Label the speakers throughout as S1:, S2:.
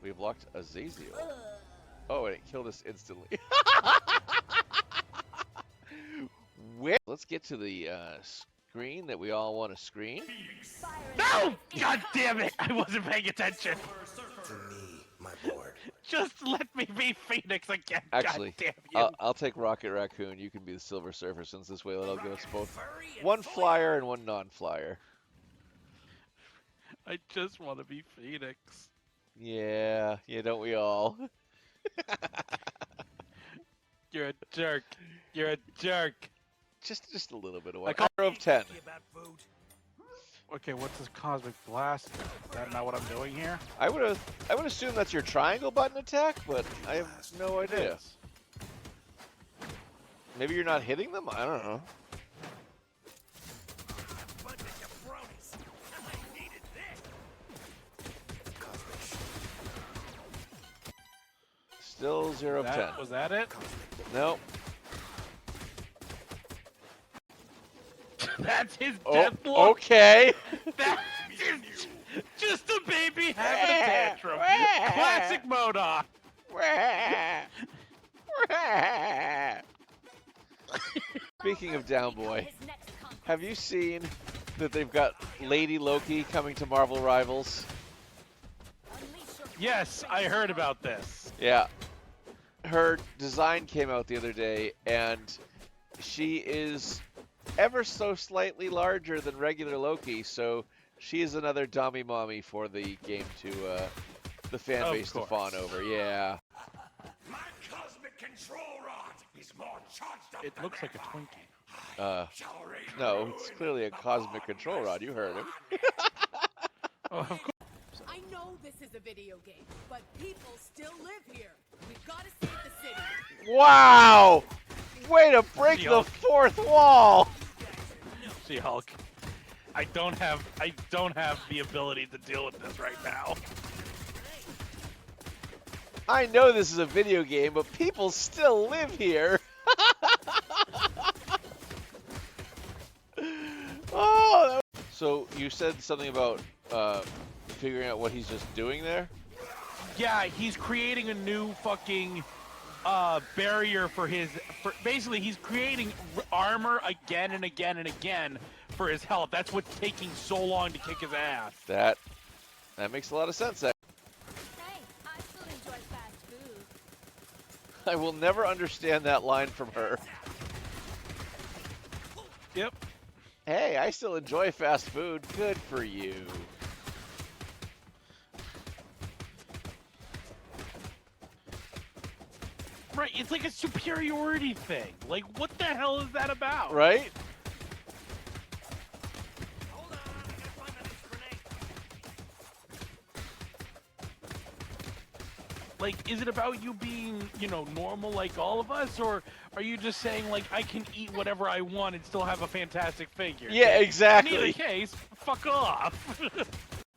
S1: We blocked Azazel. Oh, and it killed us instantly. Where? Let's get to the screen that we all want to screen.
S2: No! God damn it! I wasn't paying attention.
S3: To me, my lord.
S2: Just let me be Phoenix again.
S1: Actually,
S2: God damn you.
S1: I'll take Rocket Raccoon. You can be the Silver Surfer, since this way that'll give us both one flyer and one non-flyer.
S2: I just want to be Phoenix.
S1: Yeah, don't we all?
S2: You're a jerk. You're a jerk.
S1: Just a little bit of
S2: I
S1: one.
S2: call-
S1: Hour of 10.
S2: Okay, what's this cosmic blast? Is that not what I'm doing here?
S1: I would assume that's your triangle button attack, but I have no idea. Maybe you're not hitting them? I don't know. Still 0 of 10.
S2: Was that it?
S1: No.
S2: That's his death look.
S1: Okay.
S2: That's just a baby having a tantrum. Classic Modok.
S1: Speaking of Down Boy, have you seen that they've got Lady Loki coming to Marvel Rivals?
S2: Yes, I heard about this.
S1: Yeah. Her design came out the other day, and she is ever so slightly larger than regular Loki, so she is another dummy mommy for the game to the fan base to fawn over. Yeah.
S3: My cosmic control rod is more charged up.
S2: It looks like a Twinkie.
S1: No, it's clearly a cosmic control rod. You heard him.
S2: Oh, of course.
S4: I know this is a video game, but people still live here. We've got to save the city.
S1: Wow! Way to break the fourth wall!
S2: She-Hulk. I don't have the ability to deal with this right now.
S1: I know this is a video game, but people still live here. Oh, so you said something about figuring out what he's just doing there?
S2: Yeah, he's creating a new fucking barrier for his. Basically, he's creating armor again and again and again for his health. That's what's taking so long to kick his ass.
S1: That makes a lot of sense.
S4: Hey, I still enjoy fast food.
S1: I will never understand that line from her.
S2: Yep.
S1: Hey, I still enjoy fast food. Good for you.
S2: Right, it's like a superiority thing. Like, what the hell is that about?
S1: Right?
S3: Hold on, I gotta find my next grenade.
S2: Like, is it about you being, normal like all of us? Or are you just saying, like, I can eat whatever I want and still have a fantastic figure?
S1: Yeah, exactly.
S2: In either case, fuck off.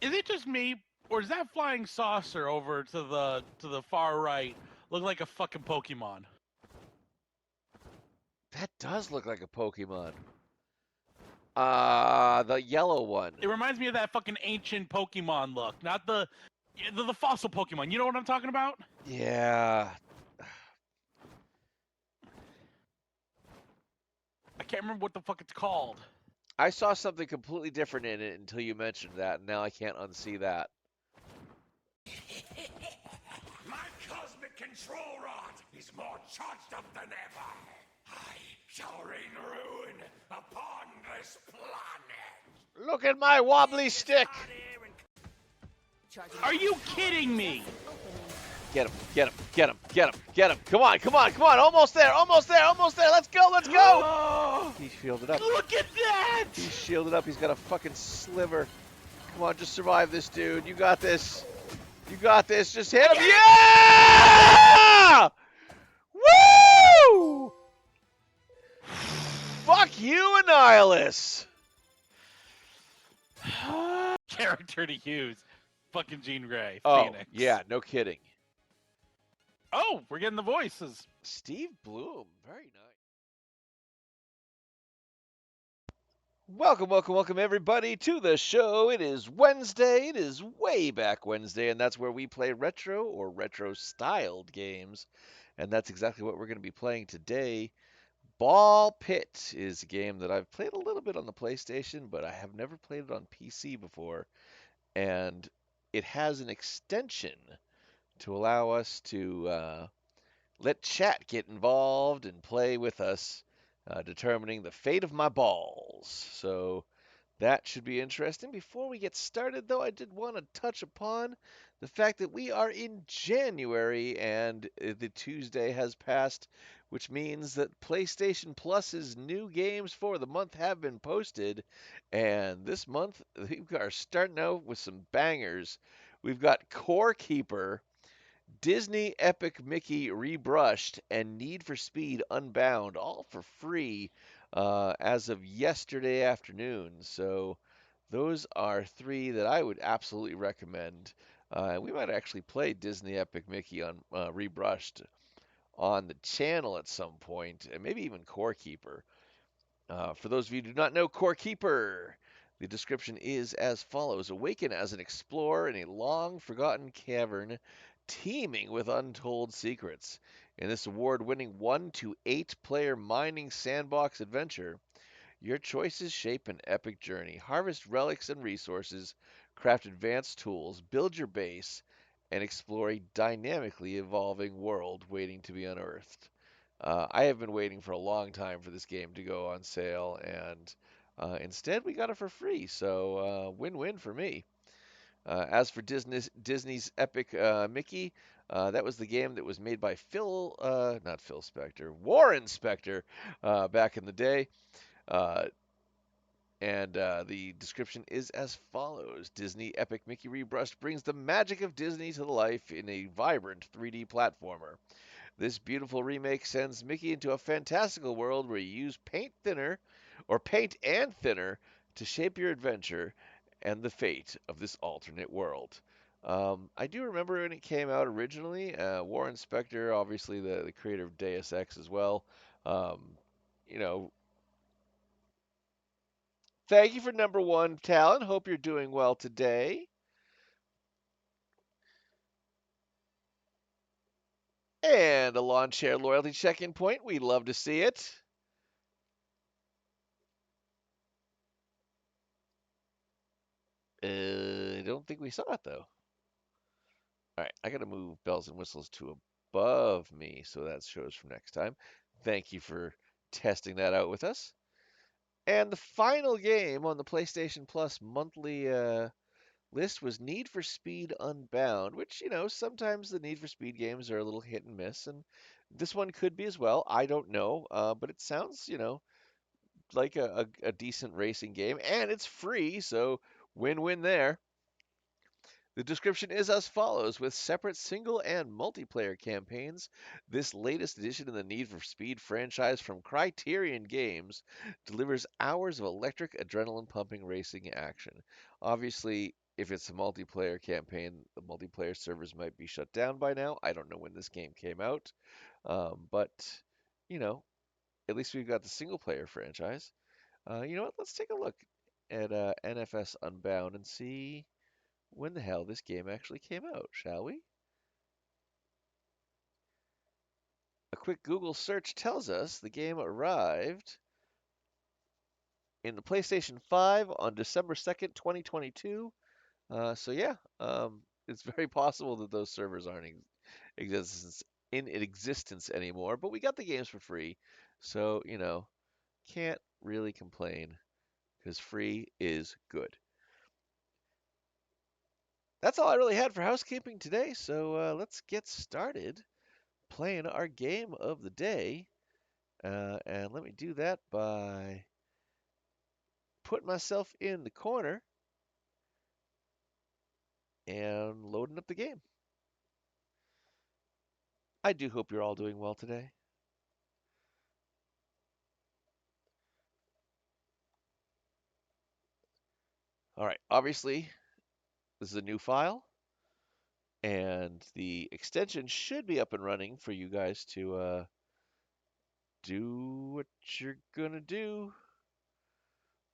S2: Is it just me, or is that flying saucer over to the far right look like a fucking Pokemon?
S1: That does look like a Pokemon. The yellow one.
S2: It reminds me of that fucking ancient Pokemon look, not the fossil Pokemon. You know what I'm talking about?
S1: Yeah.
S2: I can't remember what the fuck it's called.
S1: I saw something completely different in it until you mentioned that, and now I can't unsee that.
S3: My cosmic control rod is more charged up than ever. I shall rain ruin upon this planet.
S1: Look at my wobbly stick!
S2: Are you kidding me?
S1: Get him, get him, get him, get him, get him. Come on, come on, come on. Almost there, almost there, almost there. Let's go, let's go!
S2: Oh,
S1: He's shielded up.
S2: look at that!
S1: He's shielded up. He's got a fucking sliver. Come on, just survive this, dude. You got this. You got this. Just hit him. Yeah! Woo! Fuck you, Annihilus.
S2: Character to use. Fucking Jean Grey.
S1: Oh,
S2: Phoenix.
S1: yeah, no kidding.
S2: Oh, we're getting the voices.
S1: Steve Bloom. Very nice. Welcome, welcome, welcome, everybody, to the show. It is Wednesday. It is way back Wednesday, and that's where we play retro or retro styled games. And that's exactly what we're going to be playing today. Ball Pit is a game that I've played a little bit on the PlayStation, but I have never played it on PC before. And it has an extension to allow us to let chat get involved and play with us, determining the fate of my balls. So that should be interesting. Before we get started, though, I did want to touch upon the fact that we are in January and the Tuesday has passed, which means that PlayStation Plus's new games for the month have been posted. And this month, we are starting out with some bangers. We've got Core Keeper, Disney Epic Mickey Rebrushed, and Need for Speed Unbound, all for free as of yesterday afternoon. So those are three that I would absolutely recommend. We might actually play Disney Epic Mickey on Rebrushed on the channel at some point, and maybe even Core Keeper. For those of you who do not know Core Keeper, the description is as follows: Awaken as an explorer in a long forgotten cavern teeming with untold secrets. In this award winning 1 to 8 player mining sandbox adventure, your choices shape an epic journey. Harvest relics and resources, craft advanced tools, build your base, and explore a dynamically evolving world waiting to be unearthed. I have been waiting for a long time for this game to go on sale, and instead we got it for free. So win-win for me. As for Disney's Epic Mickey, that was the game that was made by not Phil Spector, Warren Spector, back in the day. Uh, and the description is as follows: Disney Epic Mickey Rebrushed brings the magic of Disney to life in a vibrant 3D platformer. This beautiful remake sends Mickey into a fantastical world where you use paint and thinner to shape your adventure and the fate of this alternate world. I do remember when it came out originally. Warren Spector, obviously the creator of Deus Ex as well. Um, you know, thank you for number one, Talon. Hope you're doing well today. And a lawn chair loyalty check-in point. We love to see it. I don't think we saw it though. All right, I got to move bells and whistles to above me so that shows for next time. Thank you for testing that out with us. And the final game on the PlayStation Plus monthly list was Need for Speed Unbound, which, sometimes the Need for Speed games are a little hit and miss, and this one could be as well. I don't know, but it sounds, like a decent racing game, and it's free, so win-win there. The description is as follows: with separate single and multiplayer campaigns, this latest edition in the Need for Speed franchise from Criterion Games delivers hours of electric, adrenaline pumping racing action. Obviously, if it's a multiplayer campaign, the multiplayer servers might be shut down by now. I don't know when this game came out, but you know, at least we've got the single player franchise. You know what? Let's take a look at NFS Unbound and see when the hell this game actually came out, shall we? A quick Google search tells us the game arrived in the PlayStation 5 on December 2nd, 2022. So yeah, it's very possible that those servers aren't existence in existence anymore. But we got the games for free, so can't really complain because free is good. That's all I really had for housekeeping today. So let's get started playing our game of the day. And let me do that by putting myself in the corner and loading up the game. I do hope you're all doing well today. All right, obviously, this is a new file, and the extension should be up and running for you guys to do what you're gonna do.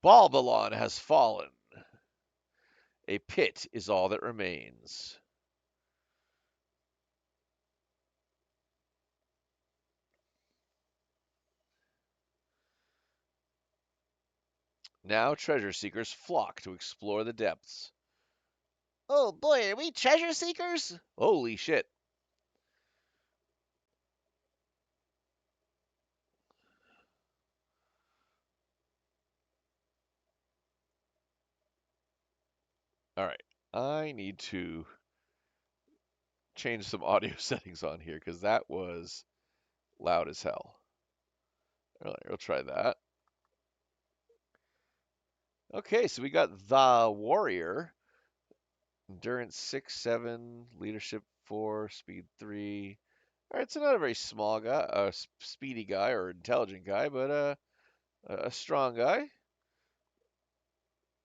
S1: Balbalon has fallen. A pit is all that remains. Now treasure seekers flock to explore the depths. Oh boy, are we treasure seekers? Holy shit. All right. I need to change some audio settings on here because that was loud as hell. All right, we'll try that. Okay, so we got the warrior. Endurance 6, 7, leadership 4, speed 3. All right, it's not a very small guy, a speedy guy or intelligent guy, but a strong guy.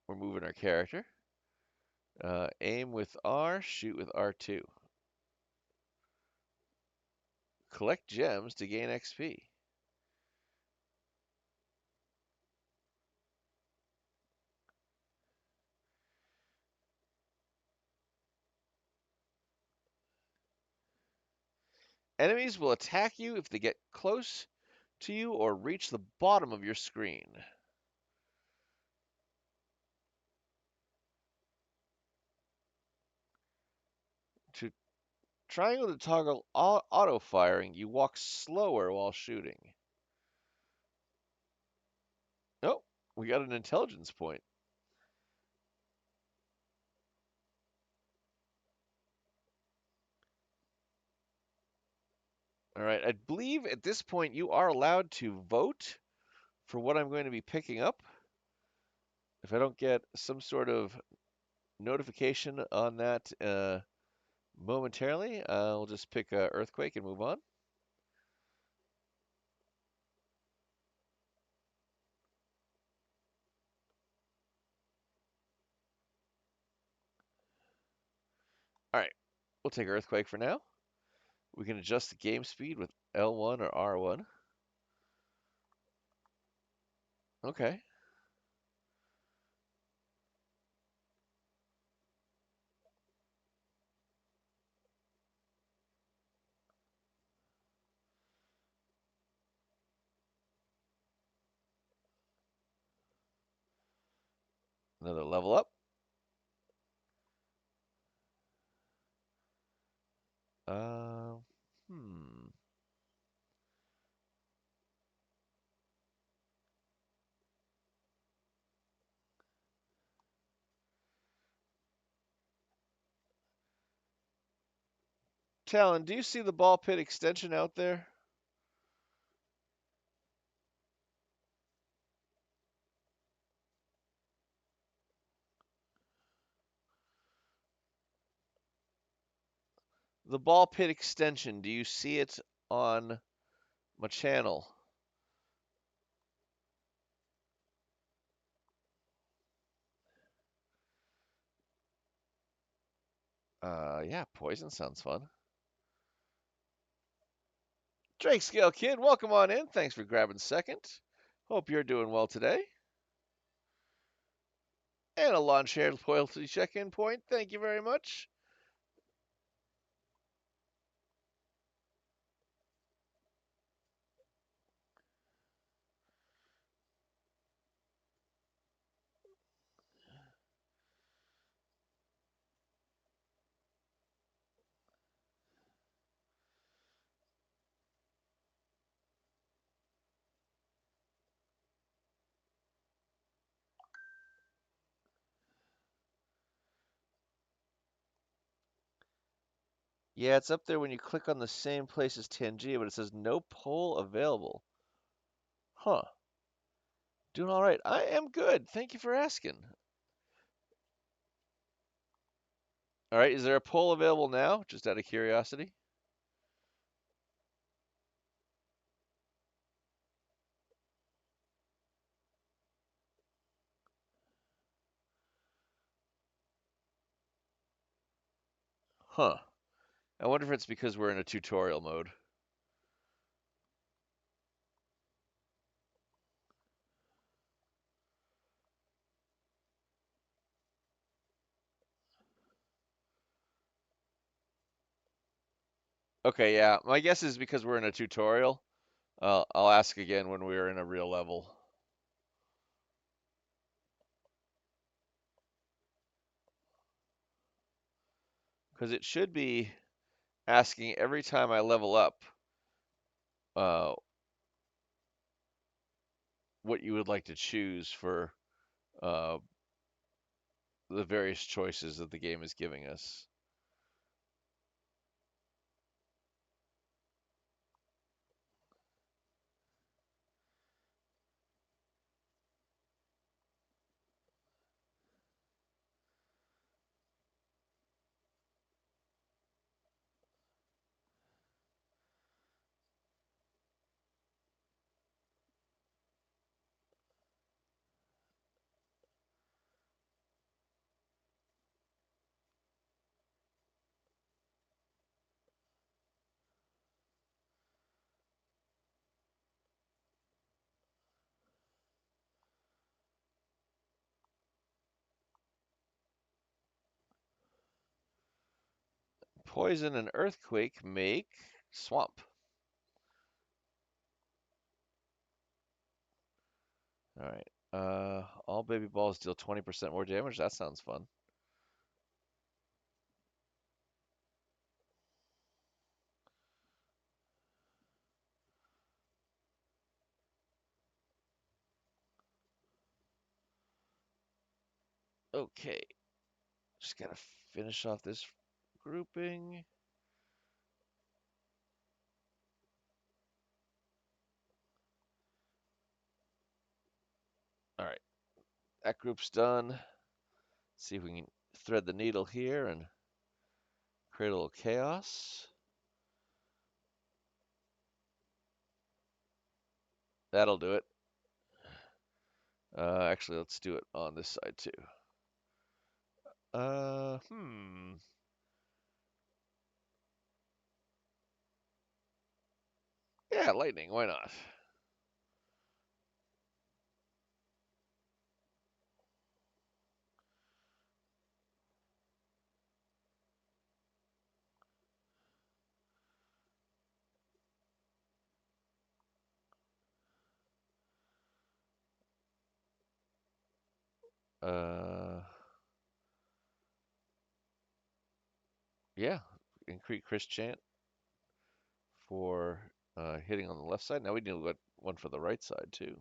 S1: We're moving our character. Aim with R, shoot with R2. Collect gems to gain XP. Enemies will attack you if they get close to you or reach the bottom of your screen. To triangle to toggle auto firing, you walk slower while shooting. Oh, we got an intelligence point. All right, I believe at this point you are allowed to vote for what I'm going to be picking up. If I don't get some sort of notification on that momentarily, I'll just pick Earthquake and move on. All right, we'll take Earthquake for now. We can adjust the game speed with L1 or R1. Okay. Another level up. Uh, hmm. Talon, do you see the ball pit extension out there? The ball pit extension, do you see it on my channel? Yeah, poison sounds fun. Drake Scale Kid, welcome on in. Thanks for grabbing second. Hope you're doing well today. And a lawn shared loyalty check-in point. Thank you very much. Yeah, it's up there when you click on the same place as Tangia, but it says no poll available. Huh. Doing all right. I am good. Thank you for asking. All right, is there a poll available now? Just out of curiosity. Huh. I wonder if it's because we're in a tutorial mode. Okay, yeah. My guess is because we're in a tutorial. I'll ask again when we're in a real level. Because it should be asking every time I level up uh, what you would like to choose for uh, the various choices that the game is giving us. Poison and earthquake make swamp. All right. All baby balls deal 20% more damage. That sounds fun. Okay. Just gotta finish off this grouping. All right. That group's done. See if we can thread the needle here and create a little chaos. That'll do it. Actually, let's do it on this side too. Hmm. Yeah, lightning. Why not? Uh, yeah. Increase Chris chant for hitting on the left side. Now we need one for the right side too.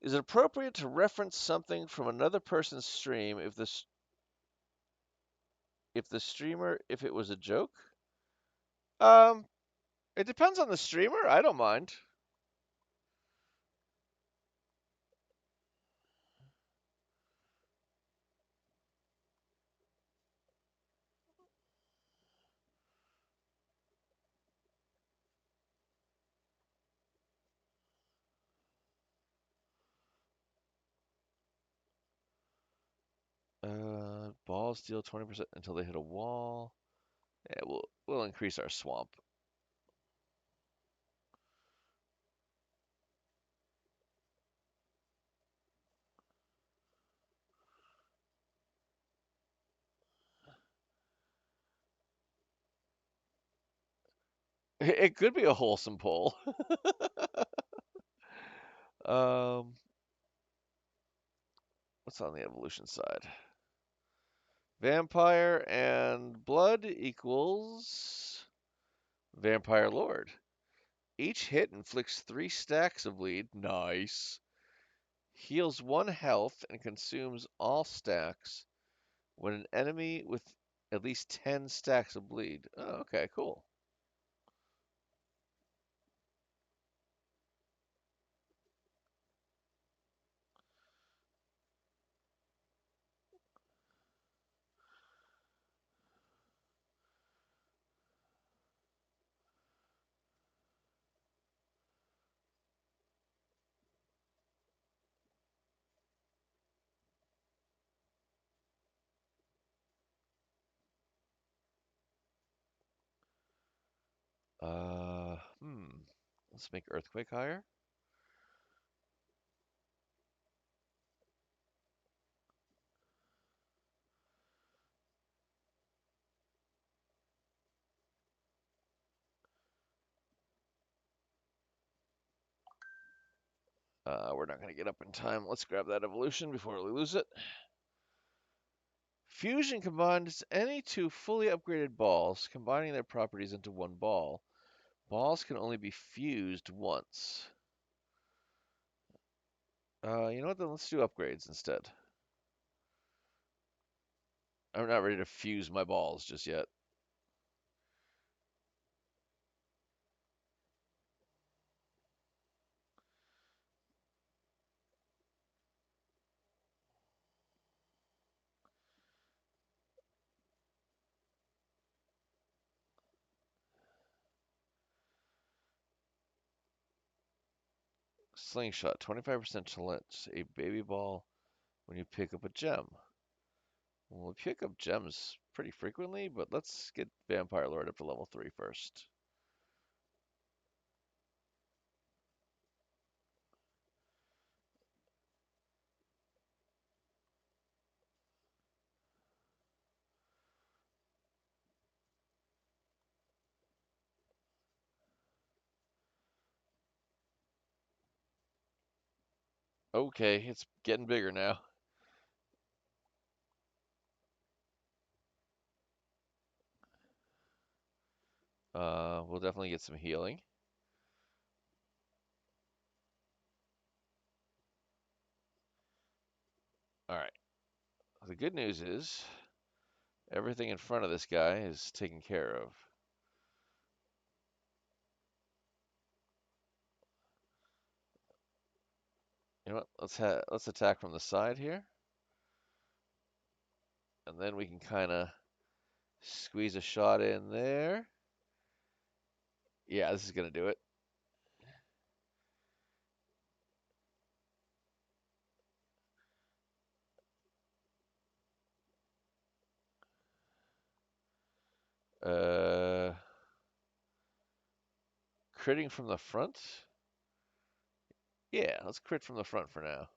S1: Is it appropriate to reference something from another person's stream if it was a joke? Um, it depends on the streamer. I don't mind. Balls deal 20% until they hit a wall. Yeah, we'll increase our swamp. It could be a wholesome poll. um, what's on the evolution side? Vampire and blood equals Vampire Lord. Each hit inflicts 3 stacks of bleed. Nice. Heals 1 health and consumes all stacks when an enemy with at least 10 stacks of bleed. Oh, okay, cool. Uh, hmm. Let's make Earthquake higher. We're not going to get up in time. Let's grab that evolution before we lose it. Fusion combines any two fully upgraded balls, combining their properties into one ball. Balls can only be fused once. You know what? Then let's do upgrades instead. I'm not ready to fuse my balls just yet. Slingshot, 25% chance a baby ball when you pick up a gem. Well, we pick up gems pretty frequently, but let's get Vampire Lord up to level 3 first. Okay, it's getting bigger now. We'll definitely get some healing. All right. The good news is everything in front of this guy is taken care of. You know what? Let's attack from the side here, and then we can kind of squeeze a shot in there. Yeah, this is gonna do it. Uh, Critting from the front? Yeah, let's crit from the front for now.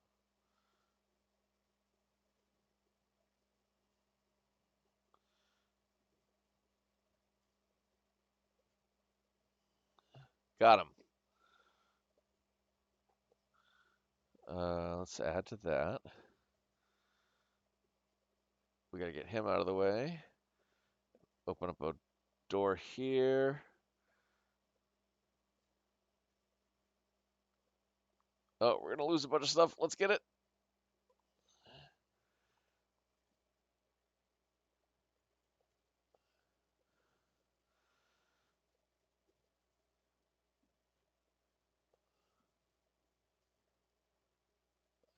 S1: Got him. Let's add to that. We gotta get him out of the way. Open up a door here. Oh, we're gonna lose a bunch of stuff. Let's get it.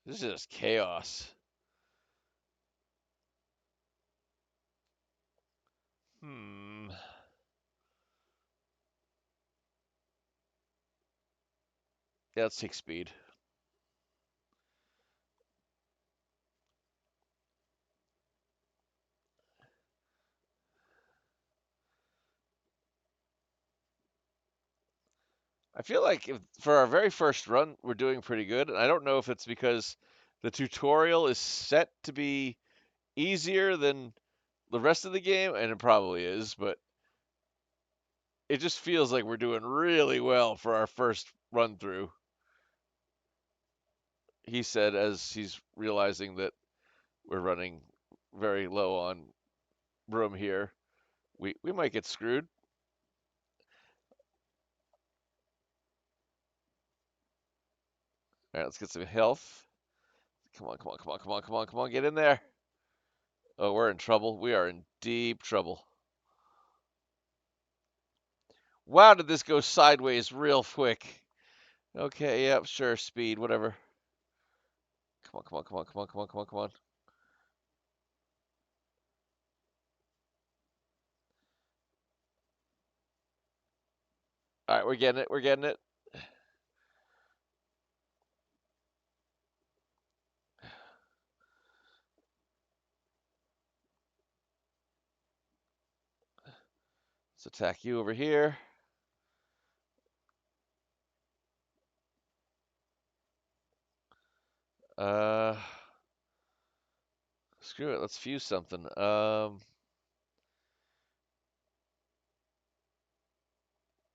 S1: This is just chaos. Hmm. Yeah, let's take speed. I feel like for our very first run, we're doing pretty good. And I don't know if it's because the tutorial is set to be easier than the rest of the game, and it probably is, but it just feels like we're doing really well for our first run through. He said as he's realizing that we're running very low on room here. We might get screwed. All right, let's get some health. Come on, come on, come on, come on, come on, come on, get in there. Oh, we're in trouble. We are in deep trouble. Wow, did this go sideways real quick? Okay, yeah, sure, speed, whatever. Come on, come on, come on, come on, come on, come on, come on. All right, we're getting it, we're getting it. Let's attack you over here. Uh, Screw it, let's fuse something.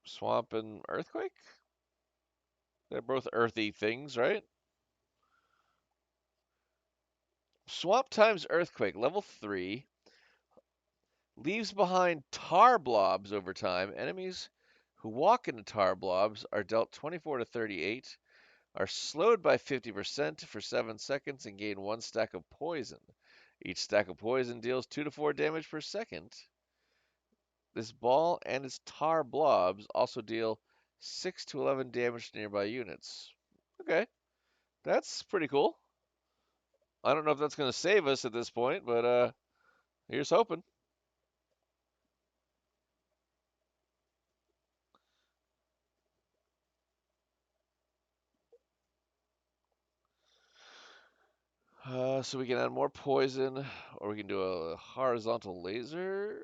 S1: Swamp and earthquake? They're both earthy things, right? Swamp times earthquake, level 3. Leaves behind tar blobs over time. Enemies who walk into tar blobs are dealt 24 to 38, are slowed by 50% for 7 seconds, and gain 1 stack of poison. Each stack of poison deals 2 to 4 damage per second. This ball and its tar blobs also deal 6 to 11 damage to nearby units. Okay, that's pretty cool. I don't know if that's going to save us at this point, but here's hoping. So we can add more poison, or we can do a horizontal laser.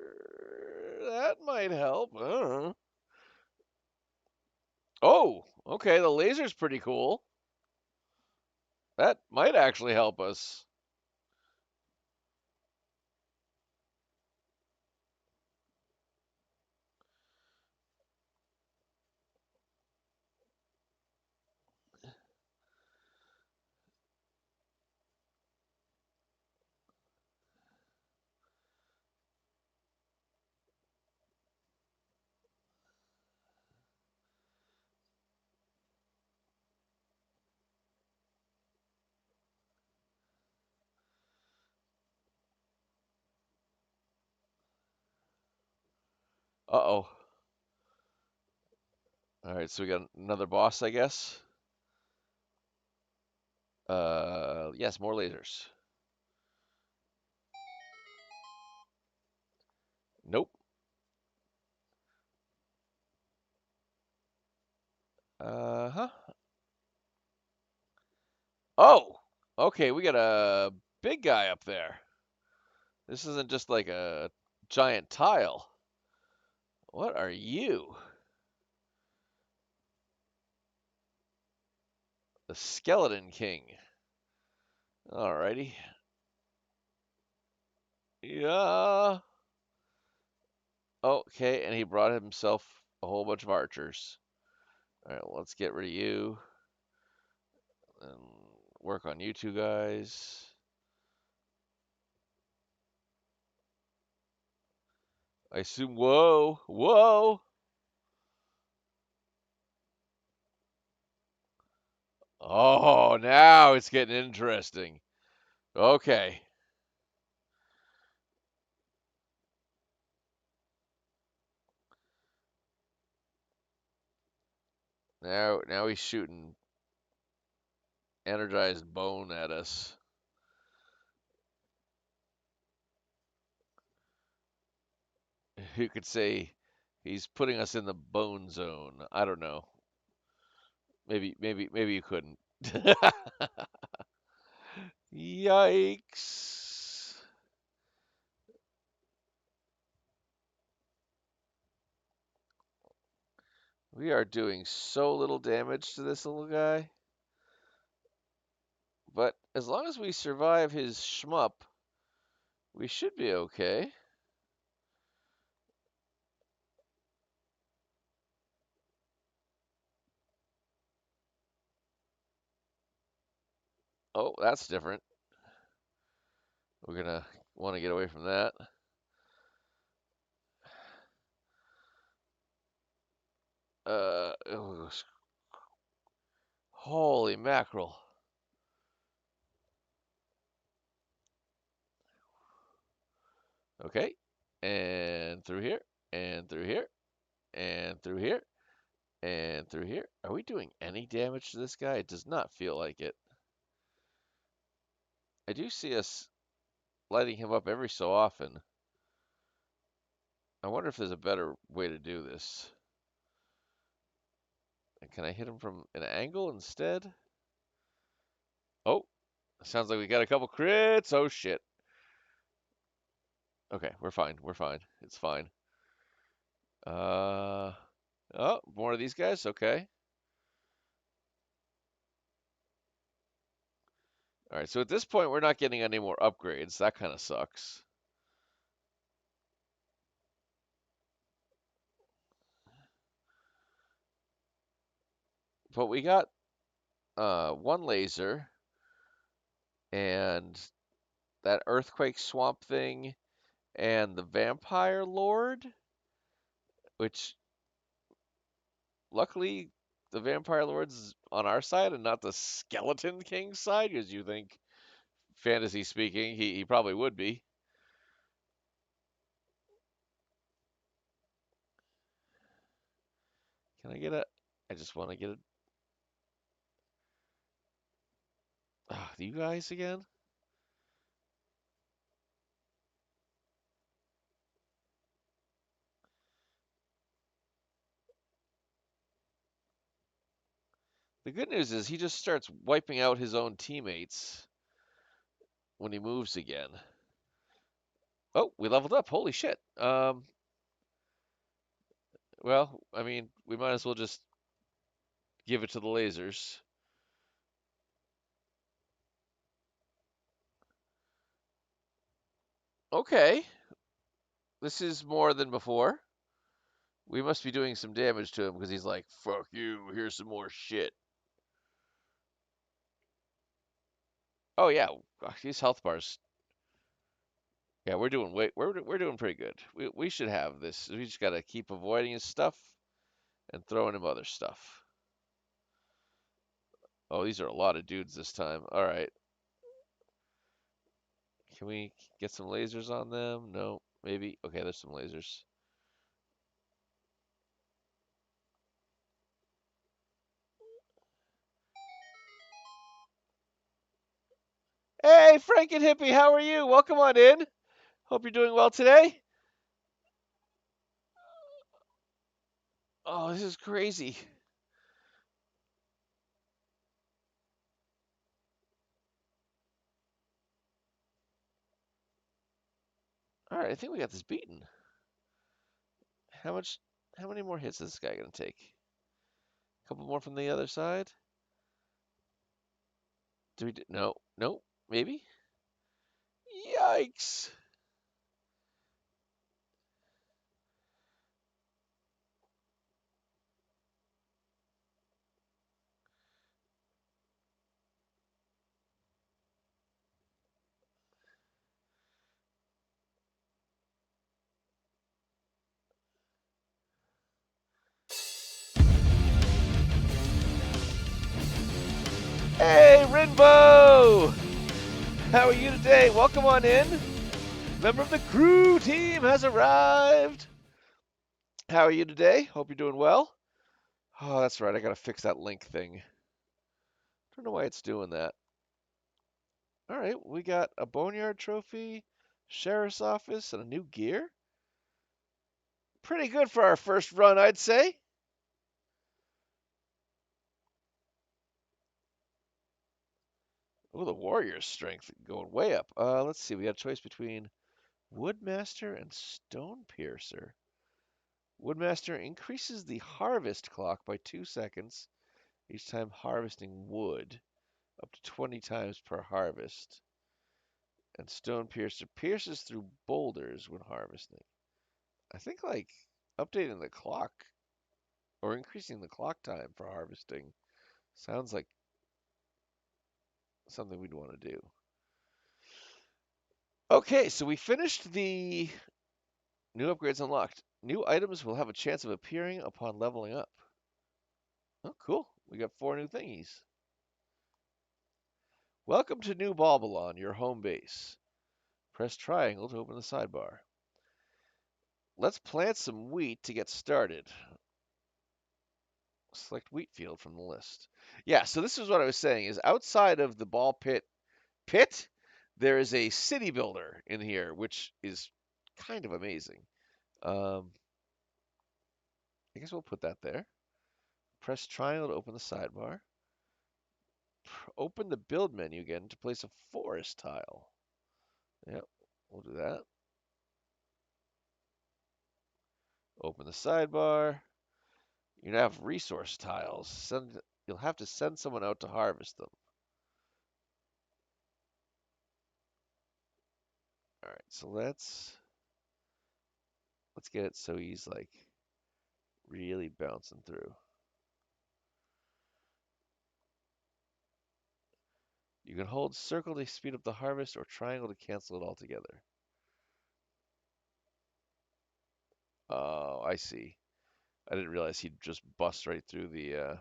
S1: That might help. I don't know. Oh, okay, the laser's pretty cool. That might actually help us. Uh-oh. All right, so we got another boss, I guess. Yes, more lasers. Nope. Uh-huh. Oh, okay, we got a big guy up there. This isn't just like a giant tile. What are you? The Skeleton King. Alrighty. Yeah. Okay, and he brought himself a whole bunch of archers. Alright, well, let's get rid of you. And work on you two guys. I assume, whoa, whoa. Oh, now it's getting interesting. Okay. Now he's shooting energized bone at us. You could say he's putting us in the bone zone. I don't know. Maybe you couldn't. Yikes. We are doing so little damage to this little guy. But as long as we survive his shmup, we should be okay. Oh, that's different. We're gonna want to get away from that. Oh, holy mackerel. Okay. And through here, and through here, and through here, and through here. Are we doing any damage to this guy? It does not feel like it. I do see us lighting him up every so often. I wonder if there's a better way to do this. Can I hit him from an angle instead? Oh, sounds like we got a couple crits. Oh, shit. Okay, we're fine. We're fine. It's fine. Oh, more of these guys? Okay. All right, so at this point, we're not getting any more upgrades. That kind of sucks. But we got one laser and that earthquake swamp thing and the vampire lord, which luckily the vampire lord's on our side and not the skeleton king side, because you think, fantasy speaking, he probably would be. Can I get a? I just want to get a. You guys again? The good news is he just starts wiping out his own teammates when he moves again. Oh, we leveled up. Holy shit. Well, I mean, we might as well just give it to the lasers. Okay. This is more than before. We must be doing some damage to him because he's like, fuck you, here's some more shit. Oh yeah, gosh, these health bars. Yeah, we're doing pretty good. We should have this. We just gotta keep avoiding his stuff and throwing him other stuff. Oh, these are a lot of dudes this time. All right. Can we get some lasers on them? No, maybe. Okay, there's some lasers. Hey, Frank and Hippie, how are you? Welcome on in. Hope you're doing well today. Oh, this is crazy. All right, I think we got this beaten. How much? How many more hits is this guy gonna take? A couple more from the other side? Do we? No, no, maybe. Yikes! Hey, Rinbo! How are you today? Welcome on in. Member of the crew team has arrived. How are you today? Hope you're doing well. Oh, that's right. I gotta fix that link thing. Don't know why it's doing that. All right, we got a boneyard trophy, sheriff's office, and a new gear. Pretty good for our first run, I'd say. Oh, the warrior's strength going way up. Let's see. We got a choice between Woodmaster and Stone Piercer. Woodmaster increases the harvest clock by 2 seconds each time harvesting wood, up to 20 times per harvest. And Stone Piercer pierces through boulders when harvesting. I think like updating the clock or increasing the clock time for harvesting sounds like something we'd want to do. Okay, so we finished the new upgrades unlocked. New items will have a chance of appearing upon leveling up. Oh, cool. We got 4 new thingies. Welcome to New Balbalon, your home base. Press triangle to open the sidebar. Let's plant some wheat to get started. Select wheat field from the list. Yeah, so this is what I was saying, is outside of the ball pit, there is a city builder in here, which is kind of amazing. I guess we'll put that there. Press triangle to open the sidebar. Open the build menu again to place a forest tile. Yep, we'll do that. Open the sidebar. You now have resource tiles. You'll have to send someone out to harvest them. All right, so let's get it so he's like really bouncing through. You can hold circle to speed up the harvest or triangle to cancel it altogether. Oh, I see. I didn't realize he'd just bust right through the.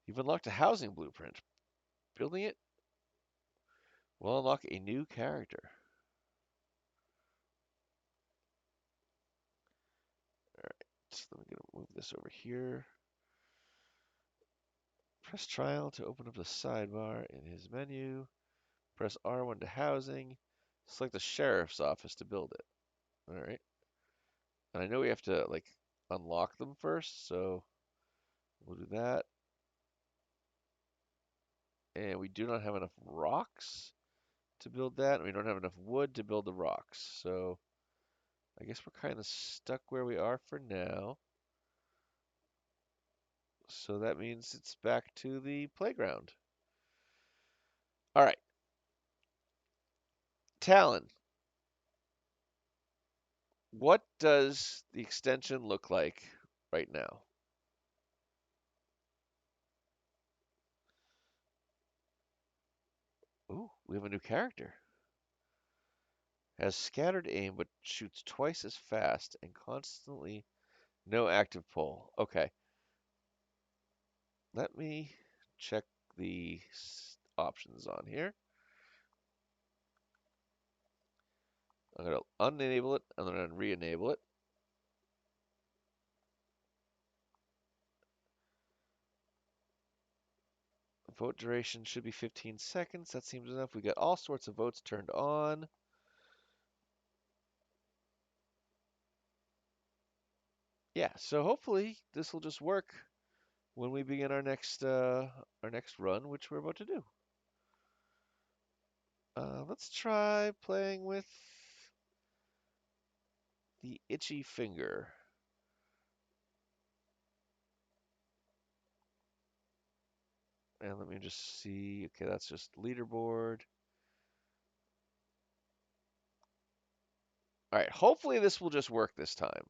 S1: You've unlocked a housing blueprint. Building it will unlock a new character. All right, so let me move this over here. Press trial to open up the sidebar in his menu. Press R1 to housing. Select the sheriff's office to build it. All right. And I know we have to like unlock them first, so we'll do that. And we do not have enough rocks to build that. And we don't have enough wood to build the rocks. So I guess we're kind of stuck where we are for now. So that means it's back to the playground. All right. Talon, what does the extension look like right now? Ooh, we have a new character. Has scattered aim but shoots twice as fast and constantly no active pull. Okay. Let me check the options on here. I'm going to unenable it and then I'm going to re-enable it. Vote duration should be 15 seconds. That seems enough. We got all sorts of votes turned on. Yeah, so hopefully this will just work when we begin our next run, which we're about to do. Let's try playing with the itchy finger. And let me just see. Okay, that's just leaderboard. All right, hopefully this will just work this time.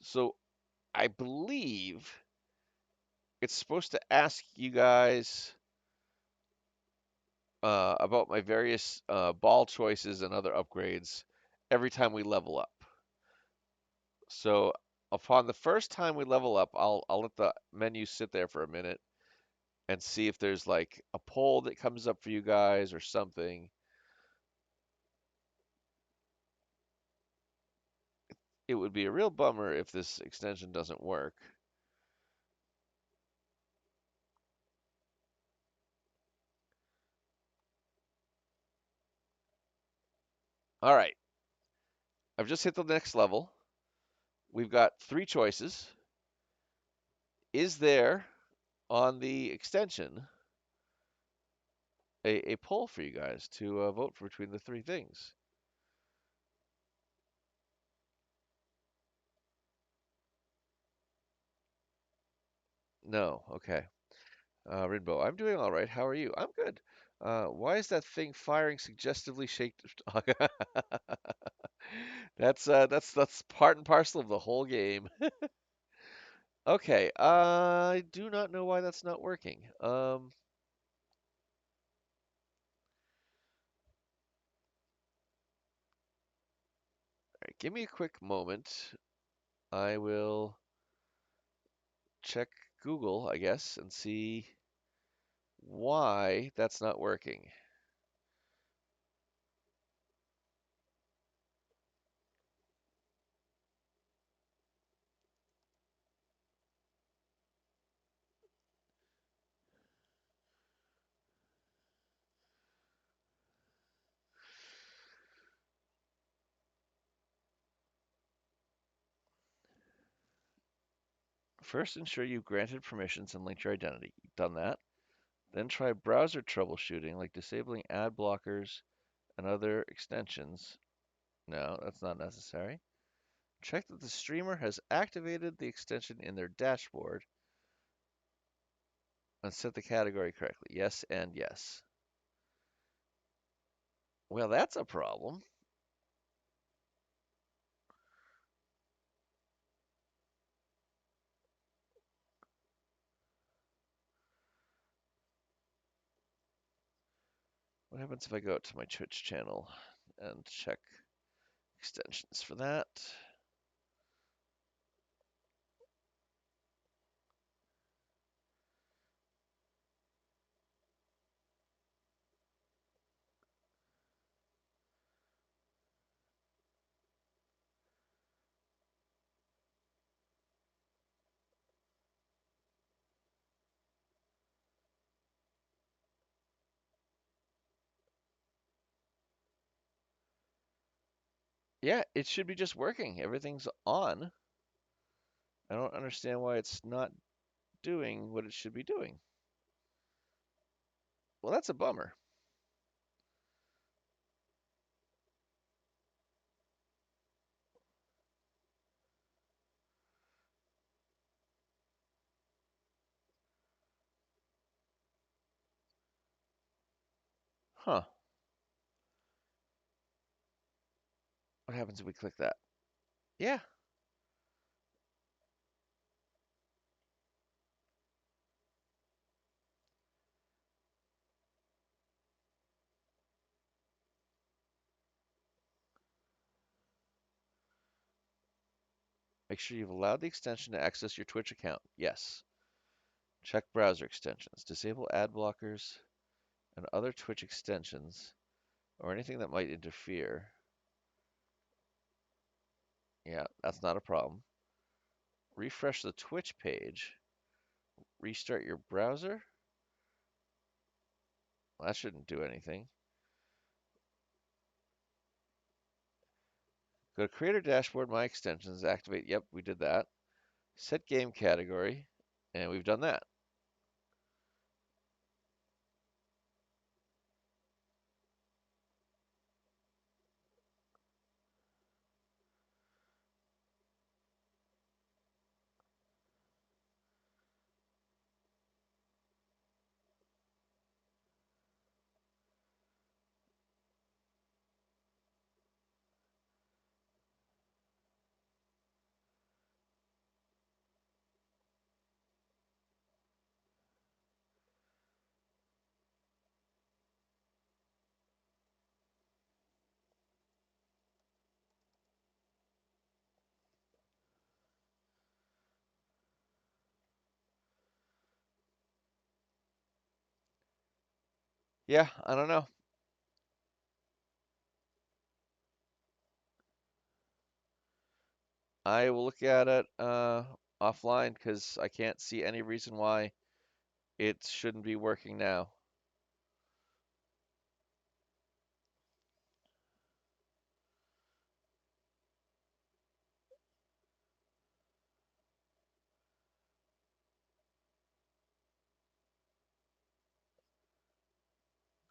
S1: So I believe it's supposed to ask you guys about my various ball choices and other upgrades every time we level up. So upon the first time we level up, I'll let the menu sit there for a minute and see if there's like a poll that comes up for you guys or something. It would be a real bummer if this extension doesn't work. All right, I've just hit the next level. We've got 3 choices. Is there on the extension a poll for you guys to vote for between the 3 things? No, okay. Rinbo, I'm doing all right. How are you? I'm good. Why is that thing firing suggestively shaped? That's part and parcel of the whole game. Okay, I do not know why that's not working. All right, give me a quick moment. I will check Google, I guess, and see why that's not working. First, ensure you've granted permissions and linked your identity. You've done that. Then try browser troubleshooting, like disabling ad blockers and other extensions. No, that's not necessary. Check that the streamer has activated the extension in their dashboard and set the category correctly. Yes and yes. Well, that's a problem. What happens if I go out to my Twitch channel and check extensions for that? Yeah, it should be just working. Everything's on. I don't understand why it's not doing what it should be doing. Well, that's a bummer. Huh. What happens if we click that? Yeah. Make sure you've allowed the extension to access your Twitch account. Yes. Check browser extensions. Disable ad blockers and other Twitch extensions or anything that might interfere. Yeah, that's not a problem. Refresh the Twitch page. Restart your browser. Well, that shouldn't do anything. Go to Creator Dashboard, My Extensions, activate. Yep, we did that. Set game category, and we've done that. Yeah, I don't know. I will look at it offline because I can't see any reason why it shouldn't be working now.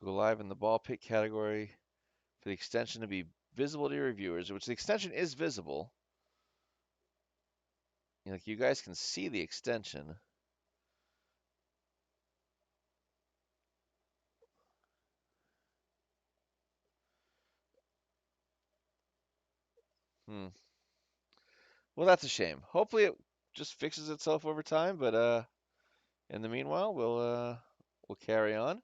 S1: Go live in the ball pit category for the extension to be visible to your viewers, which the extension is visible. Like you guys can see the extension. Hmm. Well, that's a shame. Hopefully it just fixes itself over time, but in the meanwhile, we'll carry on.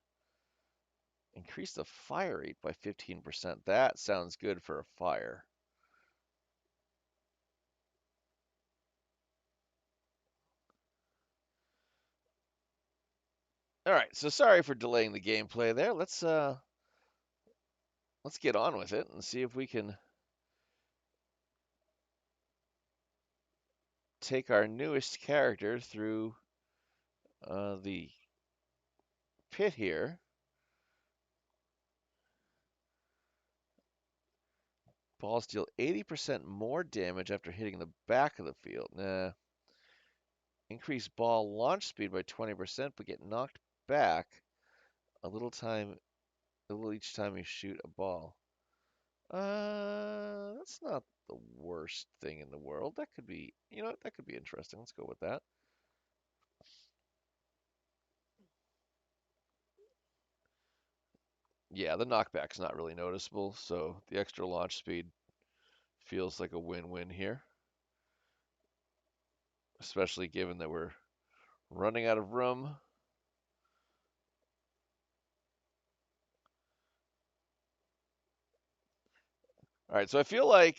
S1: Increase the fire rate by 15%. That sounds good for a fire. All right, so sorry for delaying the gameplay there. Let's get on with it and see if we can take our newest character through the pit here. Balls deal 80% more damage after hitting the back of the field. Nah. Increase ball launch speed by 20%, but get knocked back a little each time you shoot a ball. That's not the worst thing in the world. That could be, that could be interesting. Let's go with that. Yeah, the knockback's not really noticeable, so the extra launch speed feels like a win-win here, especially given that we're running out of room. All right, so I feel like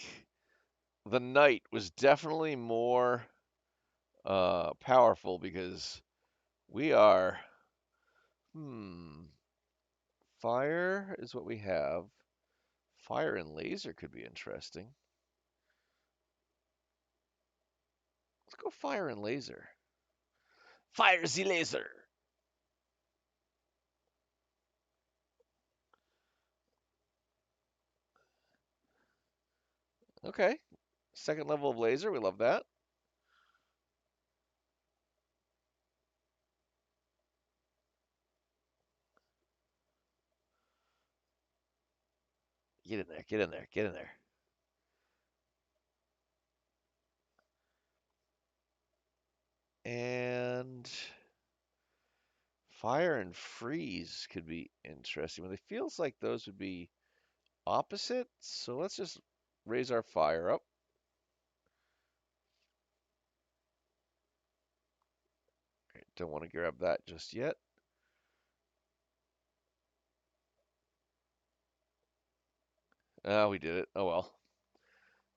S1: the knight was definitely more powerful because we are. Fire is what we have. Fire and laser could be interesting. Let's go fire and laser. Fire the laser. Okay. Second level of laser. We love that. Get in there. Get in there. Get in there. And fire and freeze could be interesting. But it feels like those would be opposite. So let's just raise our fire up. Right, don't want to grab that just yet. Oh, we did it. Oh well.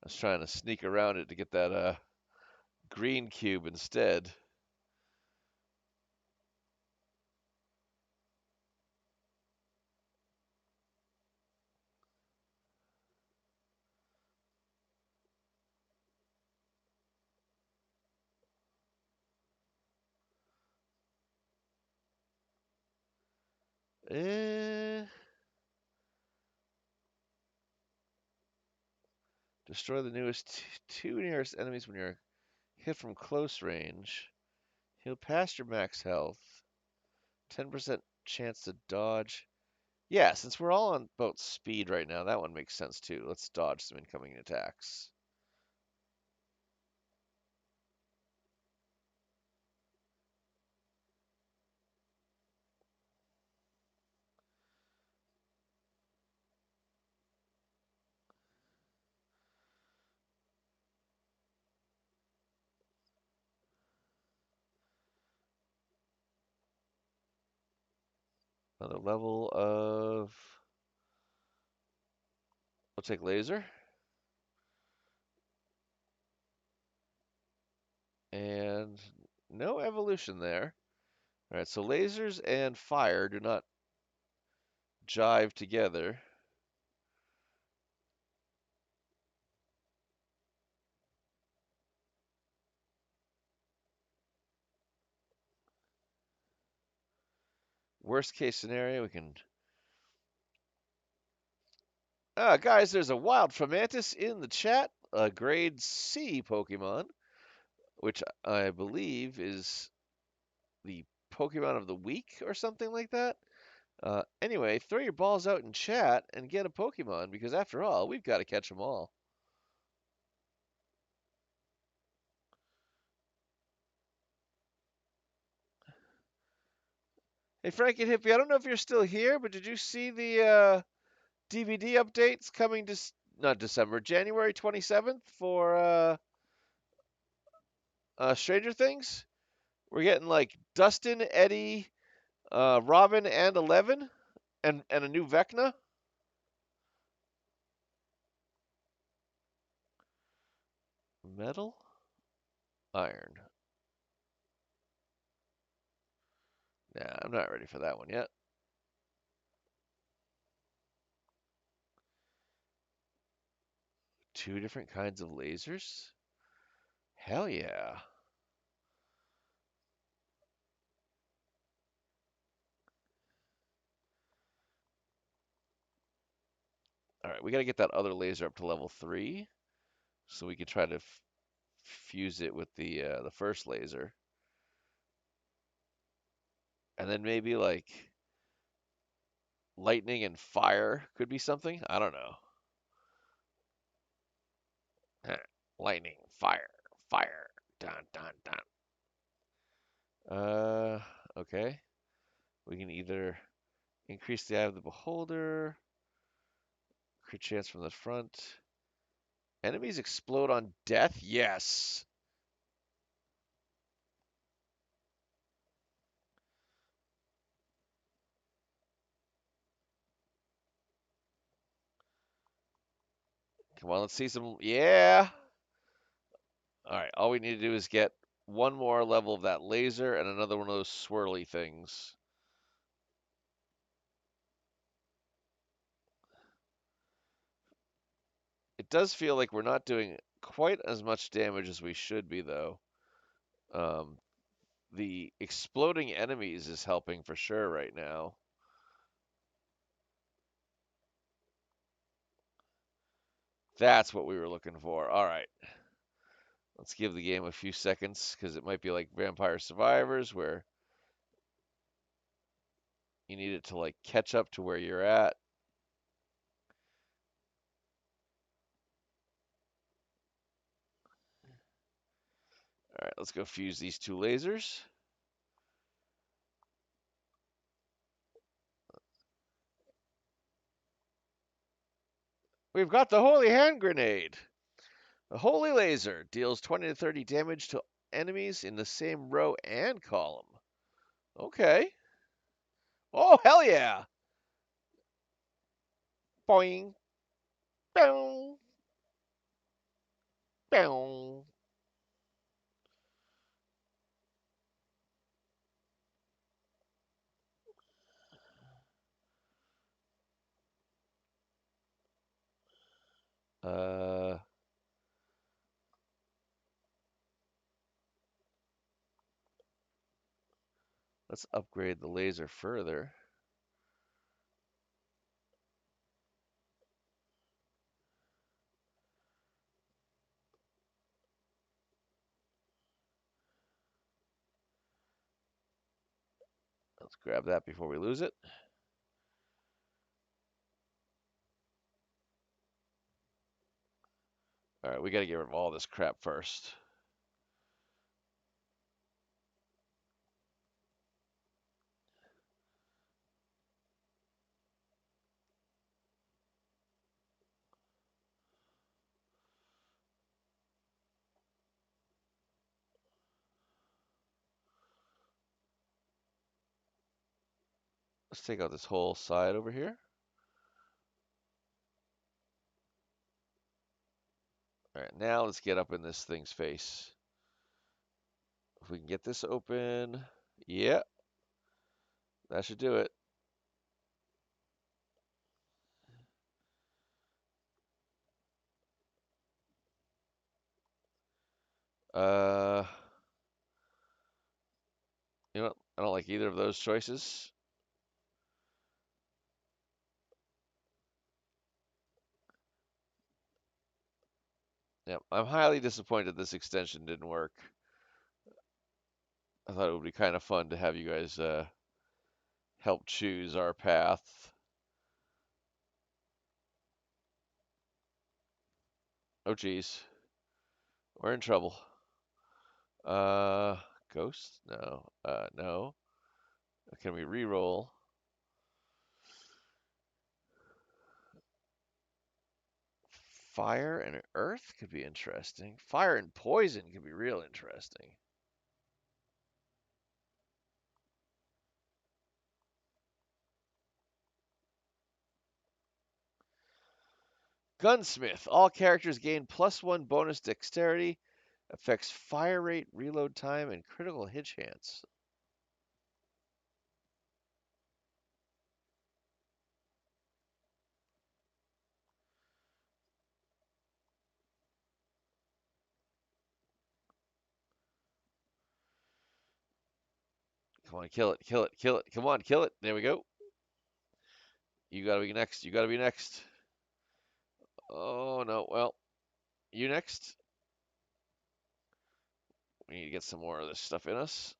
S1: I was trying to sneak around it to get that green cube instead. Eh, destroy the two nearest enemies when you're hit from close range. Heal past your max health. 10% chance to dodge. Yeah, since we're all on boat speed right now, that one makes sense too. Let's dodge some incoming attacks. Another level of. We'll take laser. And no evolution there. All right, so lasers and fire do not jive together. Worst case scenario, we can. Guys, there's a wild Fomantis in the chat, a grade C Pokemon, which I believe is the Pokemon of the week or something like that. Anyway, throw your balls out in chat and get a Pokemon because after all, we've got to catch them all. Hey, Frank and Hippie, I don't know if you're still here, but did you see the DVD updates coming to not December, January 27th for Stranger Things? We're getting like Dustin, Eddie, Robin, and Eleven, and a new Vecna. Metal, iron. Nah, I'm not ready for that one yet. Two different kinds of lasers? Hell yeah. All right, we got to get that other laser up to level 3 so we can try to fuse it with the first laser. And then maybe like lightning and fire could be something. I don't know. Lightning, fire, fire. Dun dun dun. Okay. We can either increase the eye of the beholder, crit chance from the front. Enemies explode on death? Yes. Come on, let's see some. Yeah. All right. All we need to do is get one more level of that laser and another one of those swirly things. It does feel like we're not doing quite as much damage as we should be, though. Um, the exploding enemies is helping for sure right now. That's what we were looking for. All right. Let's give the game a few seconds because it might be like Vampire Survivors where you need it to like catch up to where you're at. All right, let's go fuse these two lasers. We've got the Holy Hand Grenade. The Holy Laser deals 20 to 30 damage to enemies in the same row and column. Okay. Oh, hell yeah. Boing. Boing. Boing. Uh, let's upgrade the laser further. Let's grab that before we lose it. All right, we got to get rid of all this crap first. Let's take out this whole side over here. All right, now let's get up in this thing's face. If we can get this open, yeah, that should do it. Uh, you know what? I don't like either of those choices. Yeah, I'm highly disappointed this extension didn't work. I thought it would be kind of fun to have you guys help choose our path. Oh, geez. We're in trouble. Uh, Ghost? No. No. Can we re-roll? Fire and earth could be interesting. Fire and poison could be real interesting. Gunsmith. All characters gain +1 bonus dexterity. Affects fire rate, reload time, and critical hit chance. Come on, kill it, kill it, kill it. Come on, kill it. There we go. You gotta be next. You gotta be next. Oh, no. Well, you next. We need to get some more of this stuff in us.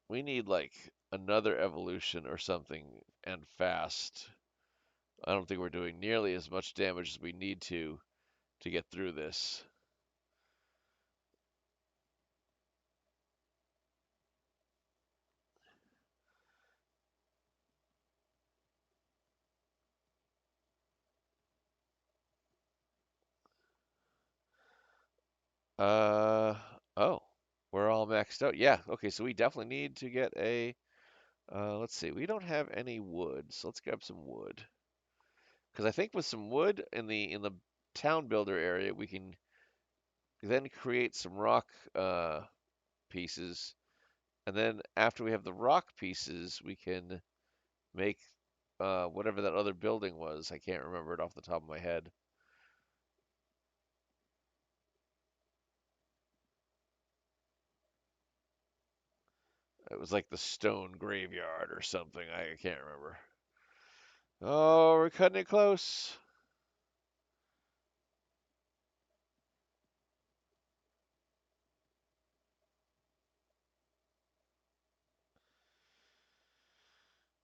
S1: We need, like, another evolution or something and fast. I don't think we're doing nearly as much damage as we need to get through this. Uh, oh, we're all maxed out. Yeah, okay, so we definitely need to get a Let's see. We don't have any wood, so let's grab some wood. Because I think with some wood in the town builder area, we can then create some rock pieces, and then after we have the rock pieces, we can make whatever that other building was. I can't remember it off the top of my head. It was like the stone graveyard or something. I can't remember. Oh, we're cutting it close.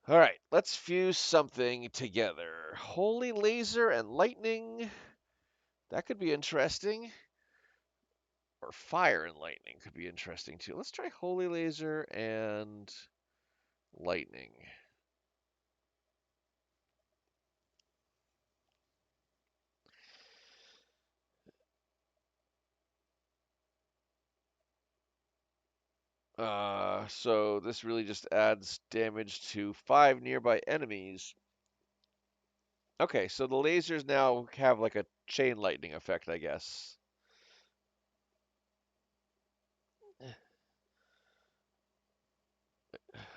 S1: All right, let's fuse something together. Holy laser and lightning. That could be interesting. Or fire and lightning could be interesting too. Let's try holy laser and lightning. So this really just adds damage to 5 nearby enemies. Okay, so the lasers now have like a chain lightning effect, I guess.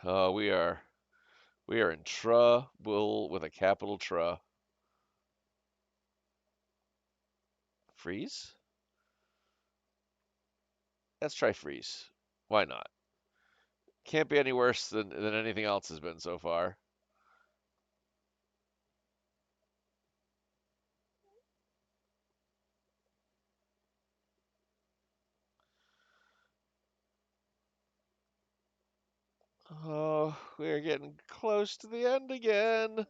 S1: We are in trouble with a capital Tr. Freeze? Let's try freeze. Why not? Can't be any worse than anything else has been so far. Oh, we're getting close to the end again.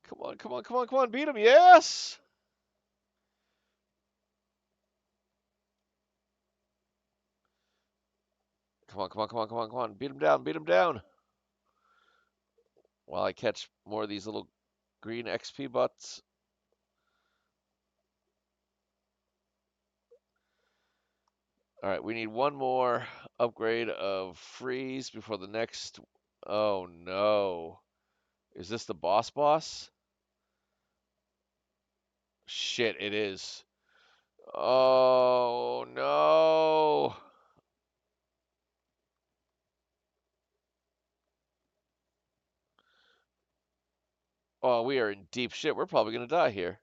S1: Come on, come on, come on, come on, beat him, yes! Come on, come on, come on, come on, come on, beat him down, beat him down. While I catch more of these little green XP butts. All right, we need one more upgrade of freeze before the next. Oh no. Is this the boss? Shit, it is. Oh no. Oh, we are in deep shit. We're probably gonna die here.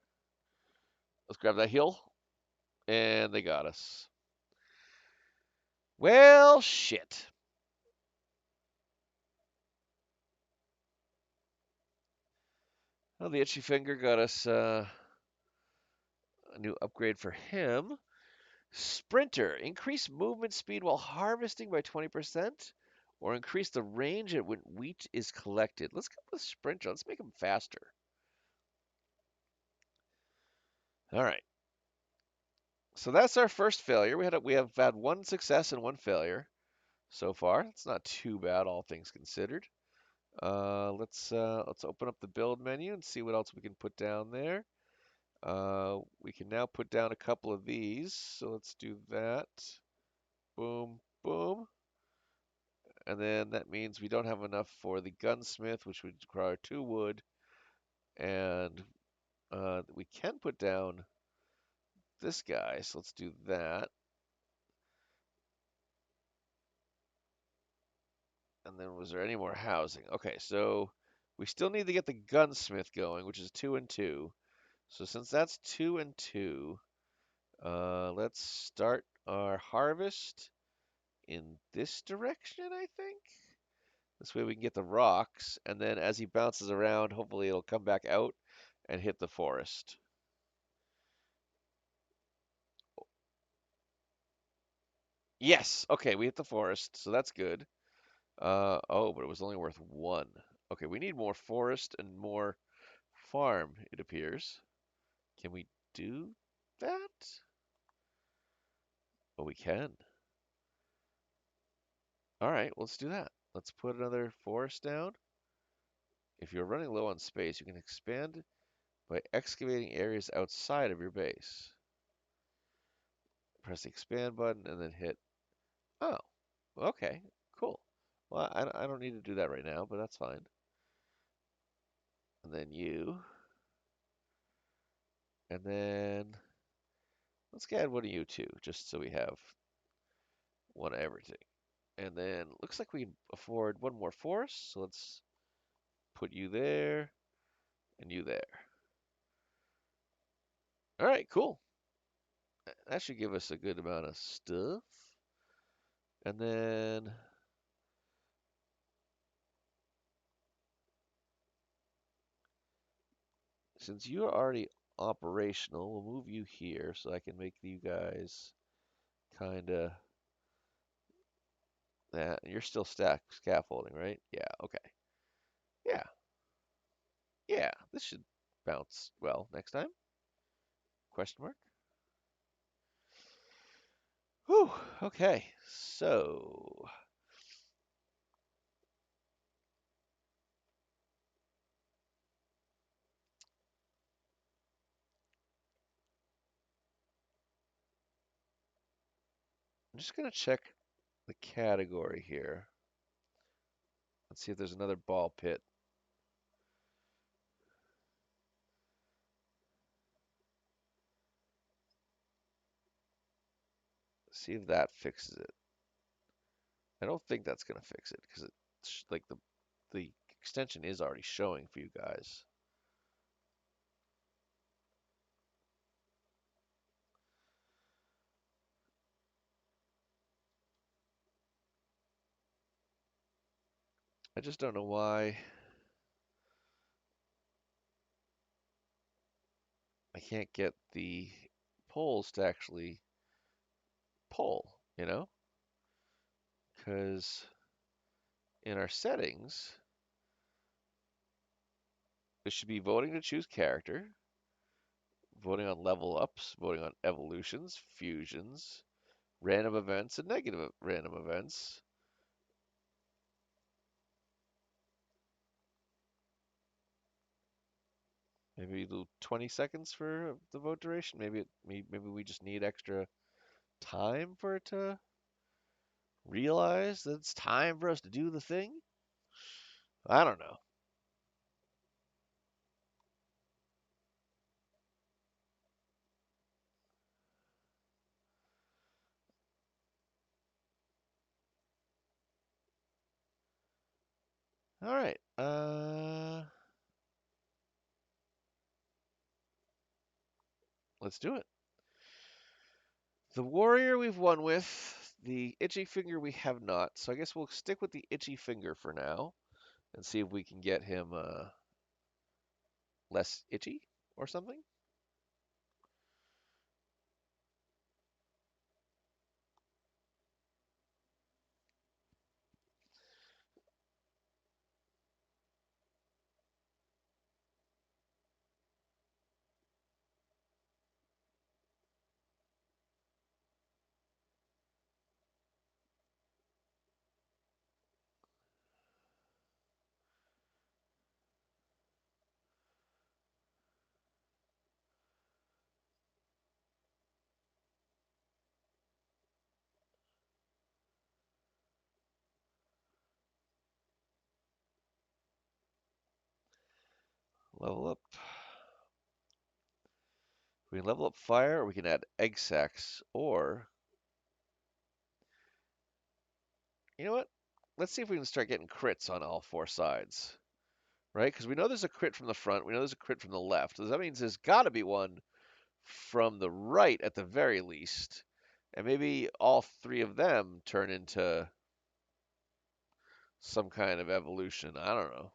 S1: Let's grab that heal. And they got us. Well, shit. Well, the itchy finger got us a new upgrade for him. Sprinter, increase movement speed while harvesting by 20%, or increase the range at when wheat is collected. Let's go with Sprinter. Let's make him faster. All right. So that's our first failure. We have had one success and one failure so far. It's not too bad, all things considered. Let's open up the build menu and see what else we can put down there. We can now put down a couple of these. So let's do that. Boom, boom. And then that means we don't have enough for the gunsmith, which would require 2 wood. And we can put down this guy. So let's do that. And then was there any more housing? Okay, so we still need to get the gunsmith going, which is 2 and 2. So since that's 2 and 2, let's start our harvest in this direction, I think. This way we can get the rocks, and then as he bounces around, hopefully it'll come back out and hit the forest. Yes, okay, we hit the forest, so that's good. Oh, but it was only worth 1. Okay, we need more forest and more farm, it appears. Can we do that? Oh, we can. All right, let's do that. Let's put another forest down. If you're running low on space, you can expand by excavating areas outside of your base. Press the expand button and then hit. Oh, okay, cool. Well, I don't need to do that right now, but that's fine. And then you. And then let's add one of you too, just so we have one of everything. And then looks like we afford one more force, so let's put you there and you there. All right, cool. That should give us a good amount of stuff. And then since you are already operational, we'll move you here so I can make you guys kind of that. You're still scaffolding, right? Yeah, okay. Yeah, yeah, this should bounce well next time. Question mark? Whew, okay. So, I'm just going to check the category here. Let's see if there's another ball pit. See if that fixes it. I don't think that's going to fix it because it's like the extension is already showing for you guys. I just don't know why I can't get the poles to actually pull, you know? Because in our settings, it should be voting to choose character, voting on level ups, voting on evolutions, fusions, random events, and negative random events. Maybe do 20 seconds for the vote duration. Maybe we just need extra time for it to realize that it's time for us to do the thing. I don't know. All right. Let's do it. The warrior we've won with, the itchy finger we have not. So I guess we'll stick with the itchy finger for now and see if we can get him less itchy or something. Level up. We can level up fire, or we can add egg sacs, or you know what? Let's see if we can start getting crits on all four sides, right? Because we know there's a crit from the front, we know there's a crit from the left. So that means there's got to be one from the right at the very least, and maybe all three of them turn into some kind of evolution. I don't know.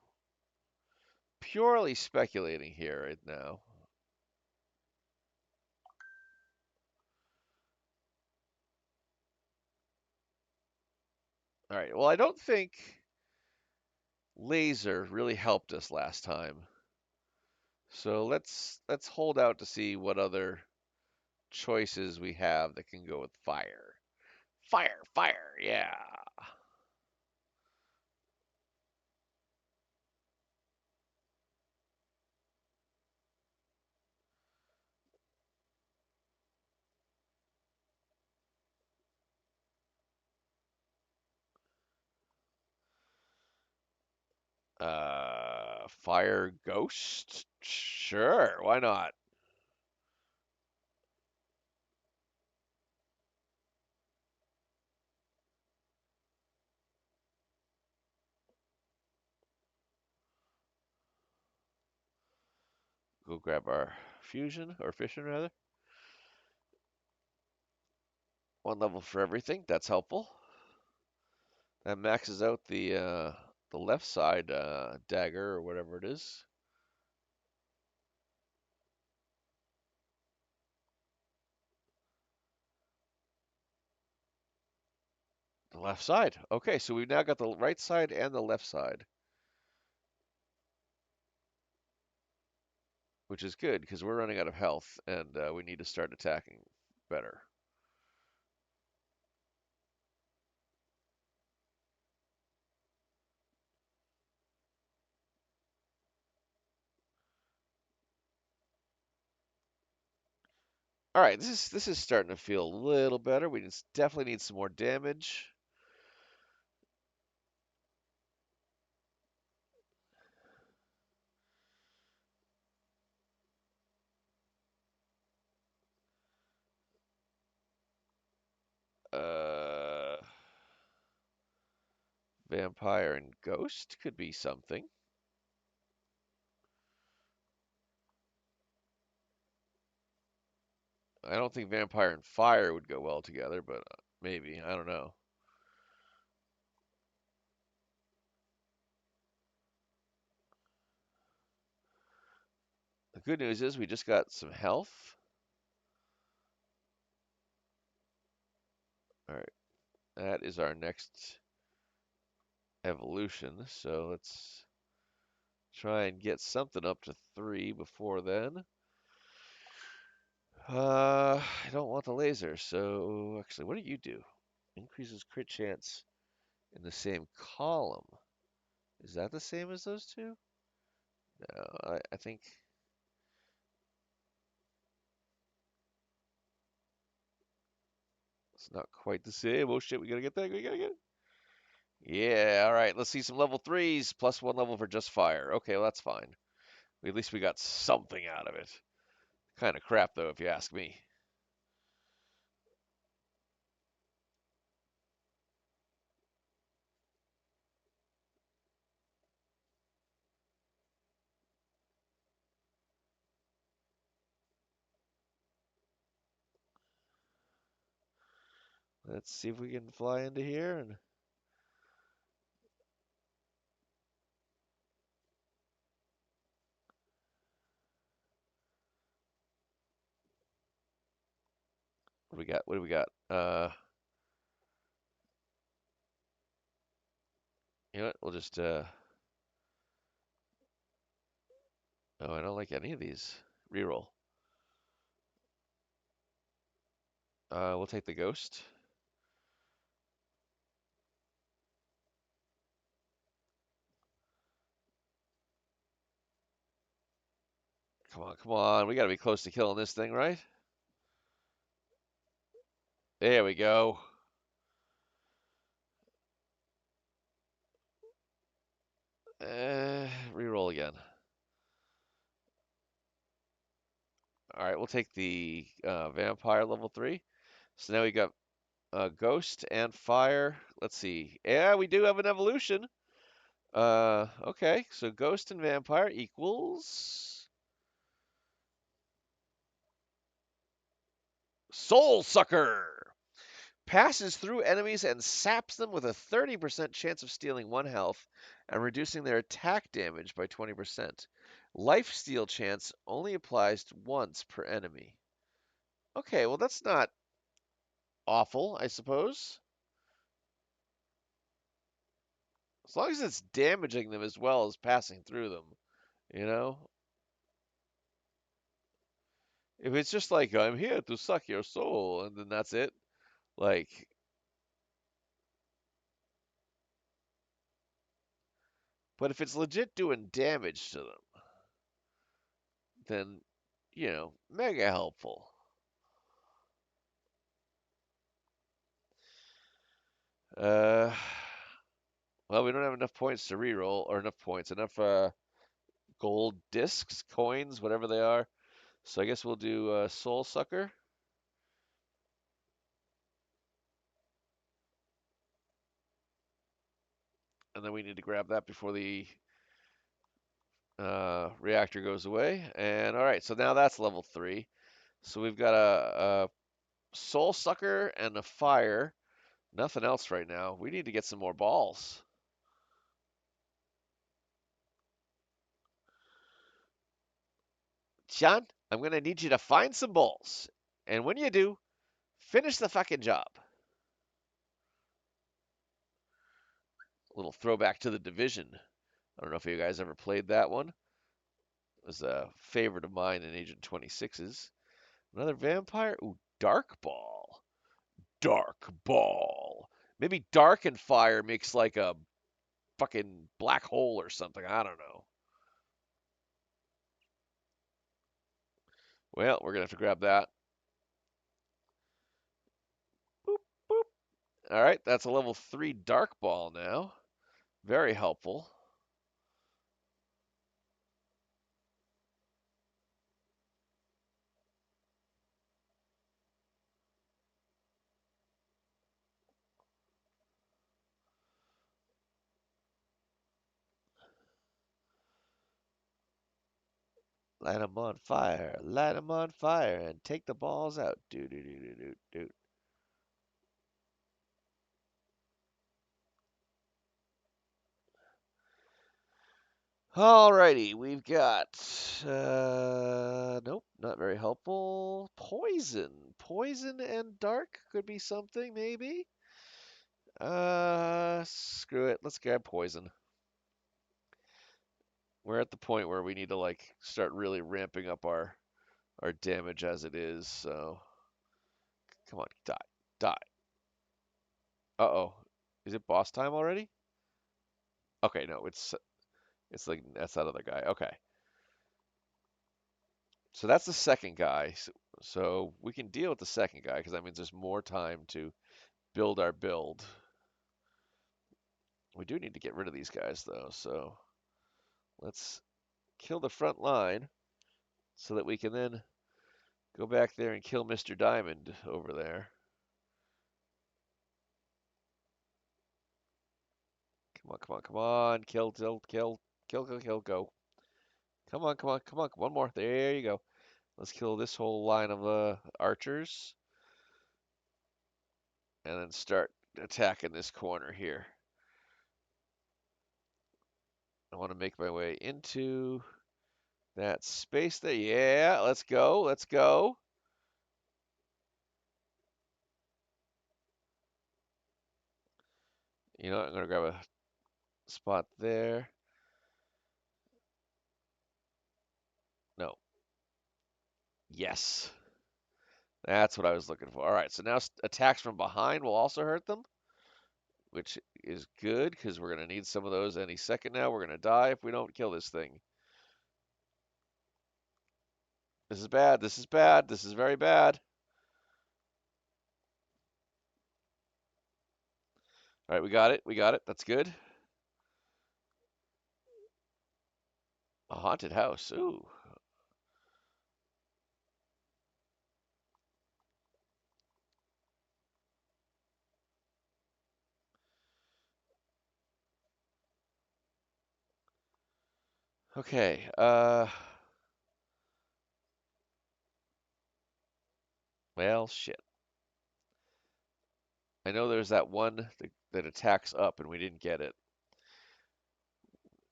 S1: Purely speculating here right now. All right. Well, I don't think laser really helped us last time. So let's hold out to see what other choices we have that can go with fire. Fire, fire, yeah. Fire Ghost? Sure, why not? Go grab our fusion, or fission rather. One level for everything, that's helpful. That maxes out the left side dagger or whatever it is. The left side. Okay, so we've now got the right side and the left side, which is good because we're running out of health and we need to start attacking better. All right, this is starting to feel a little better. We just definitely need some more damage. Uh, Vampire and Ghost could be something. I don't think Vampire and Fire would go well together, but maybe. I don't know. The good news is we just got some health. All right, that is our next evolution. So let's try and get something up to 3 before then. I don't want the laser, so actually, what do you do? Increases crit chance in the same column. Is that the same as those two? No, I think it's not quite the same. Oh shit, we gotta get that. We gotta get it. Yeah, all right. Let's see some level 3s plus 1 level for just fire. Okay, well, that's fine. At least we got something out of it. Kind of crap, though, if you ask me. Let's see if we can fly into here and what do we got? What do we got? You know what? We'll just oh, I don't like any of these. Reroll. We'll take the ghost. Come on, come on. We gotta be close to killing this thing, right? There we go. Reroll again. All right, we'll take the vampire level 3. So now we got ghost and fire. Let's see. Yeah, we do have an evolution. Okay, so ghost and vampire equals soul sucker. Passes through enemies and saps them with a 30% chance of stealing 1 health and reducing their attack damage by 20%. Life steal chance only applies once per enemy. Okay, well that's not awful, I suppose. As long as it's damaging them as well as passing through them, you know? If it's just like, I'm here to suck your soul, and then that's it, like, but if it's legit doing damage to them, then, mega helpful. Uh, Well, we don't have enough points to reroll, or enough gold discs, coins, whatever they are. So I guess we'll do Soul Sucker. And then we need to grab that before the reactor goes away. And all right, so now that's level 3. So we've got a Soul Sucker and a Fire. Nothing else right now. We need to get some more balls. John, I'm going to need you to find some balls. And when you do, finish the fucking job. A little throwback to the Division. I don't know if you guys ever played that one. It was a favorite of mine in Agent 26's. Another vampire? Ooh, Dark Ball. Dark Ball. Maybe Dark and Fire makes like a fucking black hole or something. I don't know. Well, we're going to have to grab that. Boop, boop. All right, that's a level 3 Dark Ball now. Very helpful. Light 'em on fire, light 'em on fire, and take the balls out. Do do do do do do. Alrighty, we've got nope, not very helpful. Poison and dark could be something maybe. Screw it. Let's grab poison. We're at the point where we need to like start really ramping up our damage as it is. So come on, die, die. Uh-oh, is it boss time already? Okay, no, it's like that's that other guy. Okay. So that's the second guy. So we can deal with the second guy because that means there's more time to build our build. We do need to get rid of these guys though. So let's kill the front line so that we can then go back there and kill Mr. Diamond over there. Come on, come on, come on. Kill, kill, kill, kill, kill, kill, go. Come on, come on, come on. One more. There you go. Let's kill this whole line of archers and then start attacking this corner here. I want to make my way into that space there. Yeah, let's go. Let's go. You know what? I'm going to grab a spot there. No. Yes. That's what I was looking for. All right, so now attacks from behind will also hurt them, which is good because we're going to need some of those any second now. We're going to die if we don't kill this thing. This is bad. This is bad. This is very bad. All right, we got it. We got it. That's good. A haunted house. Ooh. Okay. Well, shit. I know there's that one that attacks up and we didn't get it.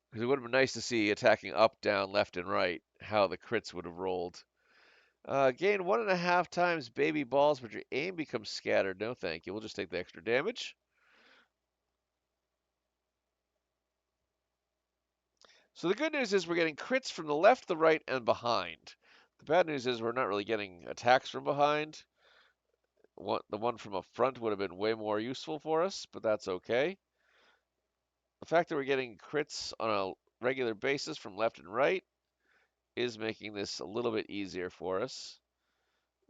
S1: Because it would have been nice to see attacking up, down, left, and right, how the crits would have rolled. Gain 1.5 times baby balls, but your aim becomes scattered. No, thank you. We'll just take the extra damage. So the good news is we're getting crits from the left, the right, and behind. The bad news is we're not really getting attacks from behind. The one from up front would have been way more useful for us, but that's okay. The fact that we're getting crits on a regular basis from left and right is making this a little bit easier for us.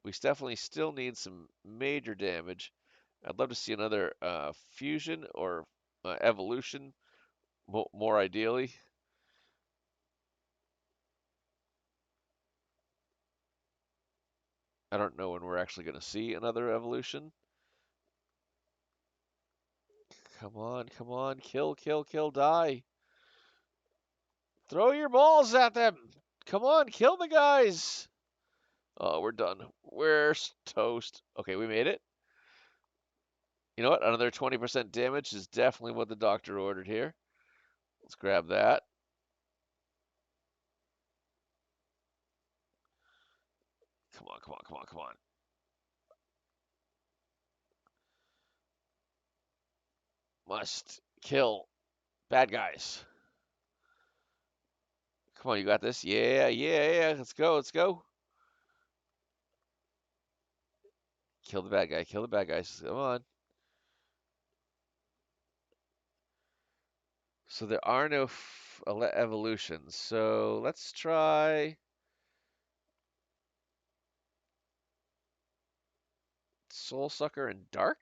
S1: We definitely still need some major damage. I'd love to see another fusion or evolution, more ideally. I don't know when we're actually going to see another evolution. Come on, kill, kill, kill, die. Throw your balls at them. Come on, kill the guys. Oh, we're done. We're toast. Okay, we made it. You know what? Another 20% damage is definitely what the doctor ordered here. Let's grab that. Come on, come on, come on, come on. Must kill bad guys. Come on, you got this. Yeah, yeah, yeah. Let's go, let's go. Kill the bad guy. Kill the bad guys. Come on. So there are no evolutions. So let's try Soul Sucker and Dark.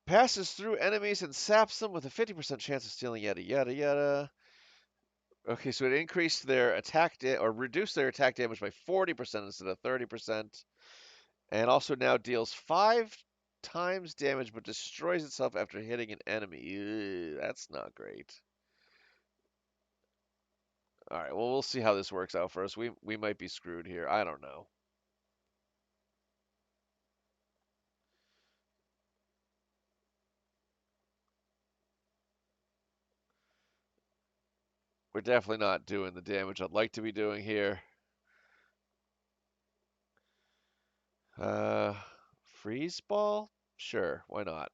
S1: Passes through enemies and saps them with a 50% chance of stealing yada yada yada. Okay, so it increased their attack or reduced their attack damage by 40% instead of 30%. And also now deals 5 times damage but destroys itself after hitting an enemy. Ew, that's not great. Alright, well, we'll see how this works out for us. We might be screwed here. I don't know. We're definitely not doing the damage I'd like to be doing here. Uh, Freeze ball? Sure, why not?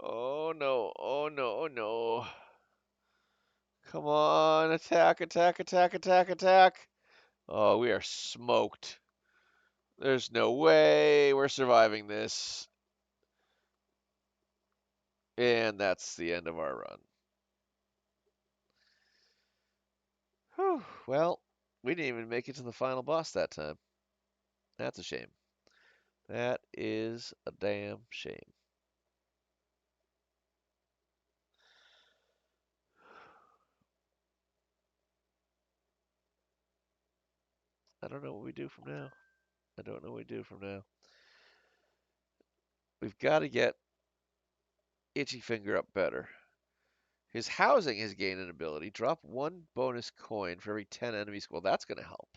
S1: Oh no, oh no, oh no. Come on, attack, attack, attack, attack, attack. Oh, we are smoked. There's no way we're surviving this. And that's the end of our run. Whew. Well, we didn't even make it to the final boss that time. That's a shame. That is a damn shame. I don't know what we do from now. I don't know what we do from now. We've got to get Itchy Finger up better. His housing has gained an ability. Drop 1 bonus coin for every 10 enemies. Well, that's going to help.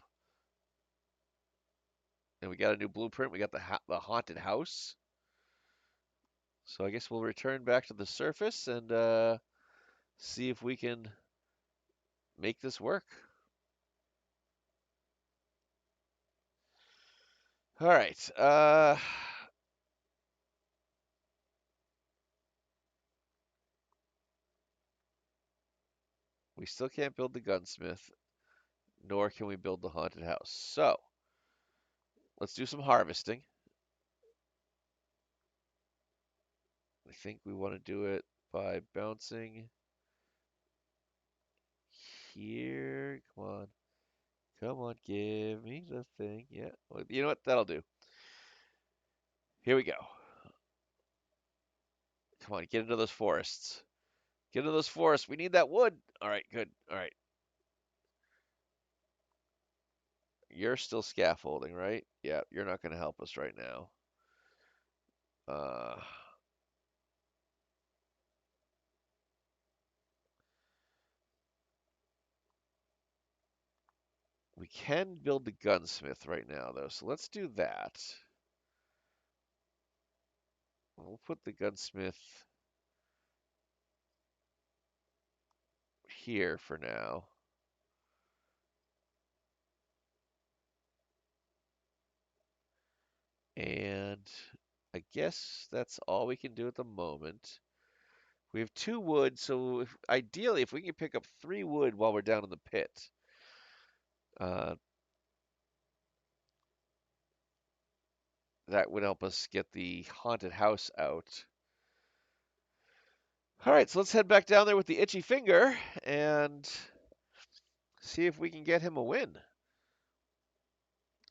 S1: And we got a new blueprint. We got the haunted house. So I guess we'll return back to the surface and see if we can make this work. All right. We still can't build the gunsmith, nor can we build the haunted house. So let's do some harvesting. I think we want to do it by bouncing here. Come on. Come on, give me the thing. Yeah. Well, you know what? That'll do. Here we go. Come on, get into those forests. Get into those forests. We need that wood. All right, good. All right. You're still scaffolding, right? Yeah, you're not going to help us right now. Uh, we can build the gunsmith right now, though, so let's do that. We'll put the gunsmith here for now. And I guess that's all we can do at the moment. We have 2 wood, so ideally, if we can pick up 3 wood while we're down in the pit, uh, that would help us get the haunted house out. All right, so let's head back down there with the itchy finger and see if we can get him a win.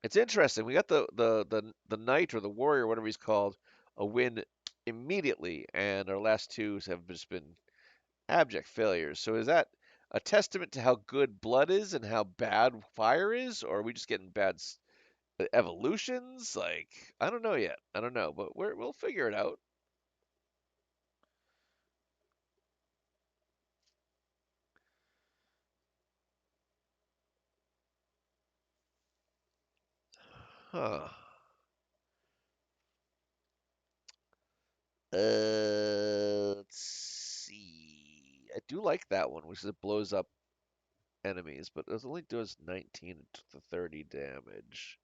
S1: It's interesting. We got the knight or the warrior, whatever he's called, a win immediately, and our last two have just been abject failures. So is that a testament to how good blood is and how bad fire is, or are we just getting bad evolutions? Like, I don't know yet. I don't know, but we'll figure it out. Huh. Let's see. I do like that one, which is it blows up enemies, but it only does 19 to 30 damage.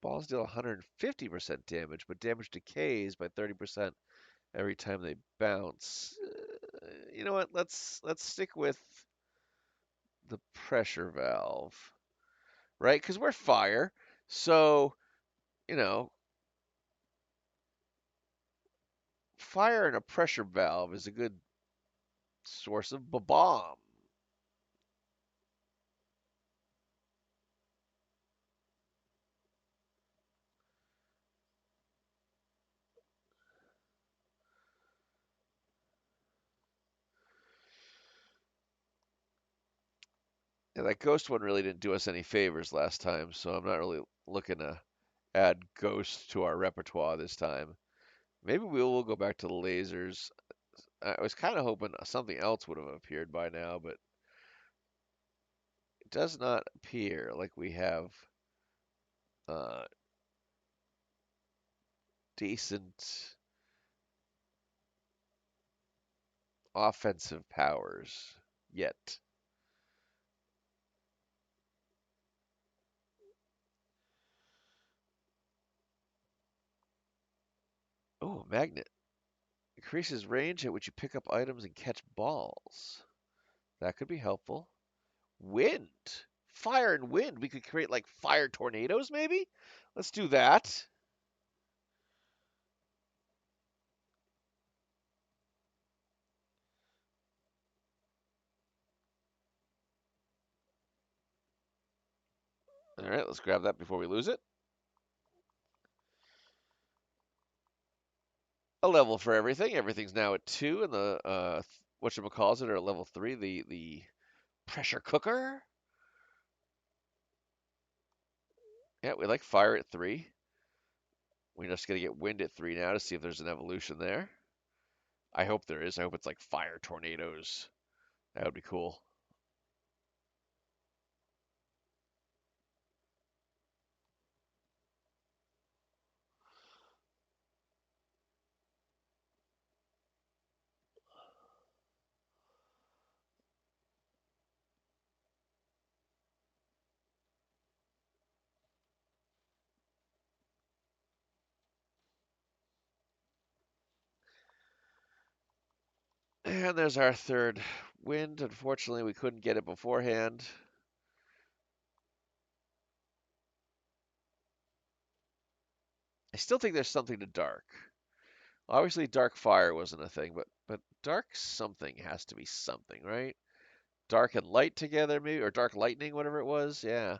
S1: Balls deal 150% damage, but damage decays by 30% every time they bounce. You know what? Let's stick with the pressure valve, right? Because we're fire, so you know, fire and a pressure valve is a good source of bomb. Yeah, that ghost one really didn't do us any favors last time, so I'm not really looking to add ghosts to our repertoire this time. Maybe we will go back to the lasers. I was kind of hoping something else would have appeared by now, but it does not appear like we have uh, decent offensive powers yet. Oh, magnet. Increases range at which you pick up items and catch balls. That could be helpful. Wind. Fire and wind. We could create like fire tornadoes, maybe? Let's do that. All right, let's grab that before we lose it. A level for everything. Everything's now at 2, and the whatchamacalls it are at level 3. The pressure cooker. Yeah, we like fire at 3. We're just gonna get wind at 3 now to see if there's an evolution there. I hope there is. I hope it's like fire tornadoes. That would be cool. And there's our third wind. Unfortunately, we couldn't get it beforehand. I still think there's something to dark. Obviously, dark fire wasn't a thing, but dark something has to be something, right? Dark and light together, maybe, or dark lightning, whatever it was. Yeah.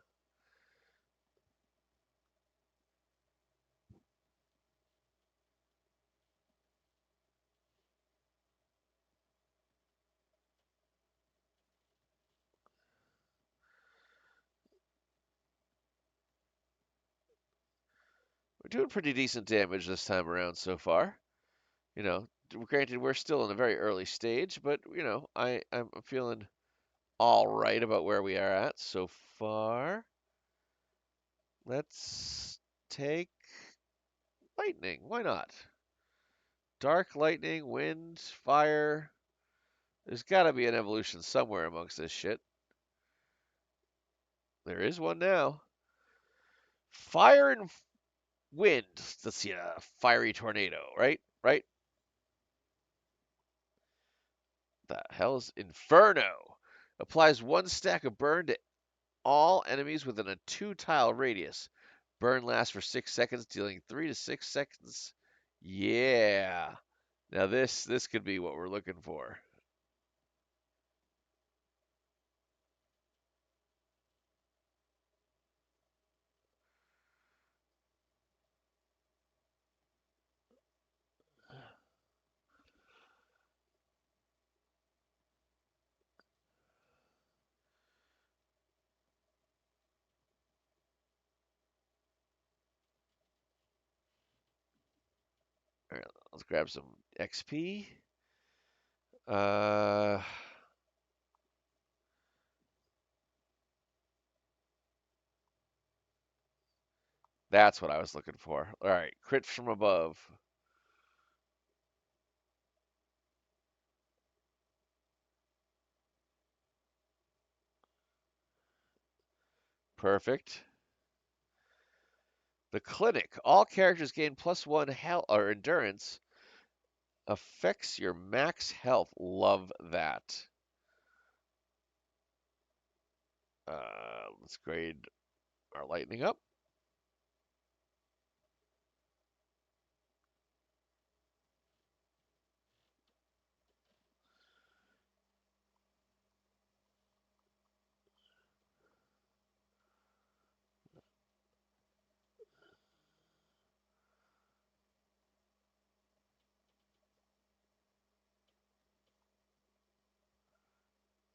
S1: We're doing pretty decent damage this time around so far. You know, granted, we're still in a very early stage, but I'm feeling all right about where we are at so far. Let's take lightning. Why not? Dark lightning, wind, fire. There's got to be an evolution somewhere amongst this shit. There is one now. Fire and wind. Let's see, a fiery tornado, right? Right? The hell's Inferno? Applies 1 stack of burn to all enemies within a 2-tile radius. Burn lasts for 6 seconds, dealing 3 to 6 seconds. Yeah. Now this could be what we're looking for. All right, let's grab some XP. Uh, that's what I was looking for. All right, crit from above. Perfect. The clinic. All characters gain +1 health or endurance. Affects your max health. Love that. Let's grade our lightning up.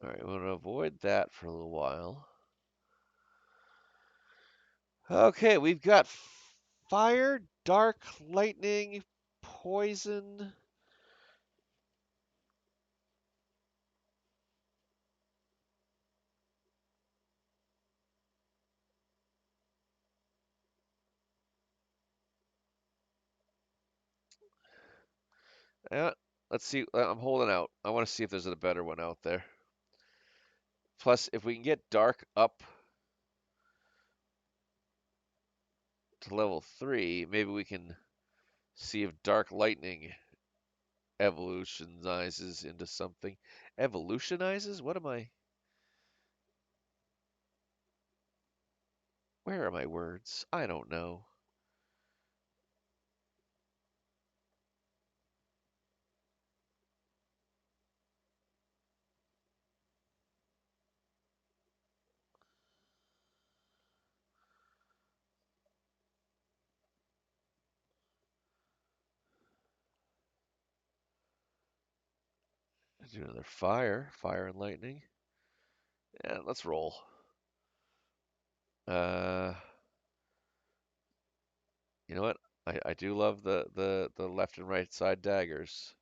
S1: All right, we're going to avoid that for a little while. Okay, we've got fire, dark, lightning, poison. Uh, let's see. I'm holding out. I want to see if there's a better one out there. Plus, if we can get dark up to level 3, maybe we can see if dark lightning evolutionizes into something. Evolutionizes? What am I? Where are my words? I don't know. Let's do another fire and lightning. Yeah, let's roll. Uh, you know what? I do love the left and right side daggers.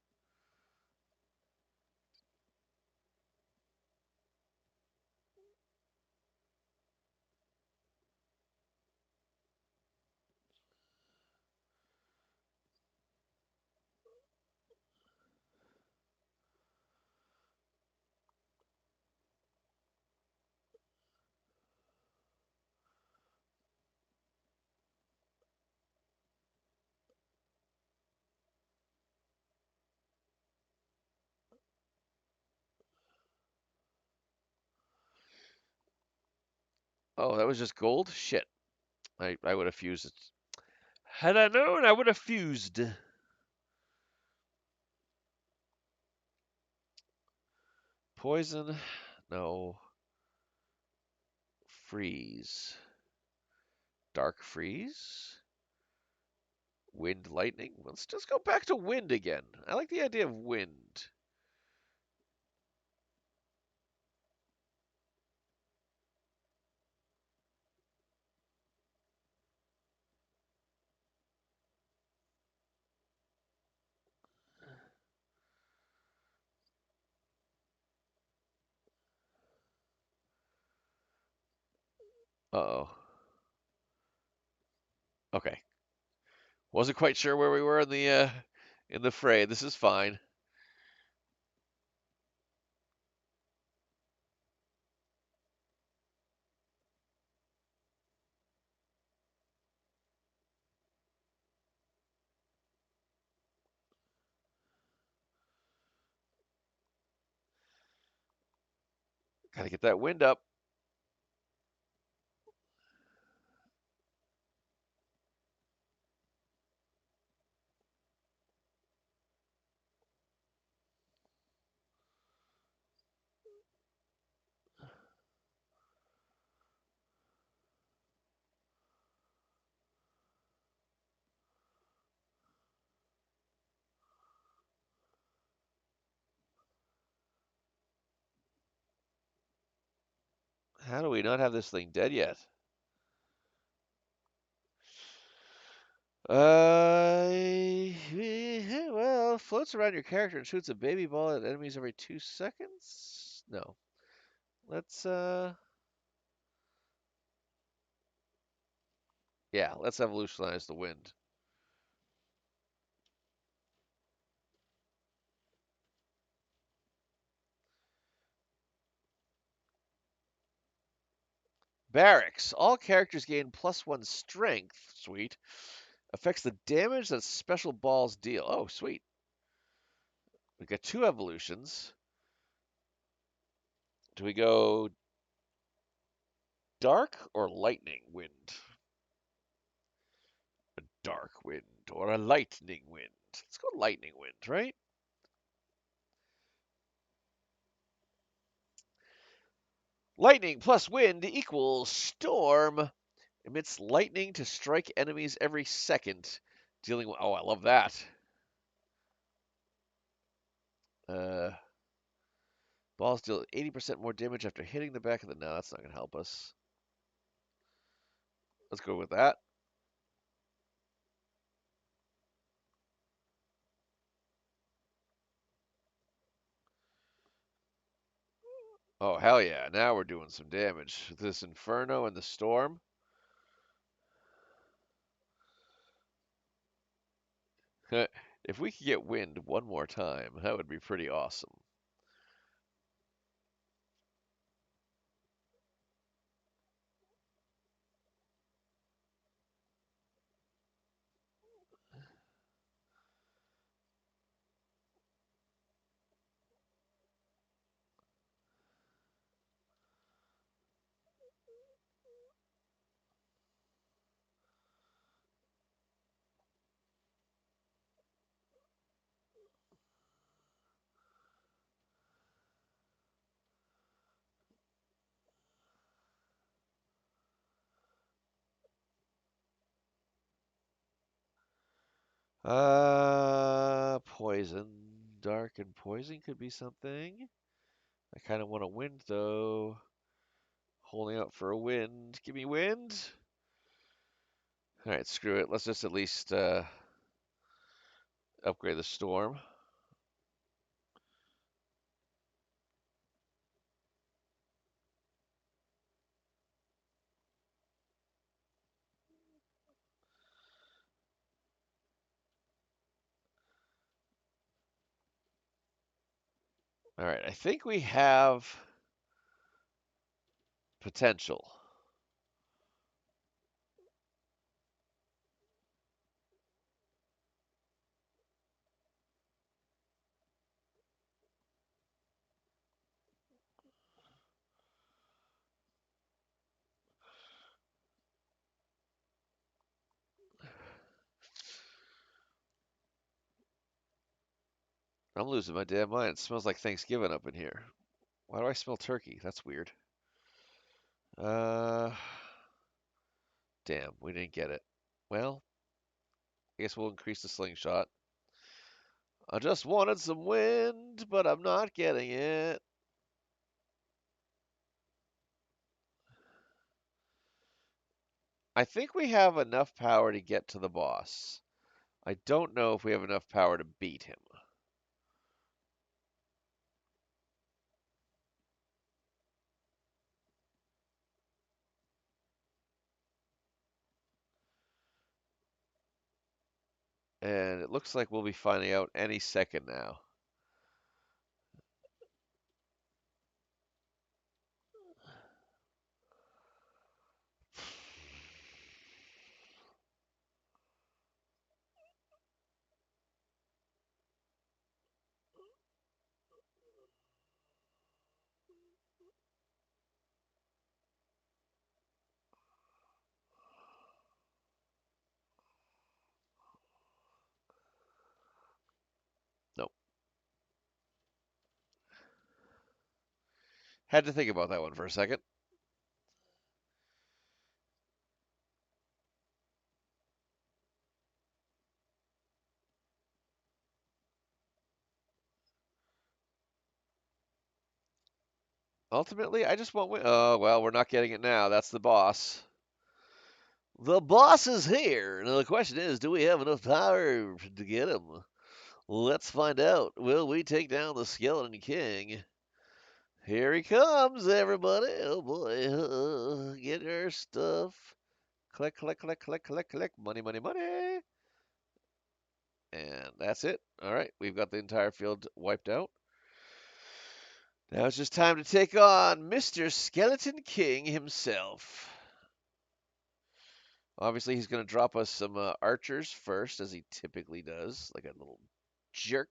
S1: Oh, that was just gold? Shit. I would have fused it. Had I known, I would have fused. Poison? No. Freeze. Dark freeze? Wind lightning? Let's just go back to wind again. I like the idea of wind. Uh-oh. Okay. Wasn't quite sure where we were in the fray. This is fine. Gotta get that wind up. How do we not have this thing dead yet? Well, floats around your character and shoots a baby ball at enemies every 2 seconds? No. Let's, yeah, let's evolutionize the wind. Barracks. All characters gain +1 strength. Sweet. Affects the damage that special balls deal. Oh, sweet. We got 2 evolutions. Do we go dark or lightning wind? A dark wind or a lightning wind? Let's go lightning wind, right? Lightning plus wind equals storm. Emits lightning to strike enemies every second. Dealing with, oh, I love that. Uh, balls deal 80% more damage after hitting the back of the. No, that's not going to help us. Let's go with that. Oh, hell yeah. Now we're doing some damage. This Inferno and the Storm. If we could get wind one more time, that would be pretty awesome. Poison. Dark and poison could be something. I kind of want a wind, though. Holding out for a wind. Give me wind. All right, screw it. Let's just at least upgrade the storm. All right, I think we have potential. I'm losing my damn mind. It smells like Thanksgiving up in here. Why do I smell turkey? That's weird. Uh, damn, we didn't get it. Well, I guess we'll increase the slingshot. I just wanted some wind, but I'm not getting it. I think we have enough power to get to the boss. I don't know if we have enough power to beat him. And it looks like we'll be finding out any second now. Nope. Had to think about that one for a second. Ultimately, I just won't win. Oh, well, we're not getting it now. That's the boss. The boss is here. Now, the question is, do we have enough power to get him? Let's find out. Will we take down the Skeleton King? Here he comes, everybody. Oh boy. Get your stuff. Click, click, click, click, click, click. Money, money, money. And that's it. All right, we've got the entire field wiped out. Now it's just time to take on Mr. Skeleton King himself. Obviously, he's going to drop us some archers first, as he typically does, like a little jerk.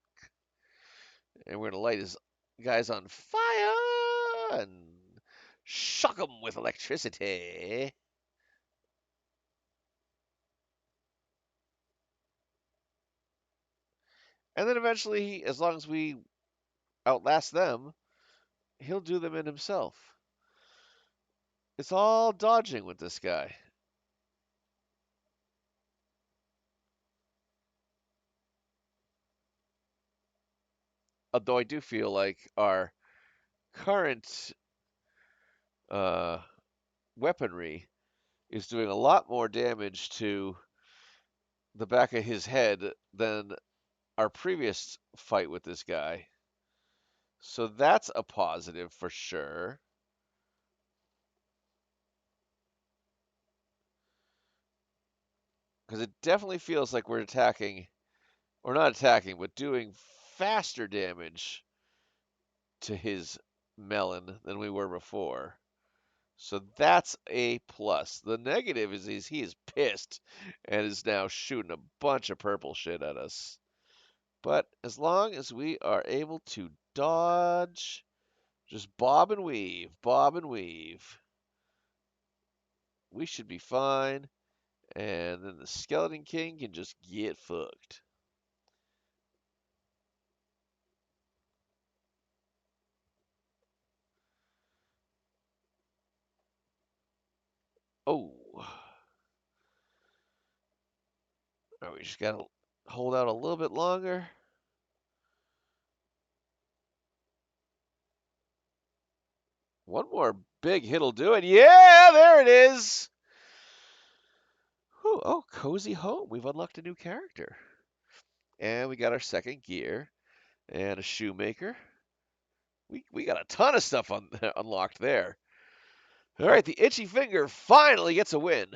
S1: And we're going to light his guys on fire and shock them with electricity. And then eventually, as long as we outlast them, he'll do them in himself. It's all dodging with this guy. Although I do feel like our current uh, weaponry is doing a lot more damage to the back of his head than our previous fight with this guy. So that's a positive for sure. Because it definitely feels like we're attacking, or not attacking, but doing faster damage to his melon than we were before. So that's a plus. The negative is he is pissed and is now shooting a bunch of purple shit at us. But as long as we are able to dodge, just bob and weave, we should be fine. And then the Skeleton King can just get fucked. Oh. All right, we just gotta hold out a little bit longer. One more big hit'll do it. Yeah, there it is. Whew, oh, Cozy Home. We've unlocked a new character. And we got our second gear and a shoemaker. We got a ton of stuff unlocked there. All right, the itchy finger finally gets a win.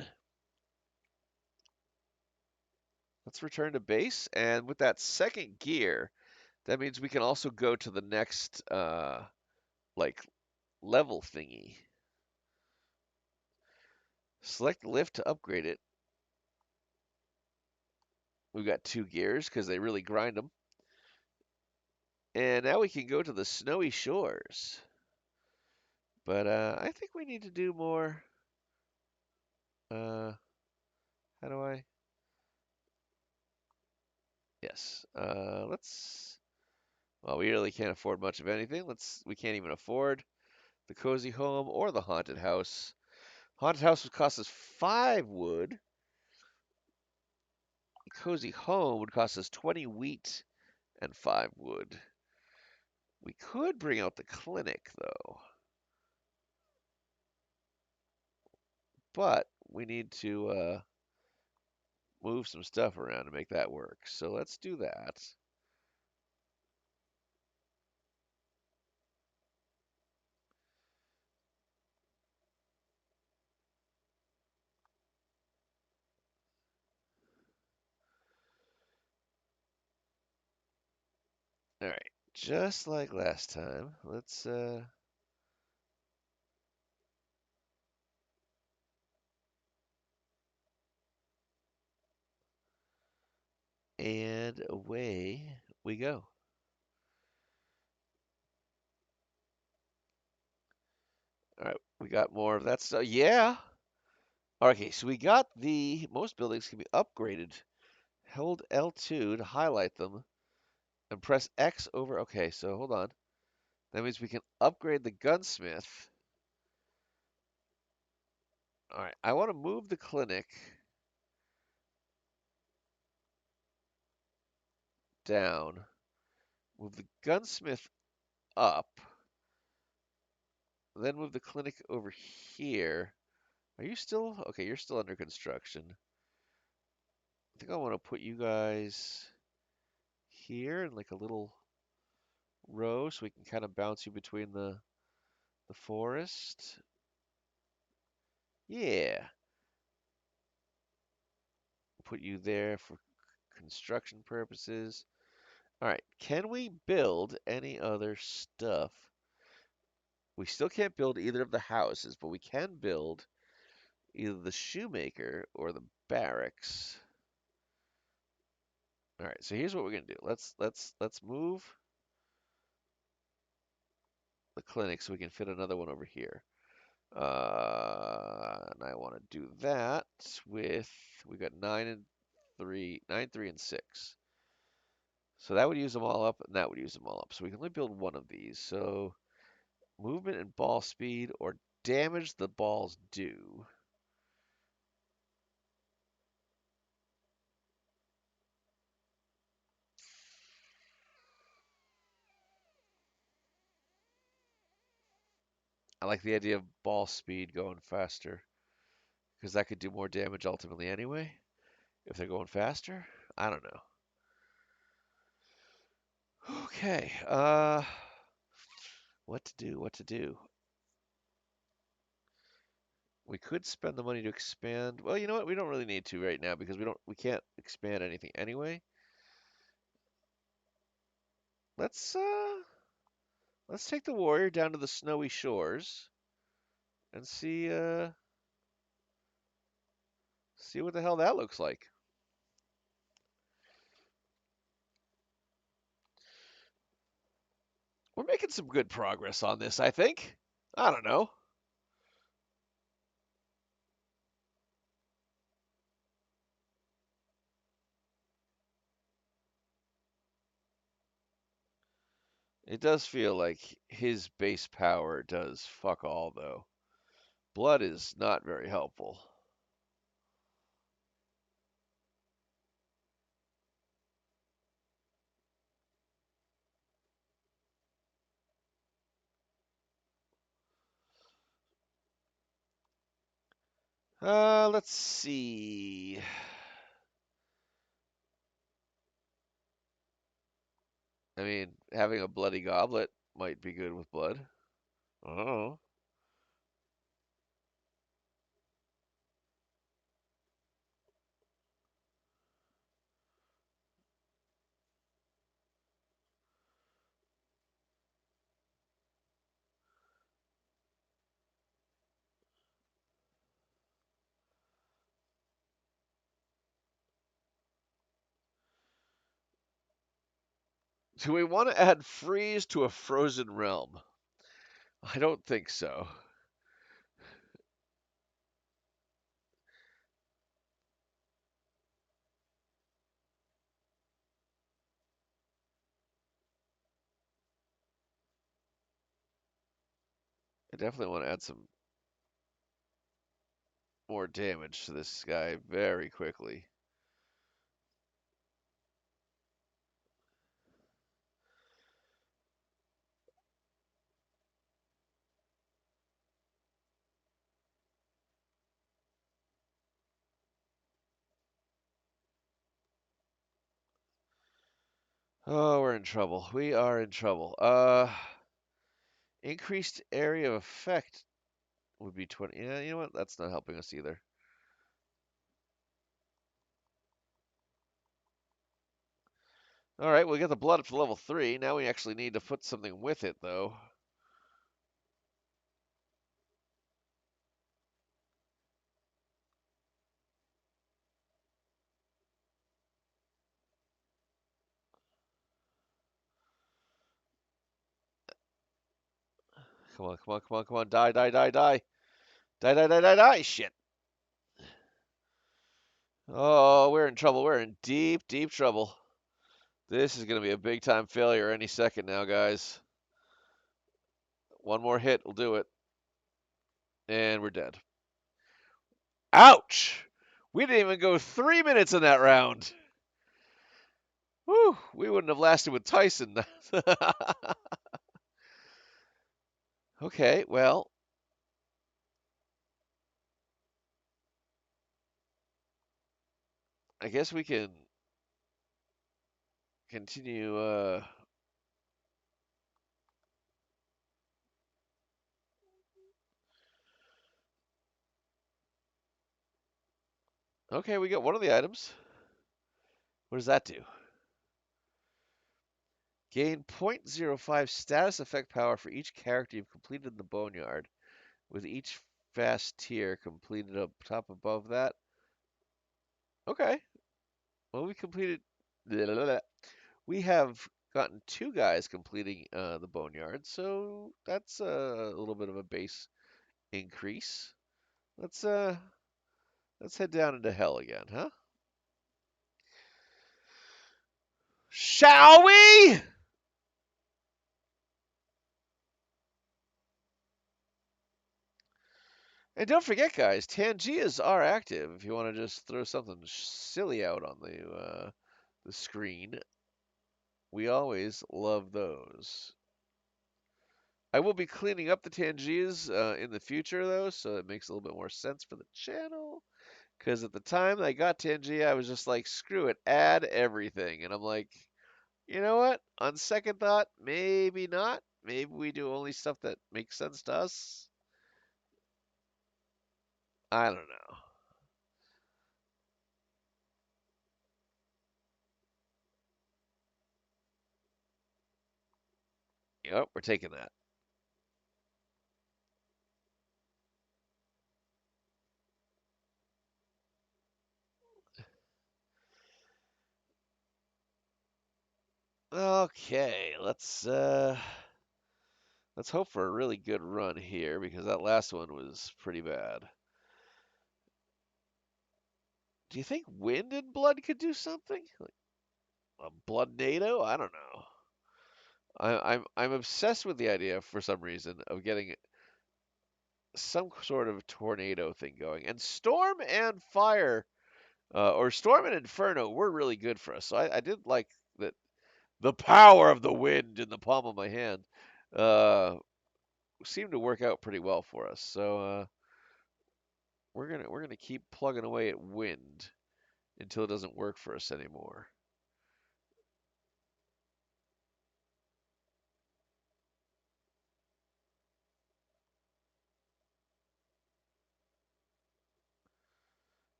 S1: Let's return to base, and with that second gear, that means we can also go to the next like level thingy. Select lift to upgrade it. We've got 2 gears because they really grind them. And now we can go to the snowy shores. But I think we need to do more. How do I? Yes. Let's. Well, we really can't afford much of anything. We can't even afford the cozy home or the haunted house. Haunted house would cost us 5 wood. The cozy home would cost us 20 wheat and 5 wood. We could bring out the clinic though, but we need to move some stuff around to make that work. So let's do that. All right, just like last time, let's and away we go. All right, we got more of that stuff. Yeah. Okay, so we got most buildings can be upgraded. Hold L2 to highlight them and press X over. Okay, so hold on. That means we can upgrade the gunsmith. All right, I want to move the clinic down. Move the gunsmith up. then move the clinic over here. Are you still? Okay, you're still under construction. I think I want to put you guys here in like a little row so we can kind of bounce you between the forest. Yeah. Put you there for construction purposes. All right, can we build any other stuff? We still can't build either of the houses, but we can build either the shoemaker or the barracks. All right, so here's what we're gonna do. Let's move the clinic so we can fit another one over here. And I want to do that with we got 9, 3, and 6. So that would use them all up, and that would use them all up. So we can only build one of these. So movement and ball speed or damage the balls do. I like the idea of ball speed going faster because that could do more damage ultimately anyway if they're going faster. I don't know. Okay, what to do? What to do? We could spend the money to expand. Well, you know what? We don't really need to right now because we can't expand anything anyway. Let's uh let's take the warrior down to the snowy shores and see what the hell that looks like. We're making some good progress on this, I think. I don't know. It does feel like his base power does fuck all, though. Blood is not very helpful. Let's see. I mean, having a bloody goblet might be good with blood. Oh. Do we want to add freeze to a frozen realm? I don't think so. I definitely want to add some more damage to this guy very quickly. Oh, we're in trouble. We are in trouble. Increased area of effect would be 20. Yeah, you know what? That's not helping us either. All right, we got the blood up to level 3. Now we actually need to put something with it, though. Come on, come on, come on, come on. Die, die, die, die. Die, die, die, die, die. Shit. Oh, we're in trouble. We're in deep, deep trouble. This is going to be a big time failure any second now, guys. One more hit will do it. And we're dead. Ouch! We didn't even go 3 minutes in that round. Whew, we wouldn't have lasted with Tyson. Okay, well, I guess we can continue. Okay, we got one of the items. What does that do? Gain point zero 0.05 status effect power for each character you've completed in the Boneyard, with each fast tier completed up top above that. Okay, well, we completed. We have gotten two guys completing the Boneyard, so that's a little bit of a base increase. Let's uh let's head down into hell again, huh? Shall we? And don't forget, guys, Tangias are active. If you want to just throw something silly out on the screen, we always love those. I will be cleaning up the Tangias in the future, though, so it makes a little bit more sense for the channel. Because at the time I got Tangia, I was just like, screw it, add everything. And I'm like, you know what? On second thought, maybe not. Maybe we do only stuff that makes sense to us. I don't know. Yep, we're taking that. Okay, let's hope for a really good run here because that last one was pretty bad. Do you think wind and blood could do something? Like a blood NATO? I don't know. I'm obsessed with the idea for some reason of getting some sort of tornado thing going. And storm and fire, or storm and inferno, were really good for us. So I did like that the power of the wind in the palm of my hand uh, seemed to work out pretty well for us. So we're gonna keep plugging away at wind until it doesn't work for us anymore.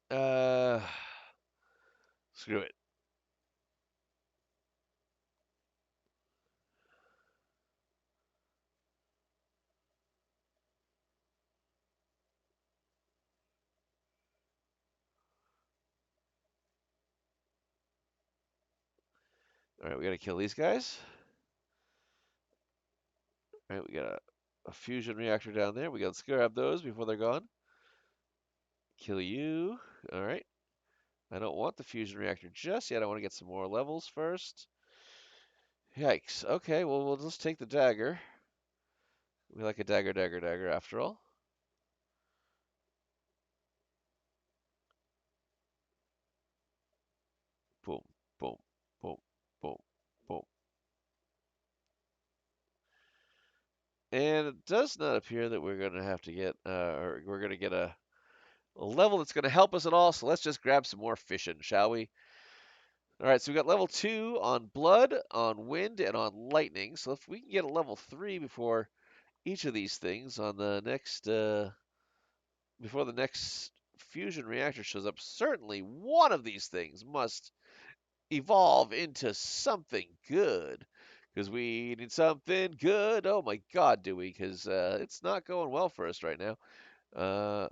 S1: Uh, Screw it. All right, we gotta kill these guys. All right, we got a fusion reactor down there. We gotta grab those before they're gone. Kill you. All right. I don't want the fusion reactor just yet. I want to get some more levels first. Yikes. Okay, well, we'll just take the dagger. We like a dagger, dagger, dagger after all. Boom, boom, boom, boom, boom. And it does not appear that we're going to have to get, or we're going to get a level that's going to help us at all. So let's just grab some more fission, shall we? All right, so we got level 2 on blood, on wind, and on lightning. So if we can get a level 3 before each of these things on the next, before the next fusion reactor shows up, certainly one of these things must evolve into something good. Because we need something good. Oh my God, do we? Because it's not going well for us right now. Uh,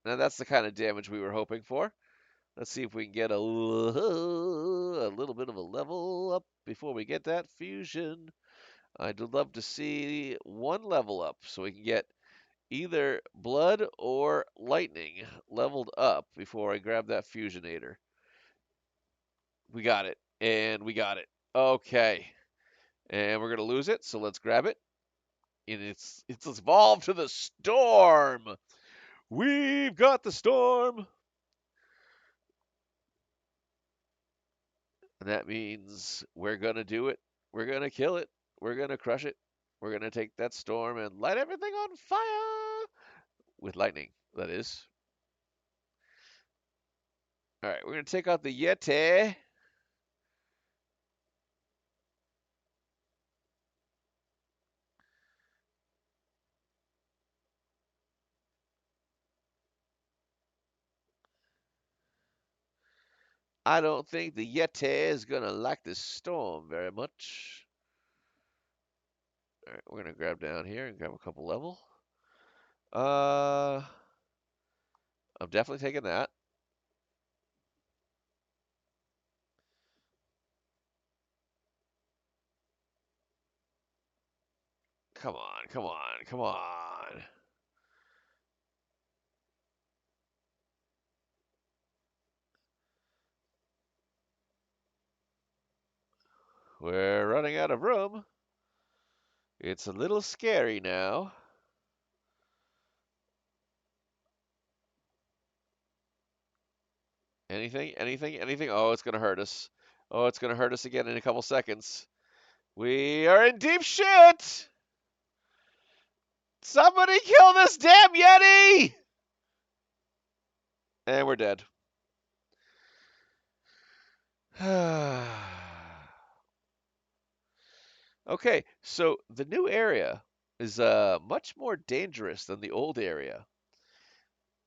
S1: Now that's the kind of damage we were hoping for. Let's see if we can get a little bit of a level up before we get that fusion. I'd love to see one level up so we can get either blood or lightning leveled up before I grab that fusionator. We got it. And we got it. Okay. And we're going to lose it, so let's grab it. And it's evolved to the storm. We've got the storm. That means we're gonna do it. We're gonna kill it. We're gonna crush it. We're gonna take that storm and light everything on fire with lightning. That is. All right, we're gonna take out the Yeti. I don't think the Yeti is gonna like this storm very much. All right, we're gonna grab down here and grab a couple level. Uh, I'm definitely taking that. Come on, come on, come on. We're running out of room. It's a little scary now. Anything, anything, anything? Oh, it's gonna hurt us. Oh, it's gonna hurt us again in a couple seconds. We are in deep shit! Somebody kill this damn Yeti! And we're dead. Okay, so the new area is much more dangerous than the old area.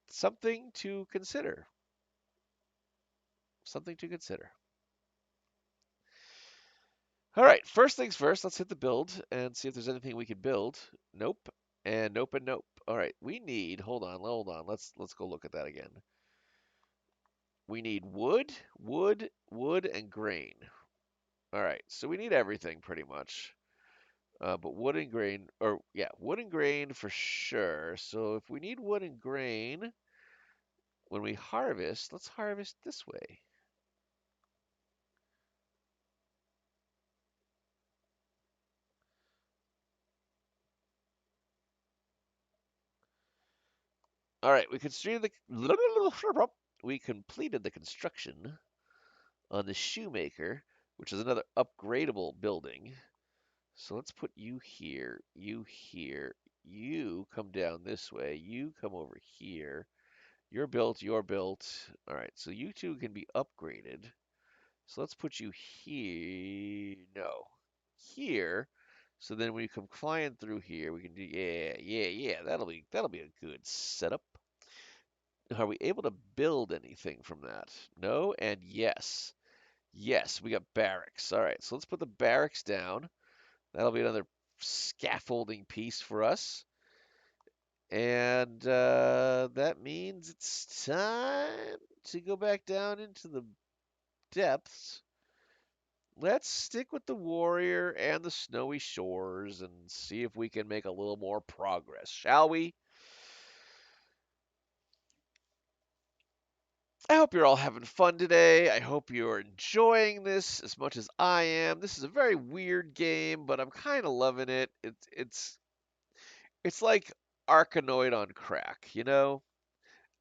S1: Something to consider. Something to consider. All right, first things first, let's hit the build and see if there's anything we can build. Nope. And nope and nope. All right, we need, hold on. Let's go look at that again. We need wood, wood, and grain. All right, so we need everything pretty much. But wood and grain, or yeah, wood and grain for sure. So if we need wood and grain, when we harvest, let's harvest this way. All right, we completed the construction on the shoemaker, which is another upgradable building. So let's put you here, you here, you come down this way, you come over here. You're built, you're built. All right, so you two can be upgraded. So let's put you here. No, here. So then when you come flying through here, we can do yeah. That'll be a good setup. Are we able to build anything from that? No and yes. Yes, we got barracks. All right, so let's put the barracks down. That'll be another scaffolding piece for us. And that means it's time to go back down into the depths. Let's stick with the warrior and the snowy shores and see if we can make a little more progress, shall we? I hope you're all having fun today. I hope you're enjoying this as much as I am. This is a very weird game, but I'm kind of loving it. It's like Arkanoid on crack, you know?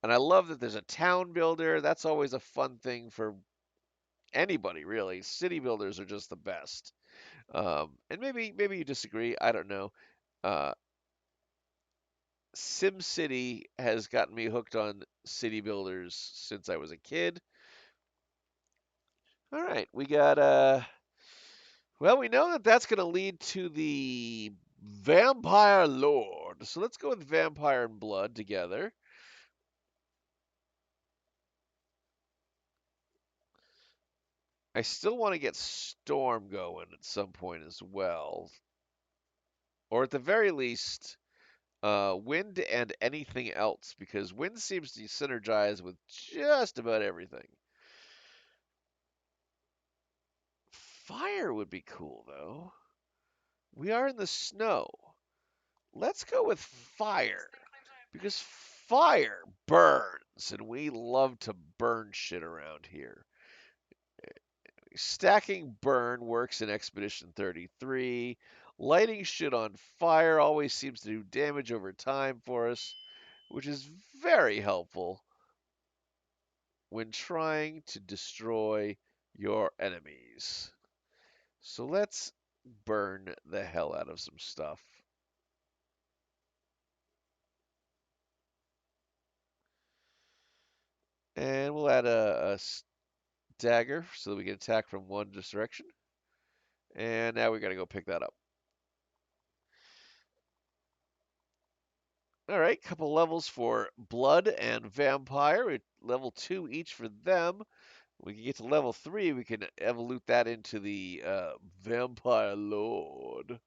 S1: And I love that there's a town builder. That's always a fun thing for anybody, really. City builders are just the best. And maybe you disagree. I don't know. Uh, SimCity has gotten me hooked on city builders since I was a kid. All right, we got well, we know that that's going to lead to the Vampire Lord. So let's go with Vampire and Blood together. I still want to get Storm going at some point as well. Or at the very least, Wind and anything else, because Wind seems to synergize with just about everything. Fire would be cool, though. We are in the snow. Let's go with fire, because fire burns, and we love to burn shit around here. Stacking burn works in Expedition 33. Lighting shit on fire always seems to do damage over time for us, which is very helpful when trying to destroy your enemies. So let's burn the hell out of some stuff. And we'll add a dagger so that we can attack from one direction. And now we got to go pick that up. All right, couple levels for blood and vampire. Level 2 each for them. We can get to level 3. We can evolute that into the vampire lord.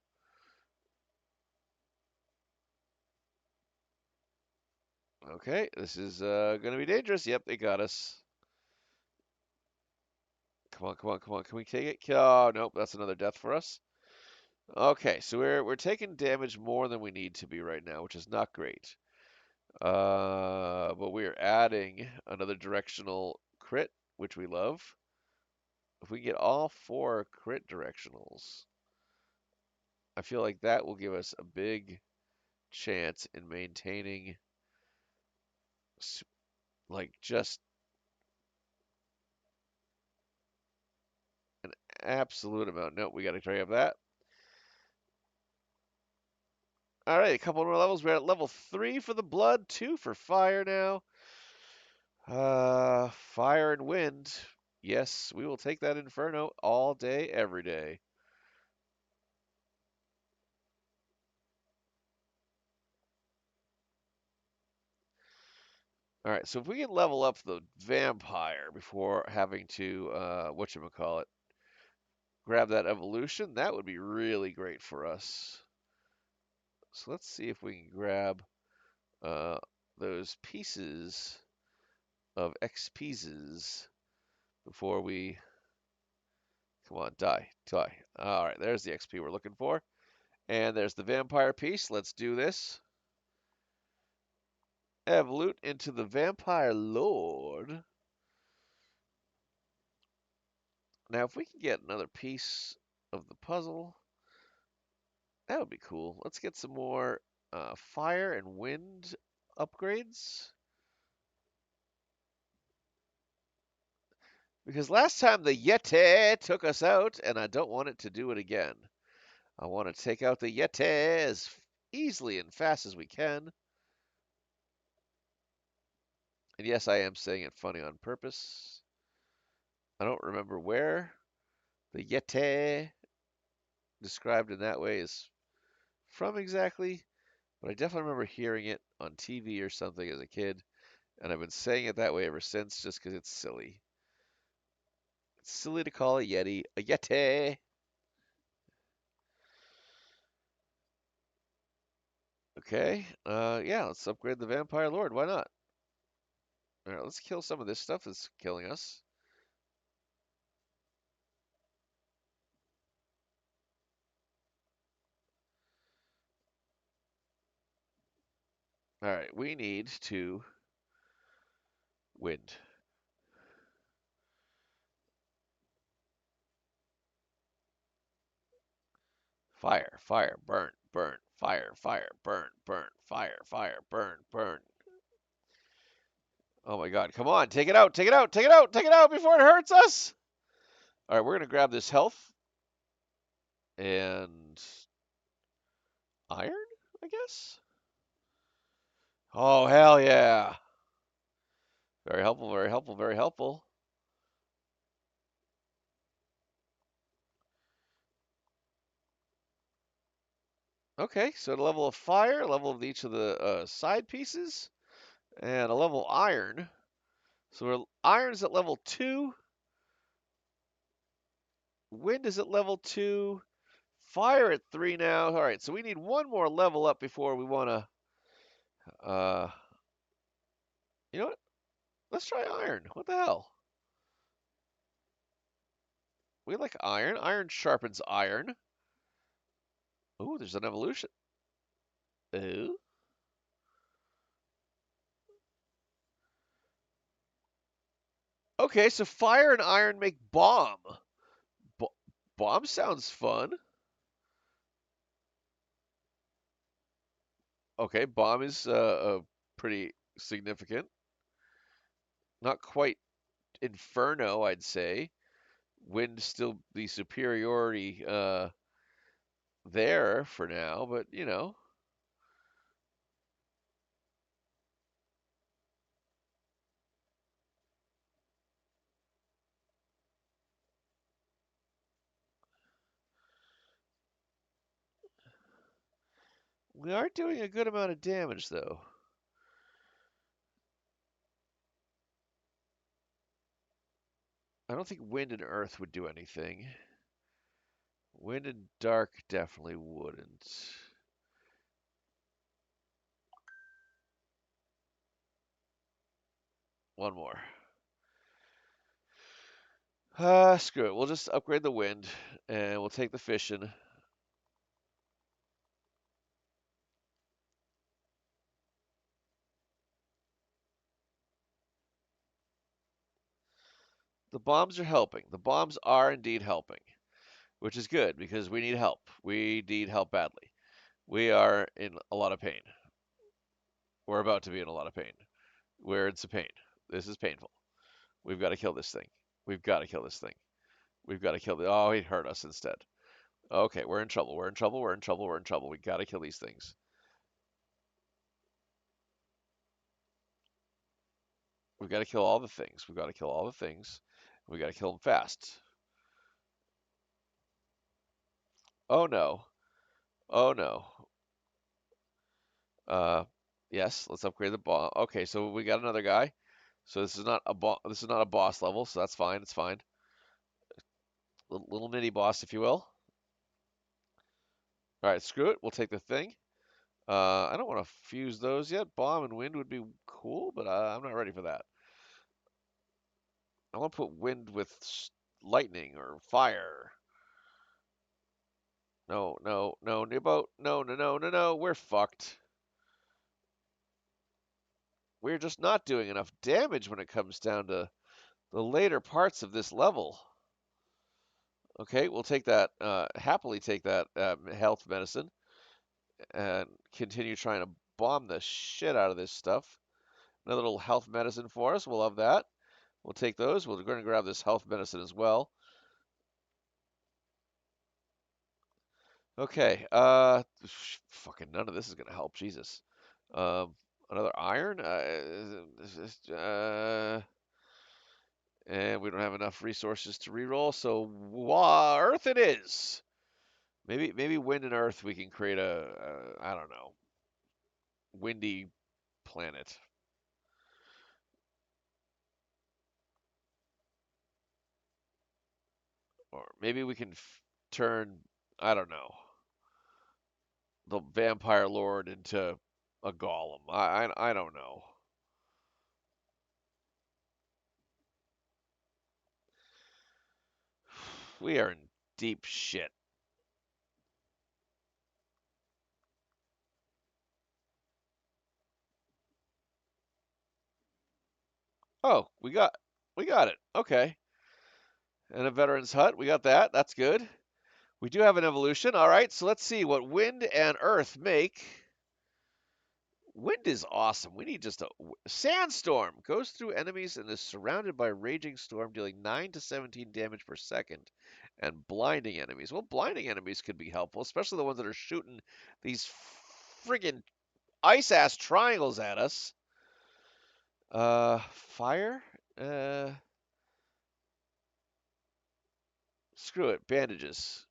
S1: Okay, this is going to be dangerous. Yep, they got us. Come on, come on, come on. Can we take it? Oh, nope, that's another death for us. Okay, so we're taking damage more than we need to be right now, which is not great. But we're adding another directional crit, which we love. If we get all 4 crit directionals, I feel like that will give us a big chance in maintaining like just an absolute amount. Nope, we got to try up that. All right, a couple more levels. We're at level 3 for the blood, 2 for fire now. Fire and wind. Yes, we will take that inferno all day, every day. All right, so if we can level up the vampire before having to, whatchamacallit, grab that evolution, that would be really great for us. So let's see if we can grab uh, those pieces of XP's before we, come on, die, die. All right, there's the XP we're looking for. And there's the vampire piece. Let's do this. Evolute into the vampire lord. Now, if we can get another piece of the puzzle, that would be cool. Let's get some more fire and wind upgrades. Because last time the Yeti took us out, and I don't want it to do it again. I want to take out the Yeti as easily and fast as we can. And yes, I am saying it funny on purpose. I don't remember where the Yeti described in that way is from exactly, but I definitely remember hearing it on TV or something as a kid, and I've been saying it that way ever since just because it's silly. It's silly to call a Yeti a Yeti. Okay, yeah, let's upgrade the Vampire Lord. Why not? All right, let's kill some of this stuff that's killing us. All right, we need to wind. Fire, fire, burn, burn, fire, fire, burn, burn, fire, fire, burn, burn. Oh my God, come on, take it out, take it out, take it out, take it out before it hurts us. All right, we're gonna grab this health and iron, I guess. Oh, hell yeah. Very helpful, very helpful, very helpful. Okay, so a level of fire, a level of each of the side pieces, and a level iron. So iron's at level 2, wind is at level 2, fire at 3 now. All right, so we need one more level up before we want to, you know what? Let's try iron. What the hell? We like iron. Iron sharpens iron. Ooh, there's an evolution. Ooh. Okay, so fire and iron make bomb. B bomb sounds fun. Okay, bomb is pretty significant. Not quite inferno, I'd say. wind still the superiority there for now, but you know, we are doing a good amount of damage though. I don't think wind and earth would do anything. Wind and dark definitely wouldn't. One more. Screw it. We'll just upgrade the wind and we'll take the fishing. The bombs are helping. The bombs are indeed helping, which is good because we need help. We need help badly. We are in a lot of pain. We're about to be in a lot of pain. We're in some pain. This is painful. We've got to kill this thing. We've got to kill this thing. We've got to kill the. Oh, he hurt us instead. Okay, we're in trouble. We're in trouble. We're in trouble. We're in trouble. We got to kill these things. We've got to kill all the things. We've got to kill all the things. We got to kill them fast. Oh no. Oh no. Uh, yes. Let's upgrade the bomb. Okay, so we got another guy. So this is not a this is not a boss level, so that's fine. It's fine. Little mini boss, if you will. All right, screw it. We'll take the thing. I don't want to fuse those yet. Bomb and wind would be cool, but I'm not ready for that. I want to put wind with lightning or fire. No, no, no, new boat. No, no, no, no, no. We're fucked. We're just not doing enough damage when it comes down to the later parts of this level. Okay, we'll take that, happily take that health medicine and continue trying to bomb the shit out of this stuff. Another little health medicine for us. We'll love that. We'll take those. We're going to grab this health medicine as well. Okay. Fucking none of this is going to help. Jesus. Um, another iron. And we don't have enough resources to reroll, so earth it is. Maybe wind and earth we can create a I don't know, windy planet. Or maybe we can turn, I don't know, the vampire lord into a golem. I don't know. We are in deep shit. Oh, we got it. Okay. And a veteran's hut. We got that. That's good. We do have an evolution. All right. So let's see what wind and earth make. Wind is awesome. We need just a sandstorm. Goes through enemies and is surrounded by a raging storm, dealing 9 to 17 damage per second, and blinding enemies. Well, blinding enemies could be helpful, especially the ones that are shooting these friggin' ice ass triangles at us. Fire. Screw it. Bandages.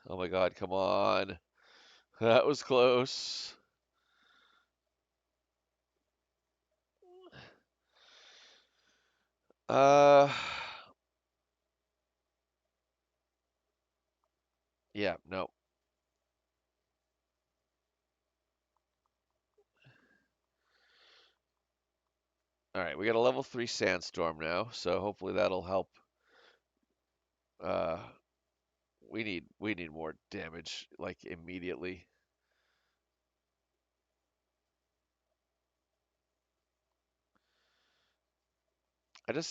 S1: Oh my God! Come on. That was close. Uh, yeah, no. All right, we got a level 3 sandstorm now, so hopefully that'll help. Uh, we need more damage like immediately.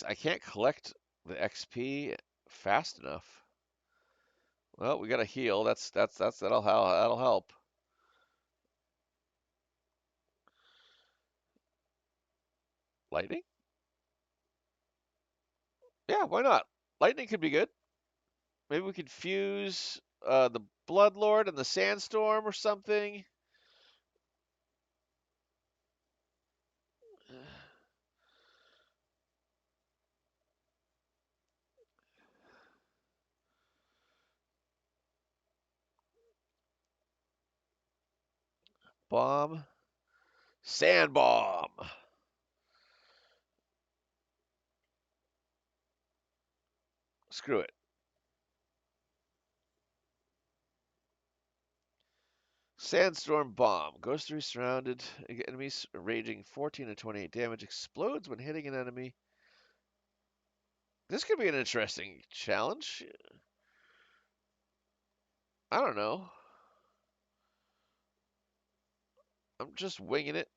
S1: I can't collect the XP fast enough. Well, we got to heal. That'll help. Lightning? Yeah, why not? Lightning could be good. Maybe we could fuse the Bloodlord and the Sandstorm or something. Bomb. Sand bomb. Screw it. Sandstorm bomb. Goes through surrounded enemies, raging 14 to 28 damage. Explodes when hitting an enemy. This could be an interesting challenge. I don't know. I'm just winging it.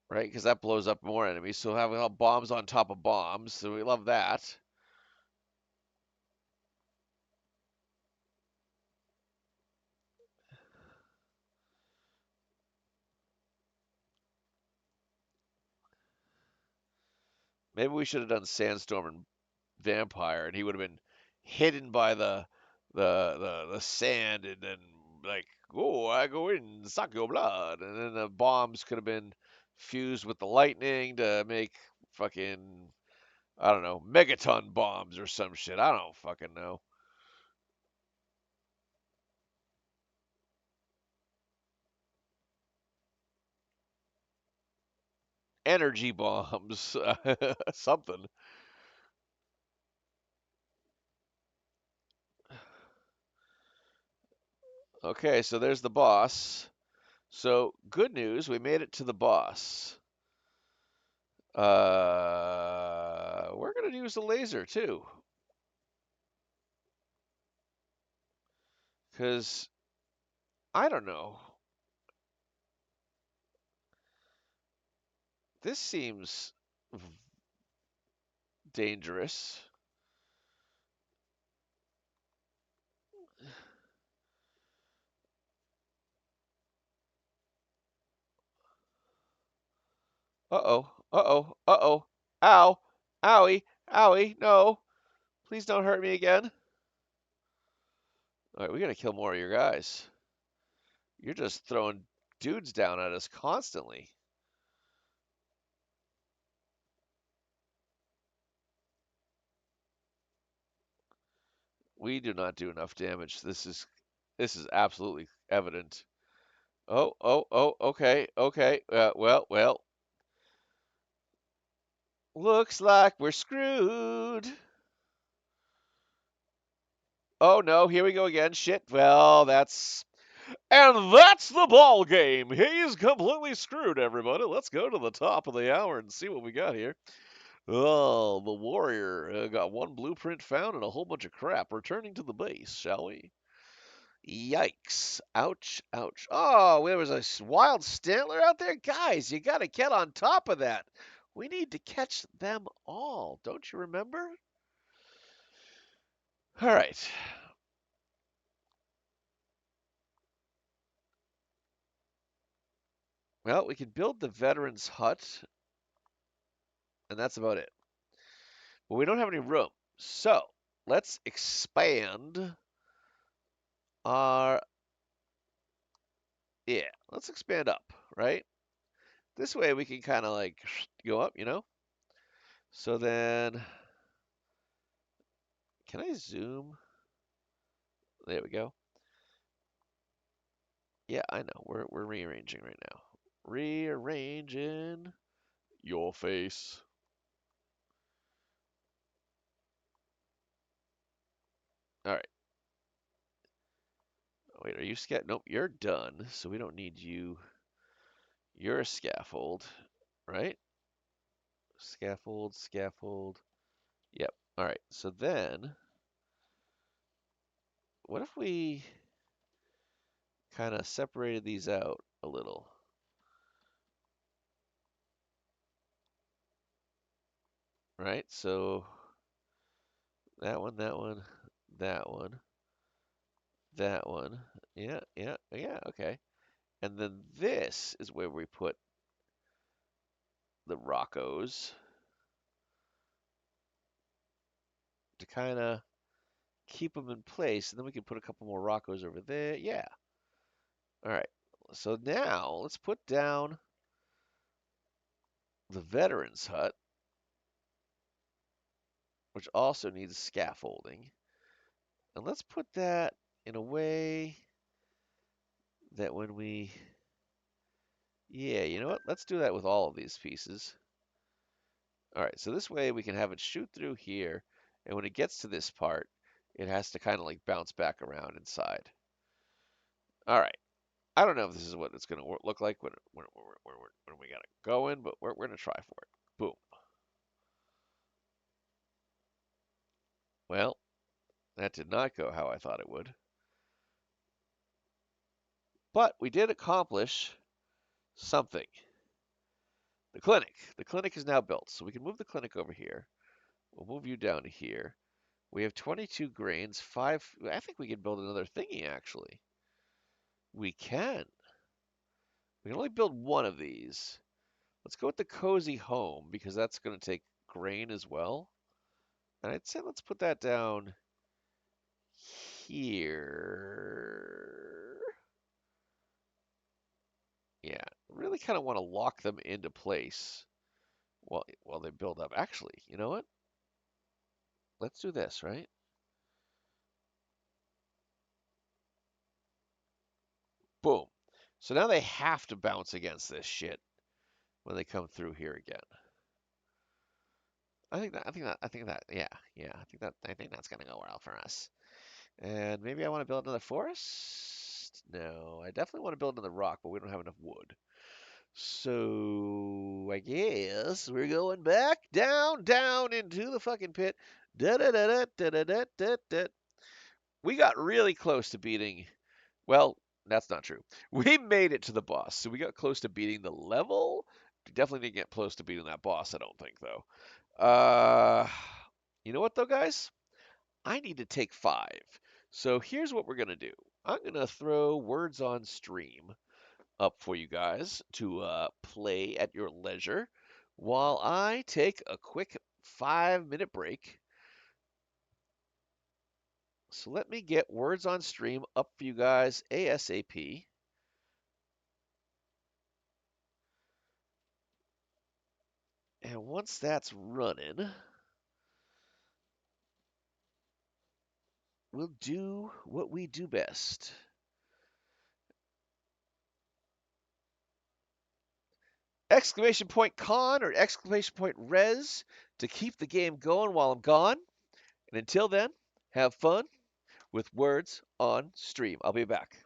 S1: Right? Because that blows up more enemies. So we'll have bombs on top of bombs. So we love that. Maybe we should have done Sandstorm and Vampire, and he would have been hidden by the sand, and then like, oh, I go in, suck your blood, and then the bombs could have been fused with the lightning to make fucking, I don't know, megaton bombs or some shit. I don't fucking know. Energy bombs, something. Okay, so there's the boss. So good news, we made it to the boss. We're gonna use the laser too, because I don't know. This seems dangerous. Uh-oh. Uh-oh. Uh-oh. Ow. Owie. Owie. No. Please don't hurt me again. All right, we gotta kill more of your guys. You're just throwing dudes down at us constantly. We do not do enough damage. This is absolutely evident. Oh, oh, oh, okay, okay. Well. Looks like we're screwed. Oh no, here we go again. Shit. Well, that's the ball game. He's completely screwed, everybody. Let's go to the top of the hour and see what we got here. Oh, the warrior got one blueprint found and a whole bunch of crap. Returning to the base, shall we? Yikes. Ouch, ouch. Oh, there was a wild Stantler out there? Guys, you got to get on top of that. We need to catch them all. Don't you remember? All right. Well, we can build the veterans hut, and that's about it. But we don't have any room. So let's expand our, yeah, let's expand up, right? This way we can kind of like go up, you know? So then, can I zoom? There we go. Yeah, I know. We're rearranging right now. Rearranging your face. All right. Wait, are you scared? Nope, you're done. So we don't need you. You're a scaffold, right? Scaffold, scaffold. Yep. All right. So then, what if we kind of separated these out a little? Right? So that one, that one, that one, that one. Yeah, yeah, yeah. Okay. And then this is where we put the Roccos to kind of keep them in place. And then we can put a couple more Roccos over there. Yeah. All right. So now let's put down the Veterans Hut, which also needs scaffolding. And let's put that in a way that when we, yeah, you know what? Let's do that with all of these pieces. All right, so this way we can have it shoot through here, and when it gets to this part, it has to kind of like bounce back around inside. All right, I don't know if this is what it's going to look like when we got it going, but we're going to try for it. Boom. Well, that did not go how I thought it would. But we did accomplish something. The clinic. The clinic is now built, so we can move the clinic over here. We'll move you down to here. We have 22 grains, 5. I think we can build another thingy, actually. We can. We can only build one of these. Let's go with the cozy home, because that's going to take grain as well. And I'd say let's put that down here. Yeah, really kind of want to lock them into place while they build up. Actually, you know what? Let's do this, right? Boom. So now they have to bounce against this shit when they come through here again. Yeah, I think that's gonna go well for us. And maybe I want to build another forest? No, I definitely want to build another rock, but we don't have enough wood. So I guess we're going back down into the fucking pit. Da da da da da da da da da. We got really close to beating. Well, that's not true. We made it to the boss, so we got close to beating the level. We definitely didn't get close to beating that boss, I don't think, though. Uh, you know what, though, guys? I need to take 5. So here's what we're going to do. I'm going to throw words on stream up for you guys to play at your leisure while I take a quick 5-minute break. So let me get words on stream up for you guys ASAP. And once that's running, we'll do what we do best. Exclamation point con or exclamation point res to keep the game going while I'm gone. And until then, have fun with words on stream. I'll be back.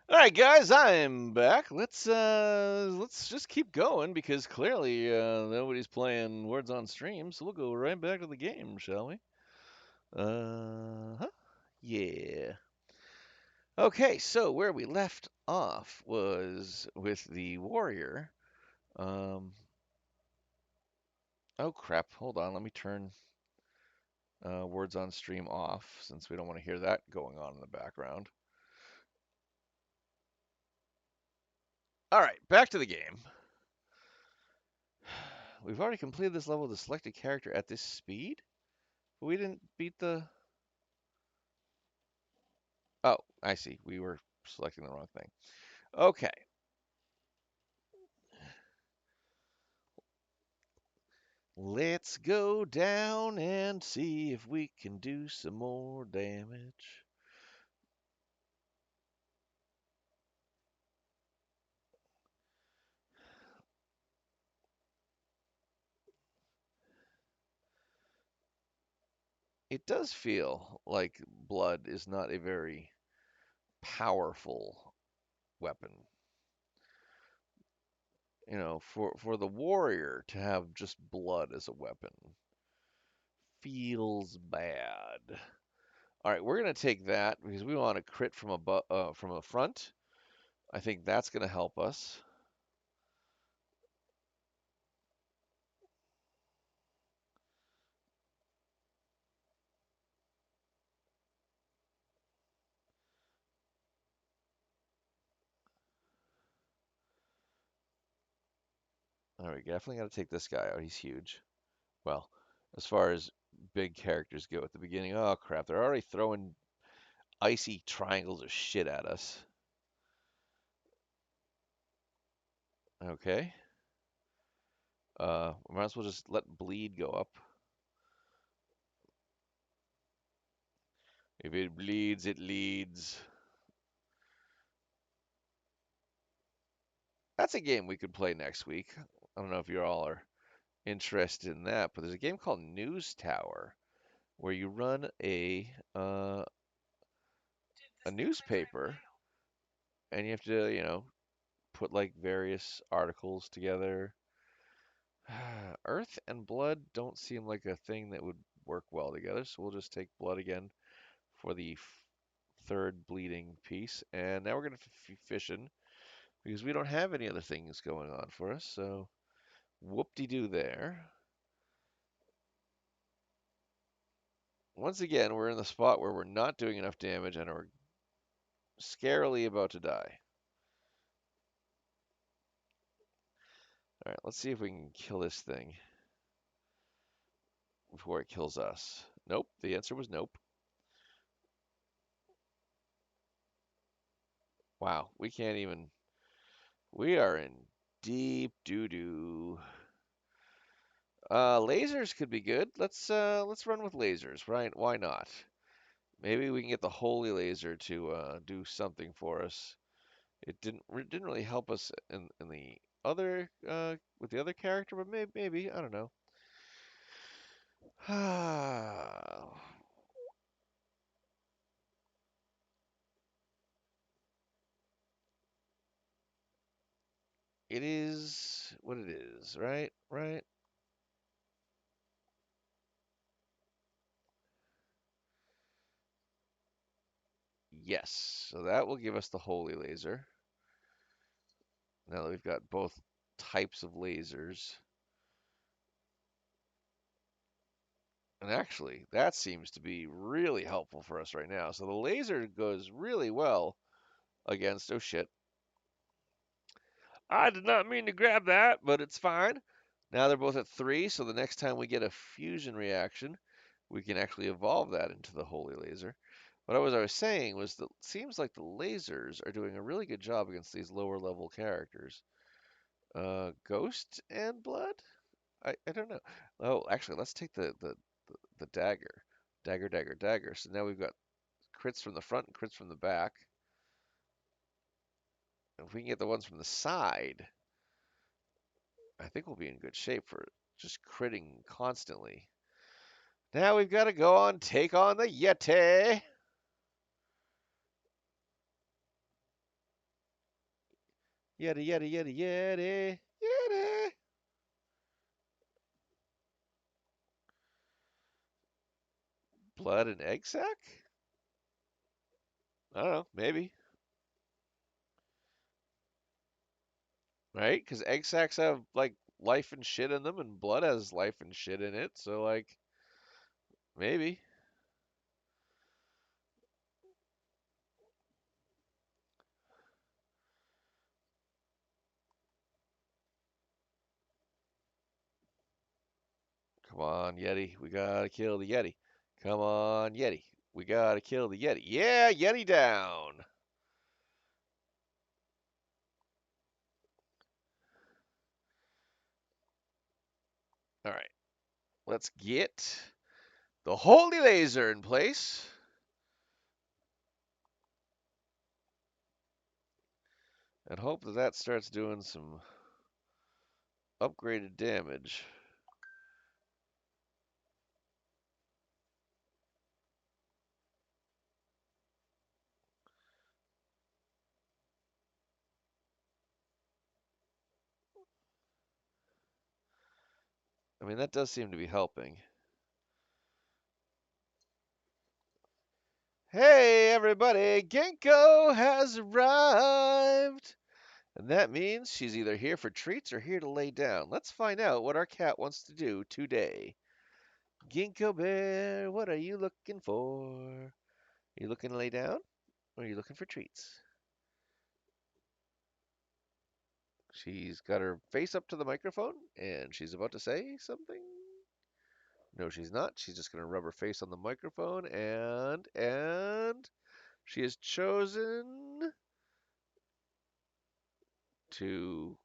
S1: All right, guys, I'm back. Let's just keep going because clearly nobody's playing Words on Stream, so we'll go right back to the game, shall we? Huh? Yeah. Okay, so where we left off was with the warrior. Um, oh crap! Hold on, let me turn Words on Stream off since we don't want to hear that going on in the background. All right, back to the game. We've already completed this level with the selected character at this speed, but we didn't beat the. Oh, I see. We were selecting the wrong thing. Okay. Let's go down and see if we can do some more damage. It does feel like blood is not a very powerful weapon. You know, for the warrior to have just blood as a weapon feels bad. All right, we're gonna take that because we want to crit from a front. I think that's gonna help us. All right, definitely got to take this guy out. He's huge. Well, as far as big characters go at the beginning, oh crap, they're already throwing icy triangles of shit at us. Okay. We might as well just let bleed go up. If it bleeds, it leads. That's a game we could play next week. I don't know if you all are interested in that, but there's a game called News Tower where you run a newspaper and you have to, put like various articles together. Earth and blood don't seem like a thing that would work well together, so we'll just take blood again for the third bleeding piece. And now we're going to fishing because we don't have any other things going on for us, so whoop-de-doo there. Once again, we're in the spot where we're not doing enough damage and are scarily about to die. All right, let's see if we can kill this thing before it kills us. Nope, the answer was nope. Wow, we can't even. We are in deep doo-doo. Lasers could be good. Let's run with lasers, right? Why not? Maybe we can get the holy laser to do something for us. It didn't really help us in the other with the other character, but maybe I don't know. It is what it is, right? Right? Yes. So that will give us the holy laser. Now that we've got both types of lasers. And actually, that seems to be really helpful for us right now. So the laser goes really well against. Oh shit. I did not mean to grab that, but it's fine. Now they're both at 3, so the next time we get a fusion reaction, we can actually evolve that into the holy laser. What I was saying was that it seems like the lasers are doing a really good job against these lower level characters. Ghost and blood? I don't know. Oh, actually, let's take the dagger. Dagger, dagger, dagger. So now we've got crits from the front and crits from the back. If we can get the ones from the side, I think we'll be in good shape for just critting constantly. Now we've got to go on, take on the Yeti. Yeti, yeti, yeti, yeti, yeti. Blood and egg sac? I don't know, maybe. Right? Because egg sacs have like life and shit in them, and blood has life and shit in it. So like, maybe. Come on, Yeti. We gotta kill the Yeti. Come on, Yeti. We gotta kill the Yeti. Yeah, Yeti down. All right. Let's get the holy laser in place. And hope that that starts doing some upgraded damage. I mean, that does seem to be helping. Hey, everybody! Ginkgo has arrived! And that means she's either here for treats or here to lay down. Let's find out what our cat wants to do today. Ginkgo Bear, what are you looking for? Are you looking to lay down? Or are you looking for treats? She's got her face up to the microphone and she's about to say something. No, she's not. She's just going to rub her face on the microphone and she has chosen to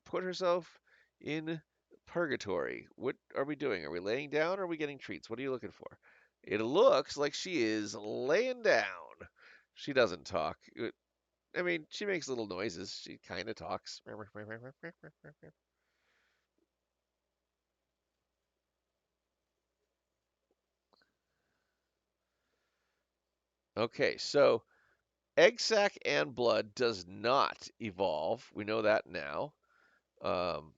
S1: put herself in purgatory. What are we doing? Are we laying down or are we getting treats? What are you looking for? It looks like she is laying down. She doesn't talk. I mean, she makes little noises. She kind of talks. Okay, so egg sac and blood does not evolve. We know that now. Um,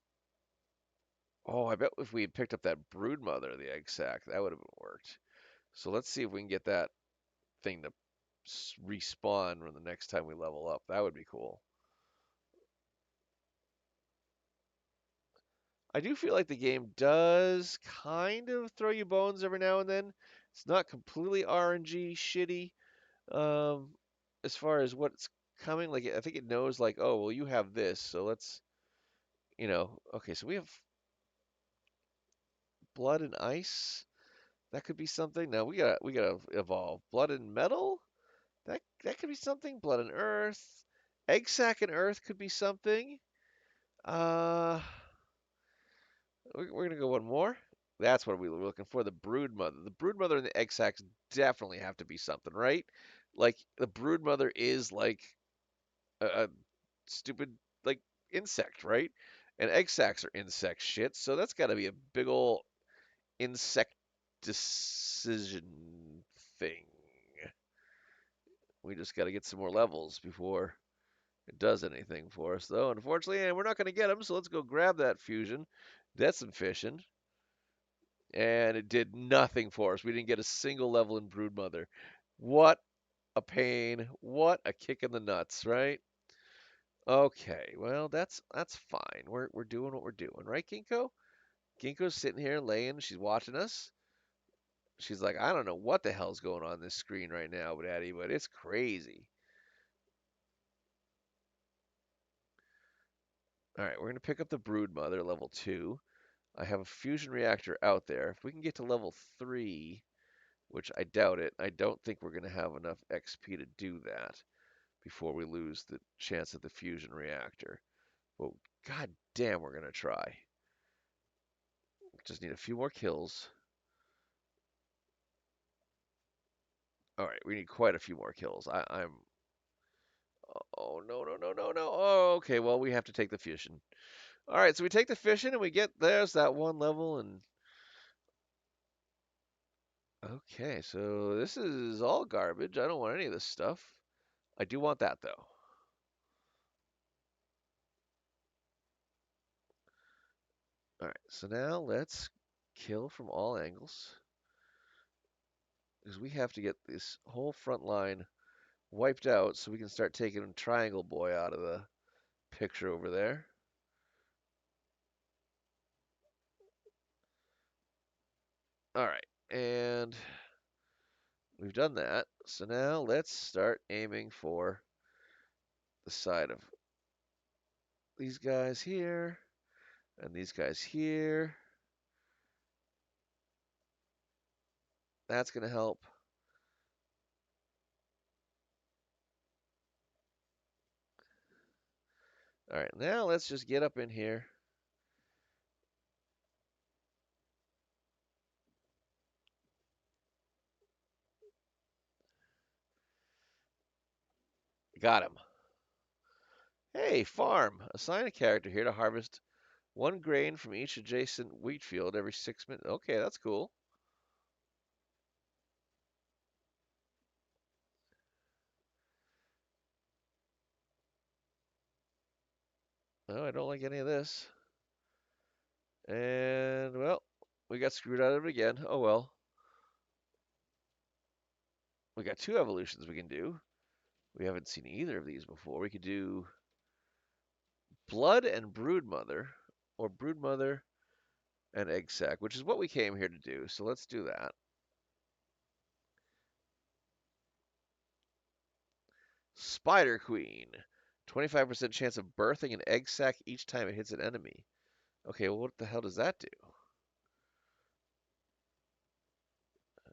S1: oh, I bet if we had picked up that brood mother of the egg sac, that would have worked. So let's see if we can get that thing to respawn when the next time we level up. That would be cool. I do feel like the game does kind of throw you bones every now and then. It's not completely RNG shitty um, as far as what's coming. Like I think it knows like, oh well, you have this, so let's okay, so we have blood and ice. That could be something. No, we gotta evolve. Blood and metal. That could be something. Blood and earth. Egg sac and earth could be something. Uh, we're gonna go one more. That's what we were looking for. The brood mother. The brood mother and the egg sacs definitely have to be something, right? Like the brood mother is like a stupid like insect, right? And egg sacs are insect shit, so that's got to be a big ol' insect decision thing. We just got to get some more levels before it does anything for us, though. Unfortunately, and we're not going to get them, so let's go grab that fusion. That's some fishing. And it did nothing for us. We didn't get a single level in Broodmother. What a pain. What a kick in the nuts, right? Okay, well that's fine. We're doing what we're doing, right, Ginkgo? Ginkgo's sitting here laying, she's watching us. She's like, I don't know what the hell's going on this screen right now, Daddy, but it's crazy. All right, we're gonna pick up the Brood Mother, level 2. I have a fusion reactor out there. If we can get to level 3, which I doubt it, I don't think we're gonna have enough XP to do that before we lose the chance at the fusion reactor. But god damn, we're gonna try. Just need a few more kills. All right, we need quite a few more kills. I'm. Oh no no no no no. Oh, okay. Well, we have to take the fusion. All right, so we take the fishing and we get there's that one level and okay, so this is all garbage. I don't want any of this stuff. I do want that though. All right, so now let's kill from all angles because we have to get this whole front line wiped out so we can start taking Triangle Boy out of the picture over there. All right, and we've done that. So now let's start aiming for the side of these guys here and these guys here. That's going to help. All right, now let's just get up in here. Got him. Hey, farm. Assign a character here to harvest one grain from each adjacent wheat field every 6 minutes. Okay, that's cool. No, I don't like any of this. And, well, we got screwed out of it again. Oh, well. We got 2 evolutions we can do. We haven't seen either of these before. We could do Blood and Broodmother, or Broodmother and Egg Sac, which is what we came here to do. So let's do that. Spider Queen. 25% chance of birthing an egg sac each time it hits an enemy. Okay, well, what the hell does that do?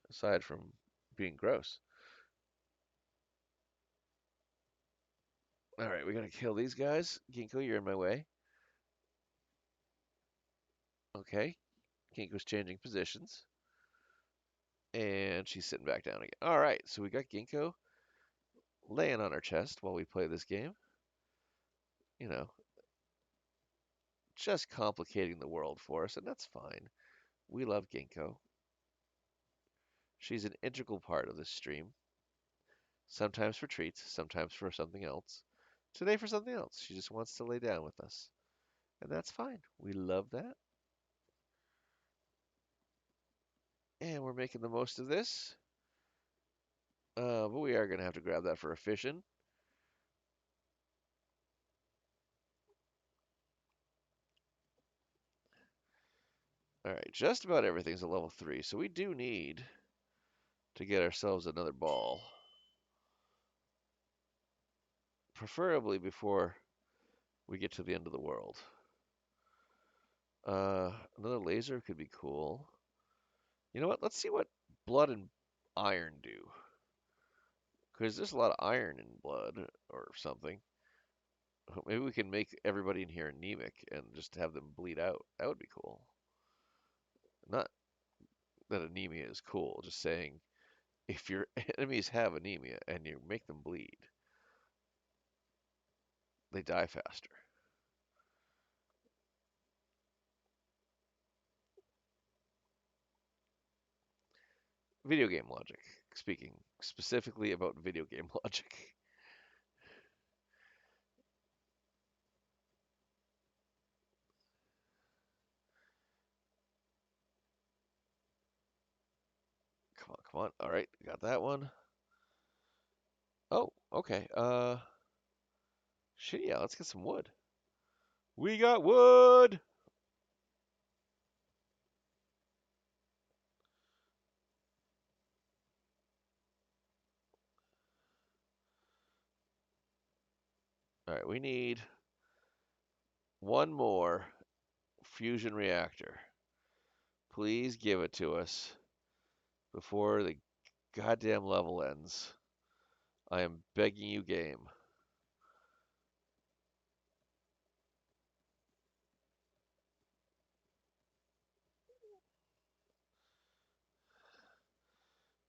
S1: Aside from being gross. Alright, we gotta kill these guys. Ginkgo, you're in my way. Okay. Ginkgo's changing positions. And she's sitting back down again. Alright, so we got Ginkgo laying on our chest while we play this game. You know, just complicating the world for us, and that's fine. We love Ginkgo. She's an integral part of this stream. Sometimes for treats, sometimes for something else. Today for something else. She just wants to lay down with us. And that's fine. We love that. And we're making the most of this. But we are going to have to grab that for a fission. Alright, just about everything's at level 3, so we do need to get ourselves another ball. Preferably before we get to the end of the world. Another laser could be cool. You know what? Let's see what blood and iron do. Because there's a lot of iron in blood or something. Maybe we can make everybody in here anemic and just have them bleed out. That would be cool. Not that anemia is cool, just saying if your enemies have anemia and you make them bleed, they die faster. Video game logic. Speaking specifically about video game logic. Come on, come on. All right, got that one. Oh, okay. Shit, yeah, let's get some wood. We got wood! All right, we need one more fusion reactor. Please give it to us before the goddamn level ends. I am begging you, game.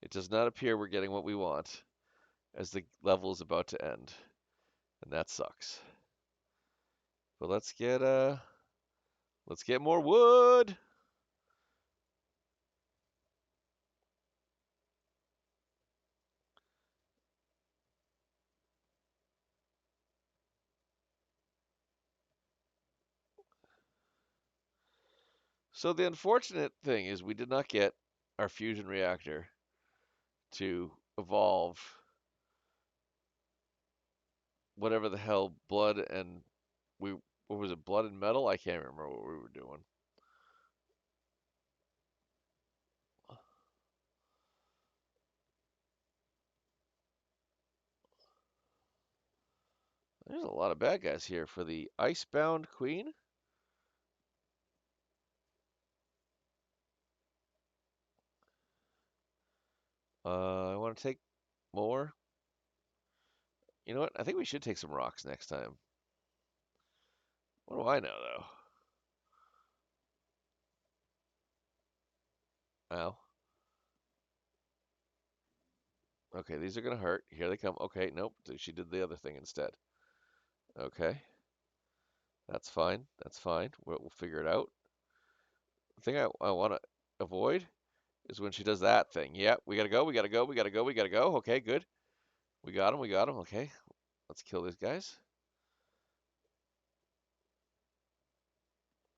S1: It does not appear we're getting what we want as the level is about to end. And that sucks. But let's get more wood. So the unfortunate thing is we did not get our fusion reactor to evolve whatever the hell blood and we what was it, blood and metal? I can't remember what we were doing. There's a lot of bad guys here for the Icebound Queen. I want to take more. You know what? I think we should take some rocks next time. What do I know, though? Ow. Okay, these are gonna hurt. Here they come. Okay, nope. She did the other thing instead. Okay, that's fine. That's fine. We'll figure it out. The thing I want to avoid is when she does that thing. Yep, we gotta go. We gotta go. We gotta go. We gotta go. Okay, good. We got him. We got him. Okay, let's kill these guys.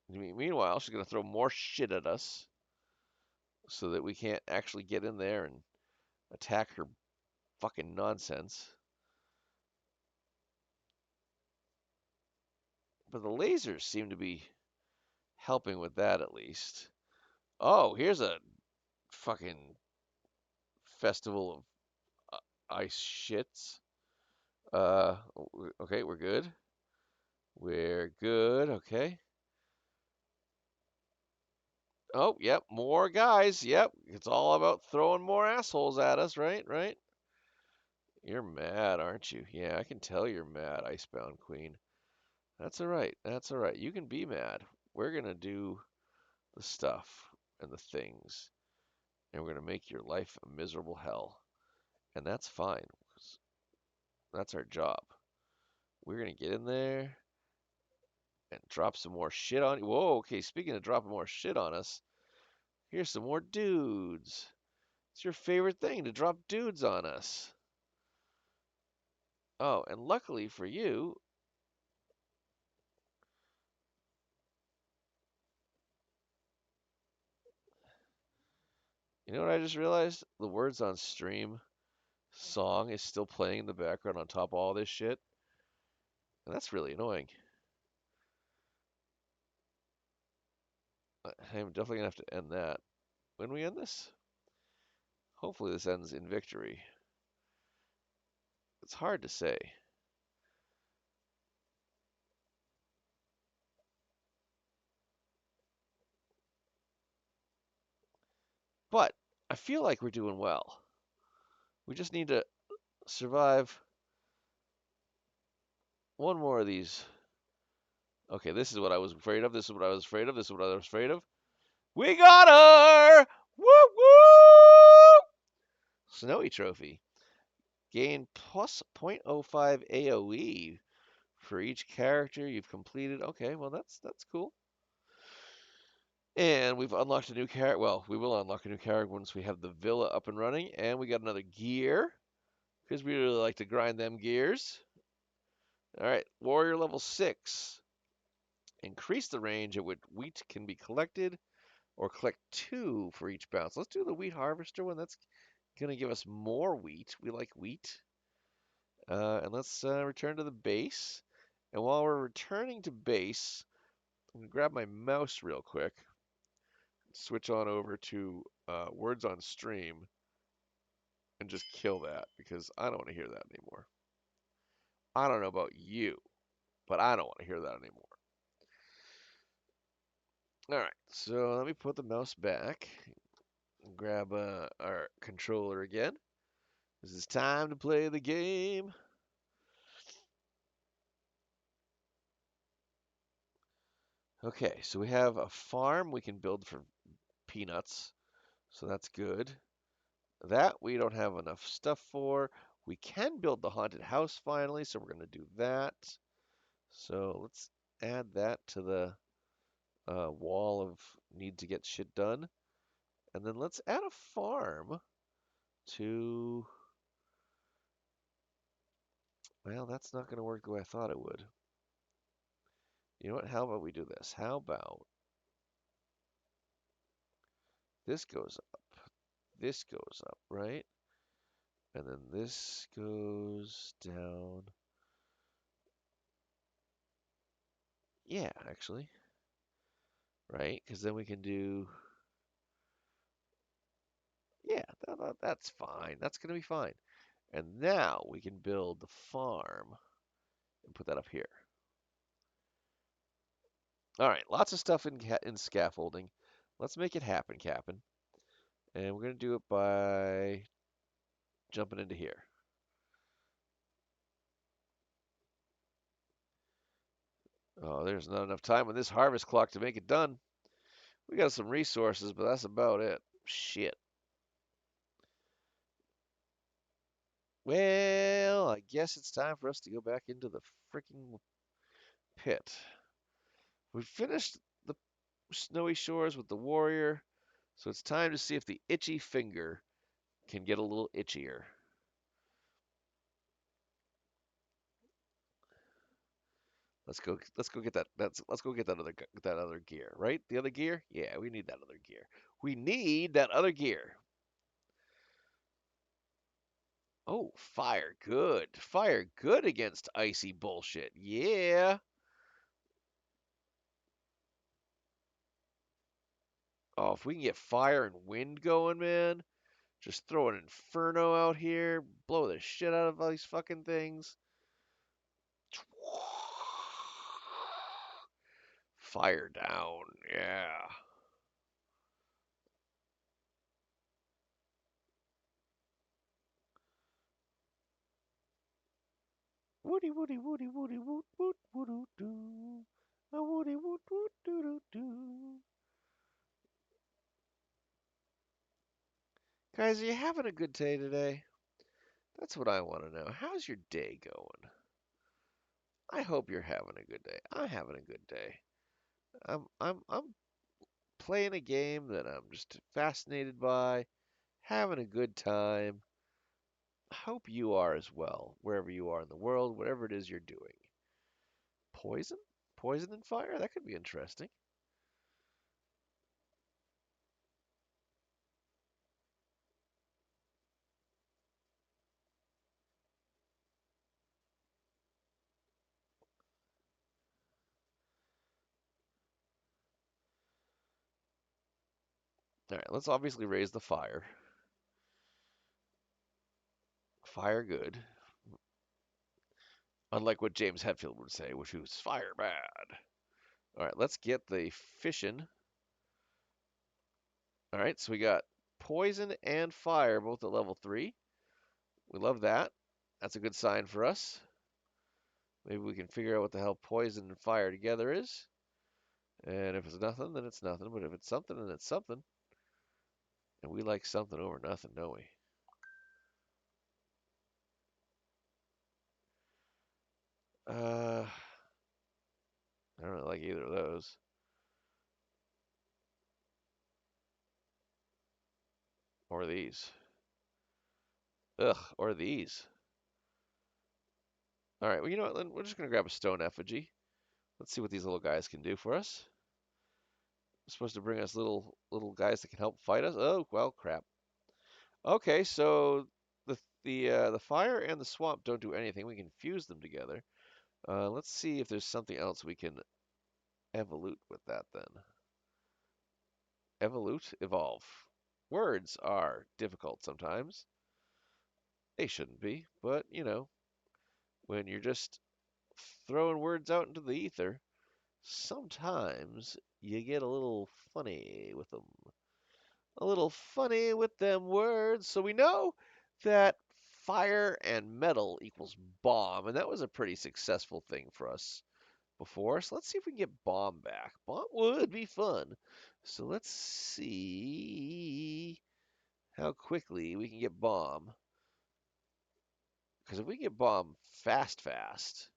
S1: Meanwhile, she's gonna throw more shit at us so that we can't actually get in there and attack her fucking nonsense. But the lasers seem to be helping with that at least. Oh, here's a fucking festival of ice shits. Okay, we're good. We're good. Okay. Oh, yep, more guys. Yep, it's all about throwing more assholes at us, right? Right? You're mad, aren't you? Yeah, I can tell you're mad, Icebound Queen. That's all right. That's all right. You can be mad. We're gonna do the stuff and the things, and we're gonna make your life a miserable hell. And that's fine. 'Cause that's our job. We're gonna get in there and drop some more shit on you. Whoa, okay, speaking of dropping more shit on us, here's some more dudes. It's your favorite thing to drop dudes on us. Oh, and luckily for you, you know what I just realized? The words on stream song is still playing in the background on top of all this shit. And that's really annoying. I'm definitely gonna have to end that. When we end this? Hopefully this ends in victory. It's hard to say. But I feel like we're doing well. We just need to survive one more of these. Okay, this is what I was afraid of. This is what I was afraid of. This is what I was afraid of. We got her! Woo woo! Snowy trophy. Gain plus 0.05 AoE for each character you've completed. Okay, well that's cool. And we've unlocked a new character. Well, we will unlock a new character once we have the villa up and running, and we got another gear because we really like to grind them gears. All right, warrior level 6. Increase the range at which wheat can be collected, or collect 2 for each bounce. Let's do the wheat harvester one. That's going to give us more wheat. We like wheat. And let's return to the base. And while we're returning to base, I'm going to grab my mouse real quick, switch on over to words on stream, and just kill that because I don't want to hear that anymore. I don't know about you, but I don't want to hear that anymore. All right, so let me put the mouse back and grab our controller again. This is time to play the game. Okay, so we have a farm we can build for peanuts, so that's good. That we don't have enough stuff for. We can build the haunted house finally, so we're going to do that. So let's add that to the wall of need to get shit done. And then let's add a farm to... Well, that's not going to work the way I thought it would. You know what? How about we do this? How about This goes up. This goes up, right? And then this goes down. Yeah, actually. Right? Because then we can do. Yeah, that's fine. That's going to be fine. And now we can build the farm and put that up here. All right, lots of stuff in scaffolding. Let's make it happen, Captain. And we're going to do it by jumping into here. Oh, there's not enough time on this harvest clock to make it done. We got some resources, but that's about it. Shit. Well, I guess it's time for us to go back into the freaking pit. We finished the snowy shores with the warrior, so it's time to see if the itchy finger can get a little itchier. Let's go get that. Let's go get that other gear, right? The other gear? Yeah, we need that other gear. We need that other gear. Oh, fire good. Fire good against icy bullshit. Yeah. Oh, if we can get fire and wind going, man. Just throw an inferno out here, blow the shit out of all these fucking things. Fire down, yeah. Woody woody woody woody woot woot woot doo. A woody woot woot doo doo doo. Guys, are you having a good day today? That's what I want to know. How's your day going? I hope you're having a good day. I'm having a good day. I'm playing a game that I'm just fascinated by, having a good time. Hope you are as well, wherever you are in the world, whatever it is you're doing. Poison? Poison and fire? That could be interesting. All right, let's obviously raise the fire. Fire good. Unlike what James Hetfield would say, which was fire bad. All right, let's get the fishing. All right, so we got poison and fire both at level 3. We love that. That's a good sign for us. Maybe we can figure out what the hell poison and fire together is. And if it's nothing, then it's nothing. But if it's something, then it's something. And we like something over nothing, don't we? I don't really like either of those. Or these. Ugh, or these. All right, well, you know what? Then we're just going to grab a stone effigy. Let's see what these little guys can do for us. They're supposed to bring us little guys that can help fight us. Oh, well, crap. Okay, so the fire and the swamp don't do anything. We can fuse them together. Let's see if there's something else we can evolute with that then. Evolute, evolve. Words are difficult sometimes. They shouldn't be, but you know, when you're just throwing words out into the ether, sometimes you get a little funny with them. A little funny with them words. So we know that fire and metal equals bomb, and that was a pretty successful thing for us before. So let's see if we can get bomb back. Bomb would be fun. So let's see how quickly we can get bomb. Because if we get bomb fast,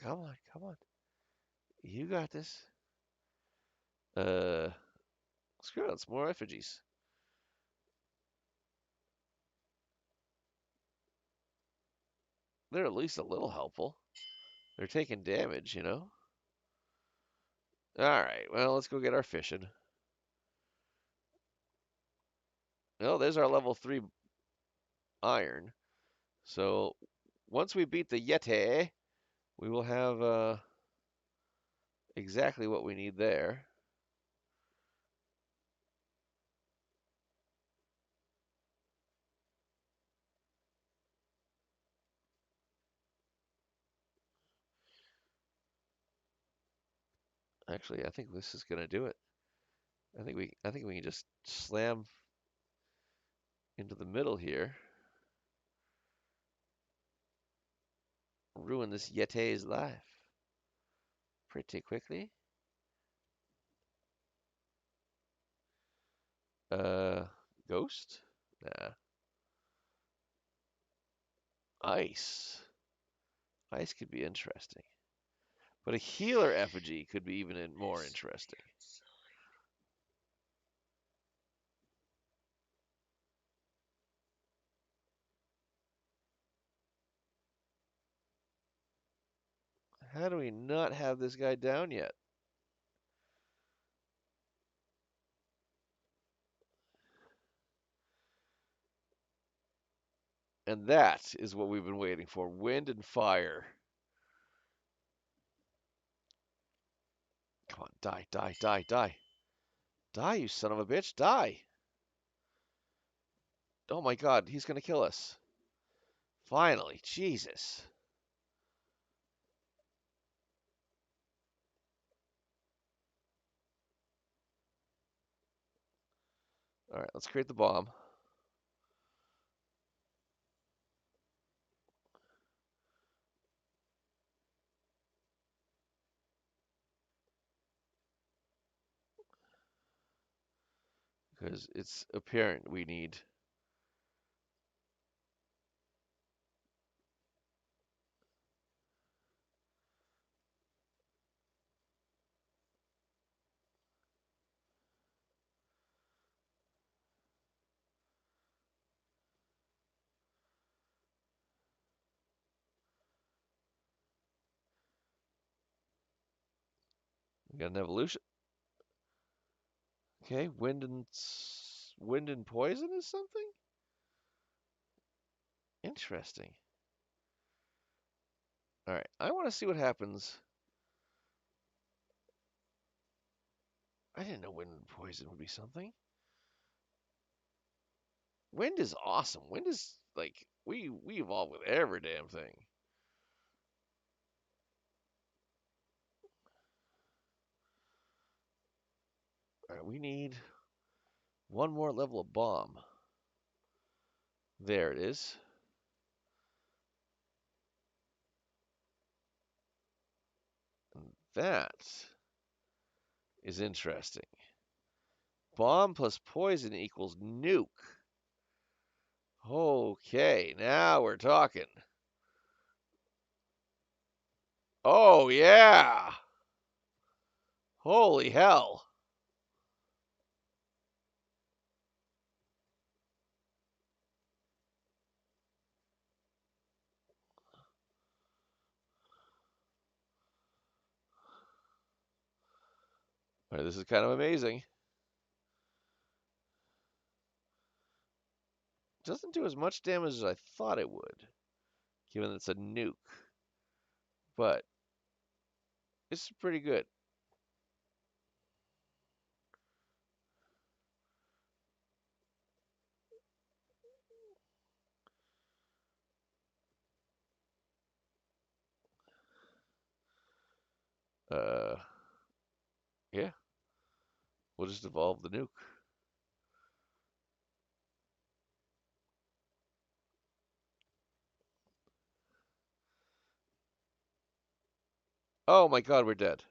S1: come on, come on. You got this. Uh, Screw it, it's more effigies. They're at least a little helpful. They're taking damage, you know? Alright, well, let's go get our fishing. Oh, there's our level 3 iron. So, once we beat the Yeti, we will have exactly what we need there. Actually, I think this is gonna do it. I think we can just slam into the middle here, ruin this Yeti's life pretty quickly. Uh, Ghost? Nah. Ice. Ice could be interesting. But a healer effigy could be even more interesting. How do we not have this guy down yet? And that is what we've been waiting for. Wind and fire. Come on, die, die, die, die. Die, you son of a bitch, die. Oh my god, he's gonna kill us. Finally, Jesus. Alright, let's create the bomb. Because it's apparent we need... We got an evolution. Okay, wind and poison is something? Interesting. Alright, I want to see what happens. I didn't know wind and poison would be something. Wind is awesome. Wind is like we evolve with every damn thing. Alright, we need one more level of bomb. There it is. And that is interesting. Bomb plus poison equals nuke. Okay, now we're talking. Oh, yeah. Holy hell. All right, this is kind of amazing. Doesn't do as much damage as I thought it would, given it's a nuke. But it's pretty good. Uh, yeah. We'll just evolve the nuke. Oh my god, we're dead.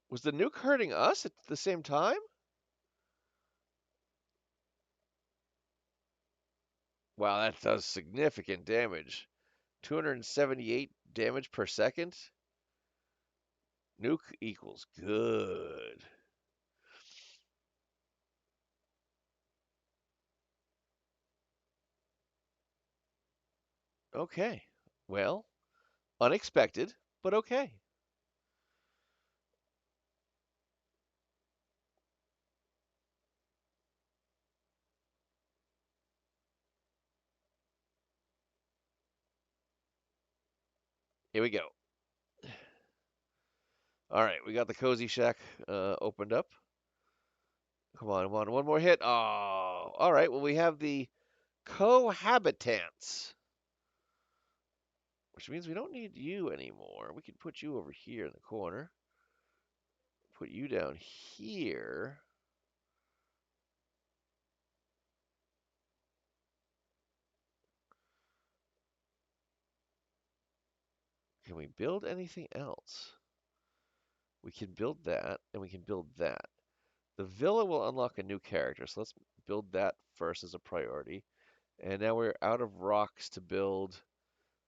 S1: Was the nuke hurting us at the same time? Wow, that does significant damage. 278 damage per second. Nuke equals good. Okay. Well, Unexpected, but okay. Here we go. All right, we got the cozy shack opened up. Come on, one more hit. Oh, all right. Well, we have the cohabitants, which means we don't need you anymore. We can put you over here in the corner. Put you down here. Can we build anything else? We can build that, and we can build that. The villa will unlock a new character, so let's build that first as a priority. And now we're out of rocks to build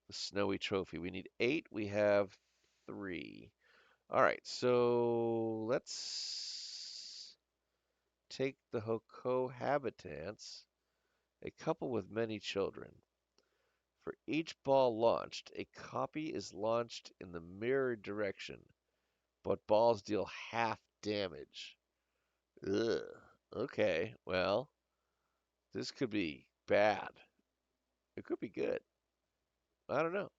S1: the snowy trophy. We need 8. We have 3. All right, so let's take the cohabitants, a couple with many children. For each ball launched, a copy is launched in the mirror direction, but balls deal half damage. Ugh. Okay, well, this could be bad. It could be good. I don't know.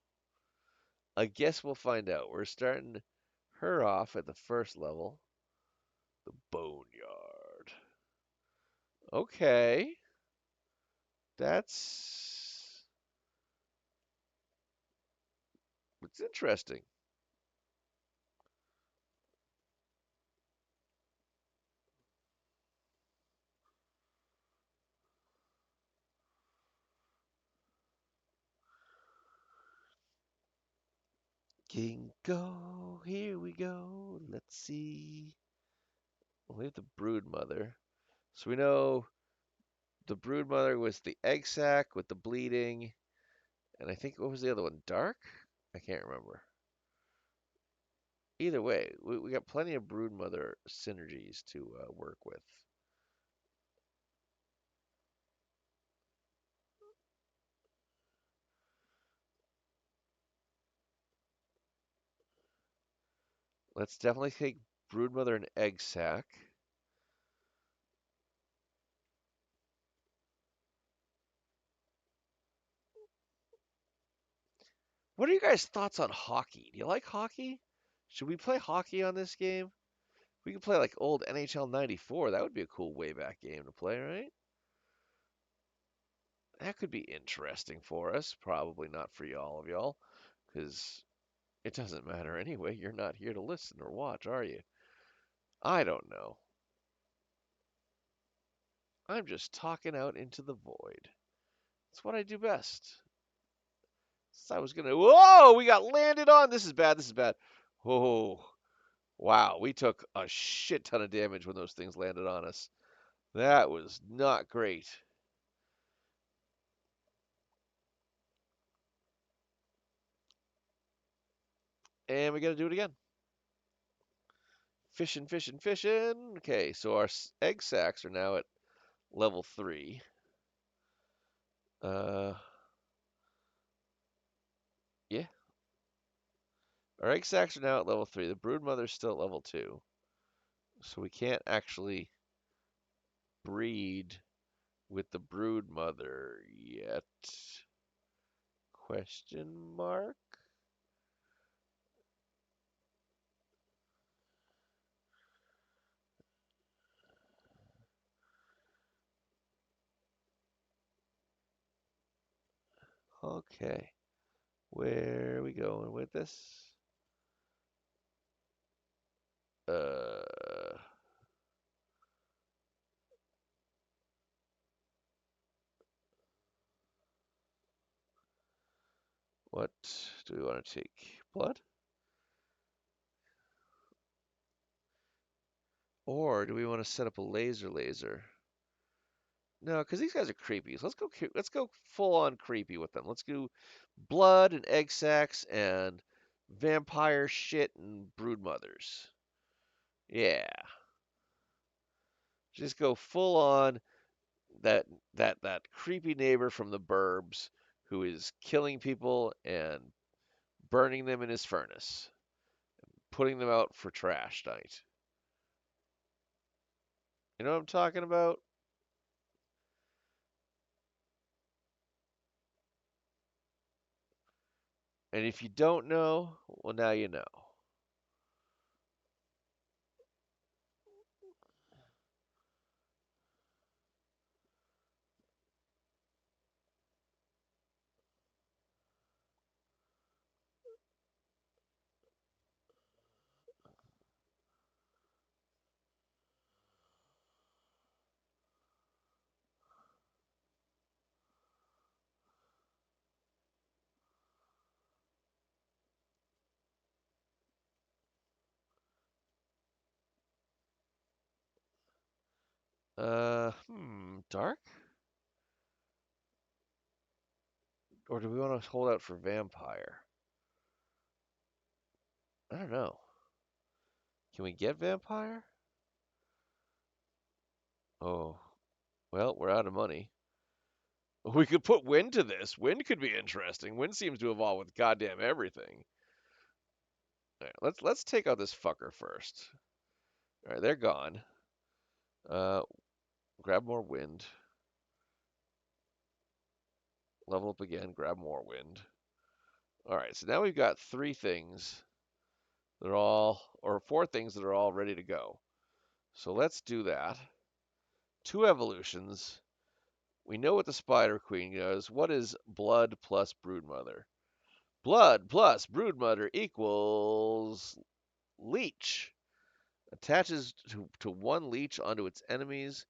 S1: I guess we'll find out. We're starting her off at the first level, the boneyard. Okay, that's it's interesting. Ginkgo, here we go. Let's see. We have the brood mother. So we know the brood mother was the egg sac with the bleeding, and I think what was the other one? Dark? I can't remember. Either way, we got plenty of brood mother synergies to work with. Let's definitely take brood mother and egg sac. What are you guys' thoughts on hockey? Do you like hockey? Should we play hockey on this game? We could play like old NHL 94. That would be a cool way back game to play, right? That could be interesting for us. Probably not for all of y'all, because it doesn't matter anyway. You're not here to listen or watch, are you? I don't know. I'm just talking out into the void. That's what I do best. Since I was gonna. Whoa! We got landed on. This is bad. This is bad. Oh, wow. We took a shit ton of damage when those things landed on us. That was not great. And we got to do it again. Fishing, fishing, fishing. Okay, so our egg sacs are now at level 3. Uh, yeah. Our egg sacs are now at level 3. The brood mother's still at level 2. So we can't actually breed with the brood mother yet. Question mark? Okay. Where are we going with this? Uh, what do we want to take? Blood? Or do we want to set up a laser? No, because these guys are creepy. So let's go full on creepy with them. Let's do blood and egg sacs and vampire shit and brood mothers. Yeah. Just go full on that that creepy neighbor from the burbs who is killing people and burning them in his furnace, putting them out for trash night. You know what I'm talking about? And if you don't know, well, now you know. Dark? Or do we want to hold out for vampire? I don't know. Can we get vampire? Oh, well, we're out of money. We could put wind to this. Wind could be interesting. Wind seems to evolve with goddamn everything. All right, let's take out this fucker first. All right, they're gone. Uh, grab more wind. Level up again. Grab more wind. All right, so now we've got three things. They're all, or four things that are all ready to go. So let's do that. Two evolutions. We know what the Spider Queen does. What is blood plus broodmother? Blood plus broodmother equals leech. Attaches to one leech onto its enemies,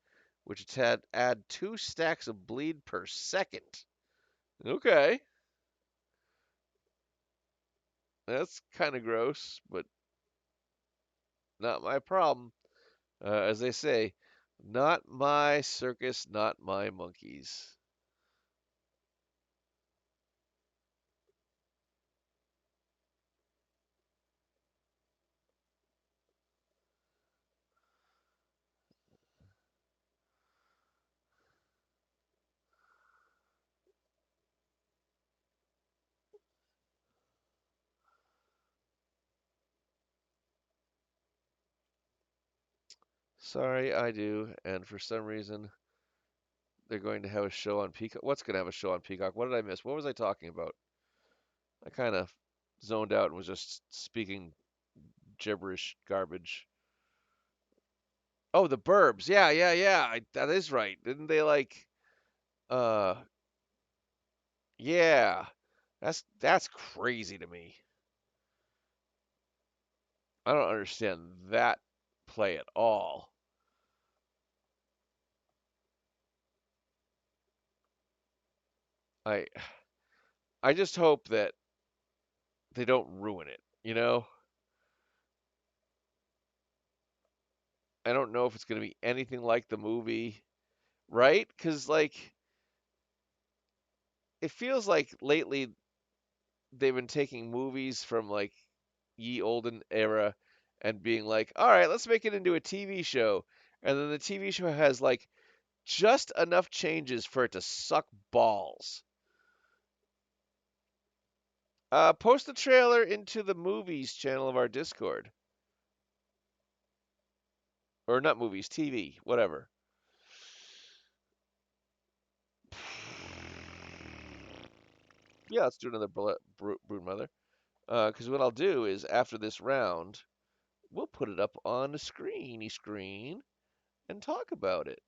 S1: which add 2 stacks of bleed per second. Okay. That's kind of gross, but not my problem. As they say, not my circus, not my monkeys. Sorry, I do. And for some reason, they're going to have a show on Peacock. What's going to have a show on Peacock? What did I miss? What was I talking about? I kind of zoned out and was just speaking gibberish garbage. Oh, the Burbs. Yeah, yeah, yeah. That is right. Didn't they like? Uh, yeah. That's crazy to me. I don't understand that play at all. I I just hope that they don't ruin it. You know, I don't know if it's going to be anything like the movie, right? Because like it feels like lately they've been taking movies from like ye olden era and being like, all right, let's make it into a TV show. And then the TV show has like just enough changes for it to suck balls. Post the trailer into the movies channel of our Discord. Or not movies, TV, whatever. Yeah, let's do another Broodmother. Because what I'll do is after this round, we'll put it up on the screen and talk about it.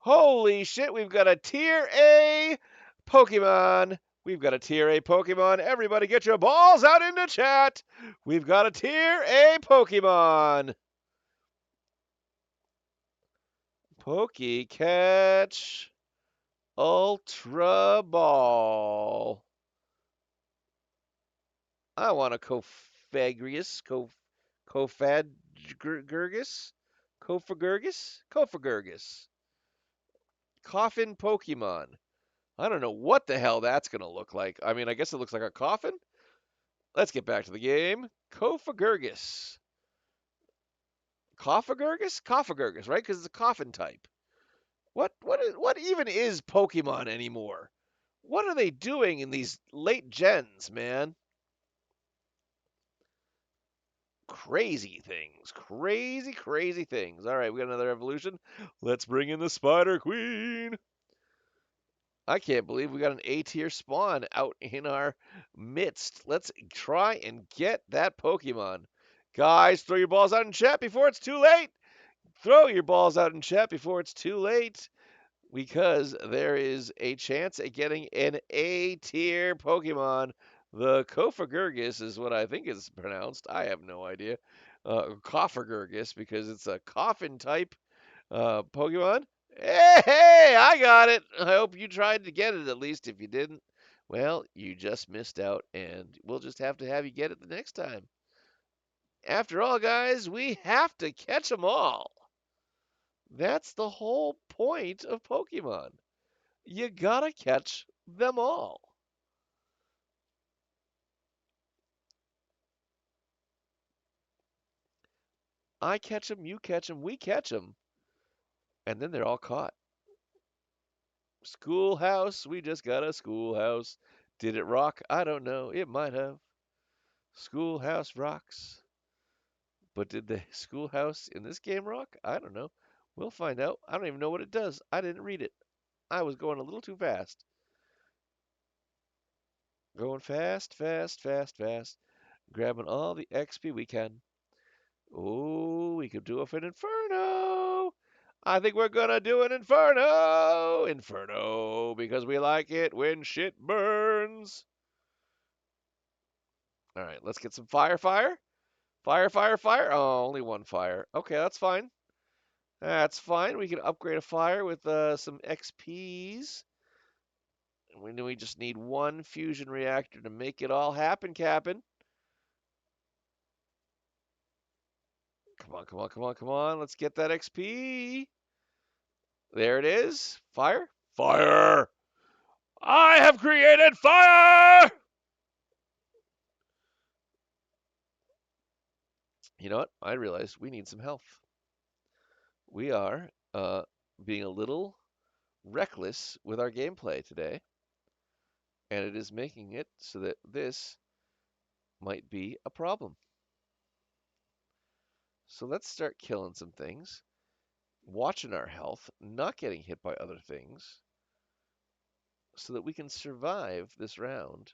S1: Holy shit, we've got a tier A Pokemon. We've got a tier A Pokemon. Everybody get your balls out into chat. We've got a tier A Pokemon. Catch Ultra Ball. I want a Cofagrius. Cofagurgus? Cofagurgus? Cofagurgus. Coffin Pokemon. I don't know what the hell that's going to look like. I mean, I guess it looks like a coffin. Let's get back to the game. Kophagurgus. Kophagurgus? Kophagurgus, right? Because it's a coffin type. What even is Pokemon anymore? What are they doing in these late gens, man? Crazy things. Crazy, crazy things. All right, we got another evolution. Let's bring in the Spider Queen. I can't believe we got an A tier spawn out in our midst. Let's try and get that Pokemon. Guys, throw your balls out in chat before it's too late. Throw your balls out in chat before it's too late, because there is a chance at getting an A tier Pokemon. The Kophagurgus is what I think is pronounced. I have no idea. Kophagurgus, because it's a coffin type Pokemon. Hey, I got it. I hope you tried to get it at least. If you didn't, well, you just missed out, and we'll just have to have you get it the next time. After all, guys, we have to catch them all. That's the whole point of Pokemon. You gotta catch them all. I catch them, you catch them, we catch them, and then they're all caught. Schoolhouse, we just got a schoolhouse. Did it rock? I don't know. It might have. Schoolhouse rocks. But did the schoolhouse in this game rock? I don't know. We'll find out. I don't even know what it does. I didn't read it. I was going a little too fast. Going fast, fast, fast, fast. Grabbing all the XP we can. Oh, we could do an inferno. I think we're gonna do an inferno. Inferno, because we like it when shit burns. All right, let's get some fire, fire. Fire, fire, fire. Oh, only one fire. Okay, that's fine. That's fine. We can upgrade a fire with some XPs. We just need one fusion reactor to make it all happen, Captain. Come on, come on, come on, come on. Let's get that XP. There it is. Fire. Fire! I have created fire! You know what? I realized we need some health. We are being a little reckless with our gameplay today, and it is making it so that this might be a problem. So let's start killing some things, watching our health, not getting hit by other things, so that we can survive this round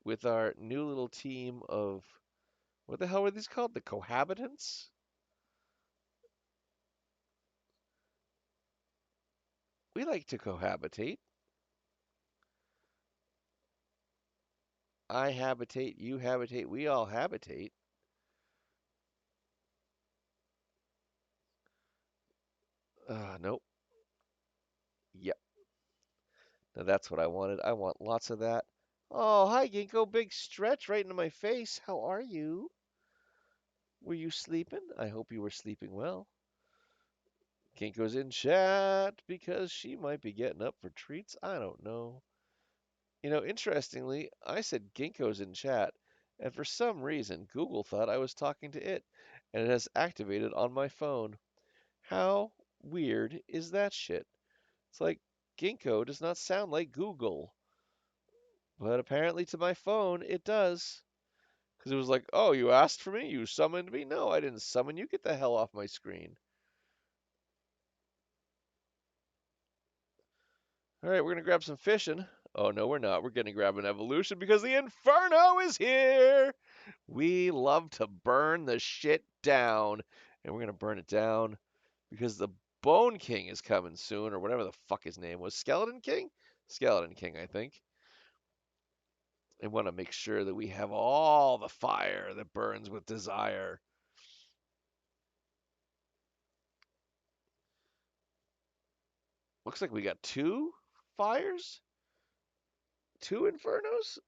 S1: with our new little team of, what the hell were these called? The cohabitants? We like to cohabitate. I habitate, you habitate, we all habitate. Nope. Yep. Now that's what I wanted. I want lots of that. Oh, hi, Ginkgo. Big stretch right into my face. How are you? Were you sleeping? I hope you were sleeping well. Ginkgo's in chat because she might be getting up for treats. I don't know. You know, interestingly, I said Ginkgo's in chat, and for some reason, Google thought I was talking to it, and it has activated on my phone. How weird is that shit? It's like Ginkgo does not sound like Google, but apparently to my phone it does. Because it was like, oh, you asked for me? You summoned me? No, I didn't summon you. Get the hell off my screen. All right, we're going to grab some fishing. Oh, no, we're not. We're going to grab an evolution because the Inferno is here. We love to burn the shit down. And we're going to burn it down because the Bone King is coming soon, or whatever the fuck his name was. Skeleton King? Skeleton King, I think. I want to make sure that we have all the fire that burns with desire. Looks like we got two fires, two infernos.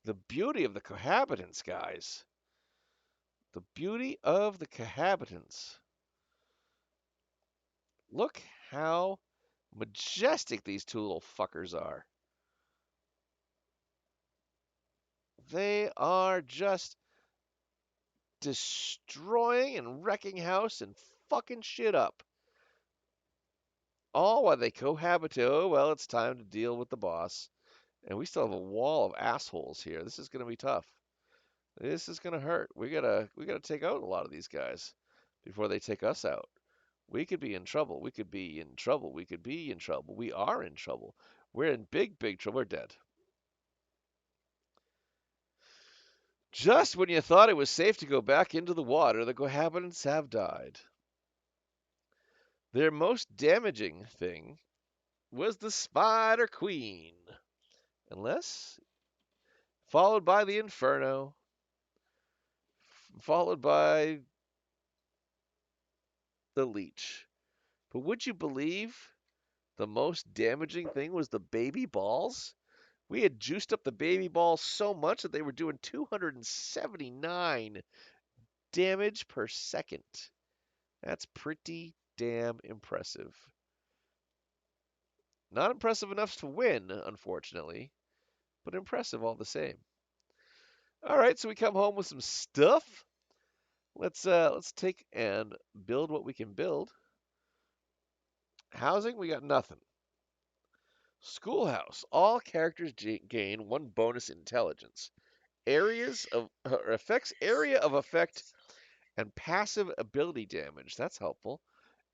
S1: The beauty of the cohabitants, guys. The beauty of the cohabitants. Look how Majestic these two little fuckers are. They are just destroying and wrecking house and fucking shit up. All while they cohabitate. Oh, well, it's time to deal with the boss. And we still have a wall of assholes here. This is going to be tough. This is going to hurt. We gotta take out a lot of these guys before they take us out. We could be in trouble. We could be in trouble. We could be in trouble. We are in trouble. We're in big, big trouble. We're dead. Just when you thought it was safe to go back into the water, the cohabitants have died. Their most damaging thing was the Spider Queen. Unless, followed by the Inferno, followed by the Leech. But would you believe the most damaging thing was the baby balls? We had juiced up the baby balls so much that they were doing 279 damage per second. That's pretty damn impressive. Not impressive enough to win, unfortunately, but impressive all the same. All right, so we come home with some stuff. Let's take and build what we can build. Housing, we got nothing. Schoolhouse. All characters gain one bonus intelligence. Areas of effects, area of effect, and passive ability damage. That's helpful.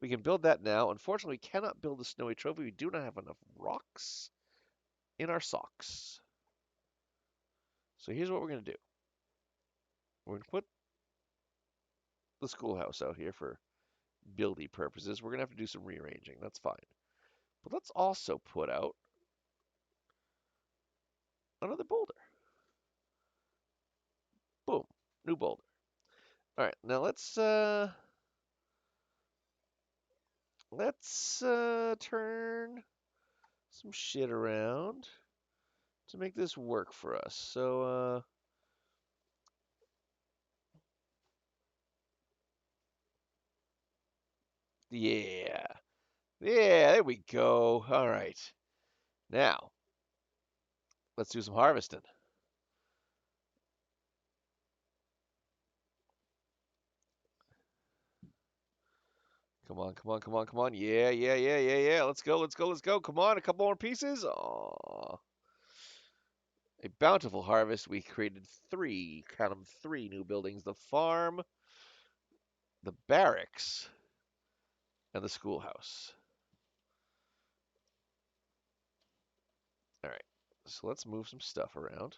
S1: We can build that now. Unfortunately, we cannot build the snowy trophy. We do not have enough rocks in our socks. So here's what we're going to do. We're going to put the schoolhouse out here for buildy purposes. We're going to have to do some rearranging. That's fine. But let's also put out another boulder. Boom. New boulder. All right. Now let's turn some shit around to make this work for us. So yeah. Yeah, there we go. All right. Now, let's do some harvesting. Come on, come on, come on, come on. Yeah, yeah, yeah, yeah, yeah. Let's go, let's go, let's go. Come on, a couple more pieces. Aww. A bountiful harvest. We created three, count them, three new buildings. The farm, the barracks, and the schoolhouse. All right. So let's move some stuff around.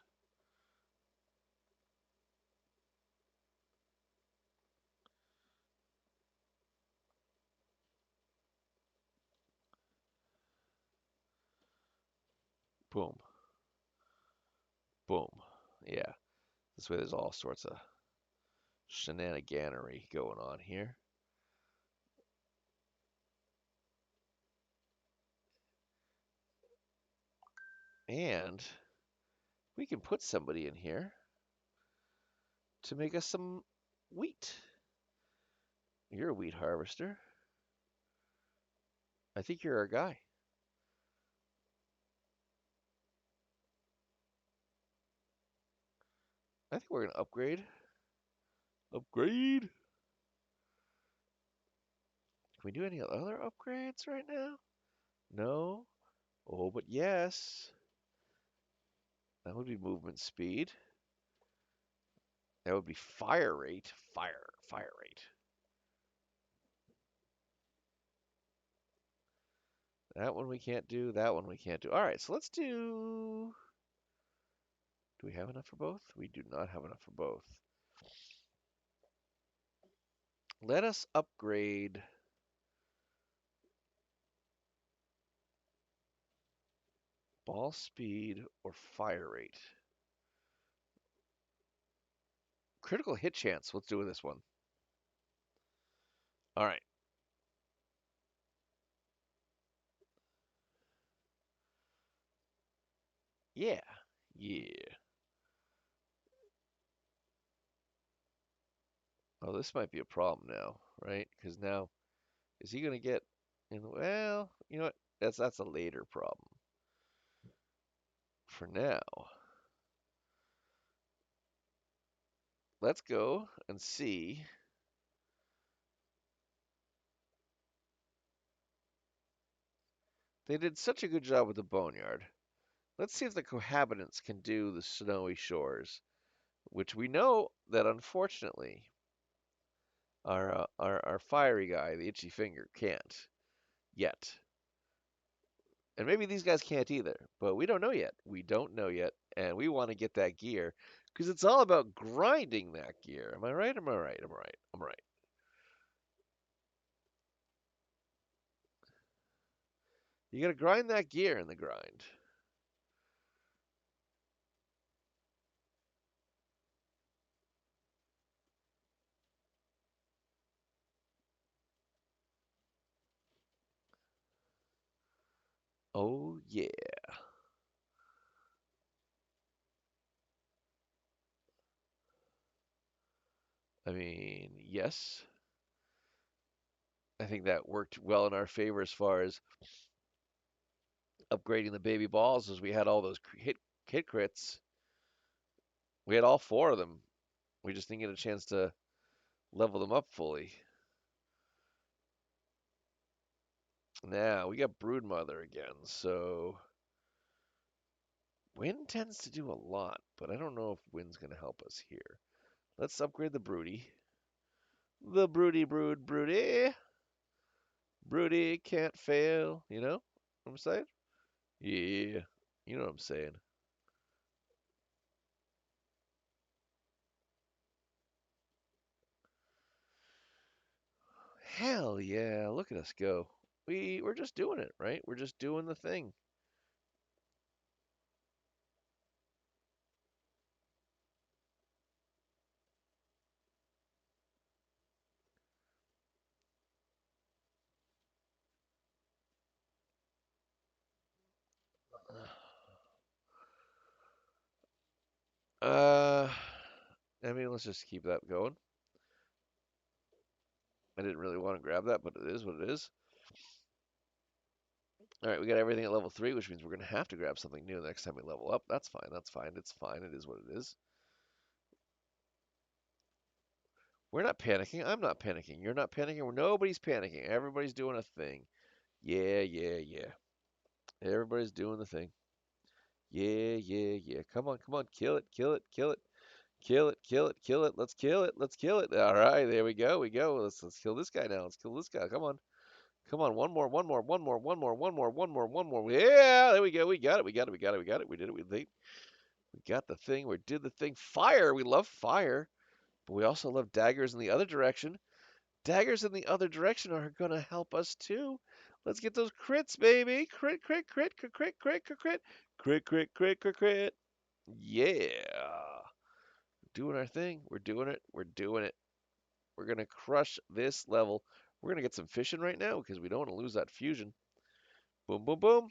S1: Boom. Boom. Yeah. This way there's all sorts of shenaniganery going on here. And we can put somebody in here to make us some wheat. You're a wheat harvester. I think you're our guy. I think we're going to upgrade. Upgrade. Can we do any other upgrades right now? No. Oh, but yes. That would be movement speed. That would be fire rate. Fire rate. That one we can't do. That one we can't do. All right, so let's do... Do we have enough for both? We do not have enough for both. Let us upgrade ball speed or fire rate. Critical hit chance. Let's do this one. All right. Yeah. Yeah. Oh, this might be a problem now, right? Because now, is he going to get in the... Well, you know what? That's a later problem. For now, let's go and see. They did such a good job with the boneyard. Let's see if the cohabitants can do the snowy shores, which we know that unfortunately our fiery guy, the itchy finger, can't yet. And maybe these guys can't either, but we don't know yet. We don't know yet, and we want to get that gear because it's all about grinding that gear. Am I right? Am I right? Am I right? I'm right. You got to grind that gear in the grind. Oh yeah. I mean, yes. I think that worked well in our favor as far as upgrading the baby balls as we had all those hit crits. We had all four of them. We just didn't get a chance to level them up fully. Now we got Broodmother again, so Wind tends to do a lot, but I don't know if Wind's going to help us here. Let's upgrade the Broody. The Broody. Broody can't fail, you know what I'm saying? Yeah, you know what I'm saying. Hell yeah, look at us go. We're just doing it, right? We're just doing the thing. Uh, I mean, let's just keep that going. I didn't really want to grab that, but it is what it is. All right, we got everything at level 3, which means we're going to have to grab something new the next time we level up. That's fine. That's fine. It's fine. It is what it is. We're not panicking. I'm not panicking. You're not panicking. Nobody's panicking. Everybody's doing a thing. Yeah. Everybody's doing the thing. Yeah. Come on. Kill it. Let's kill it. All right, there we go. Let's kill this guy now. Let's kill this guy. Come on. One more. Yeah, there we go. We got it. We did it. We got the thing. We did the thing. Fire. We love fire, but we also love daggers in the other direction. Daggers in the other direction are gonna help us too. Let's get those crits, baby. Crit. Yeah. Doing our thing. We're doing it. We're gonna crush this level. We're gonna get some fishing right now because we don't want to lose that fusion. Boom.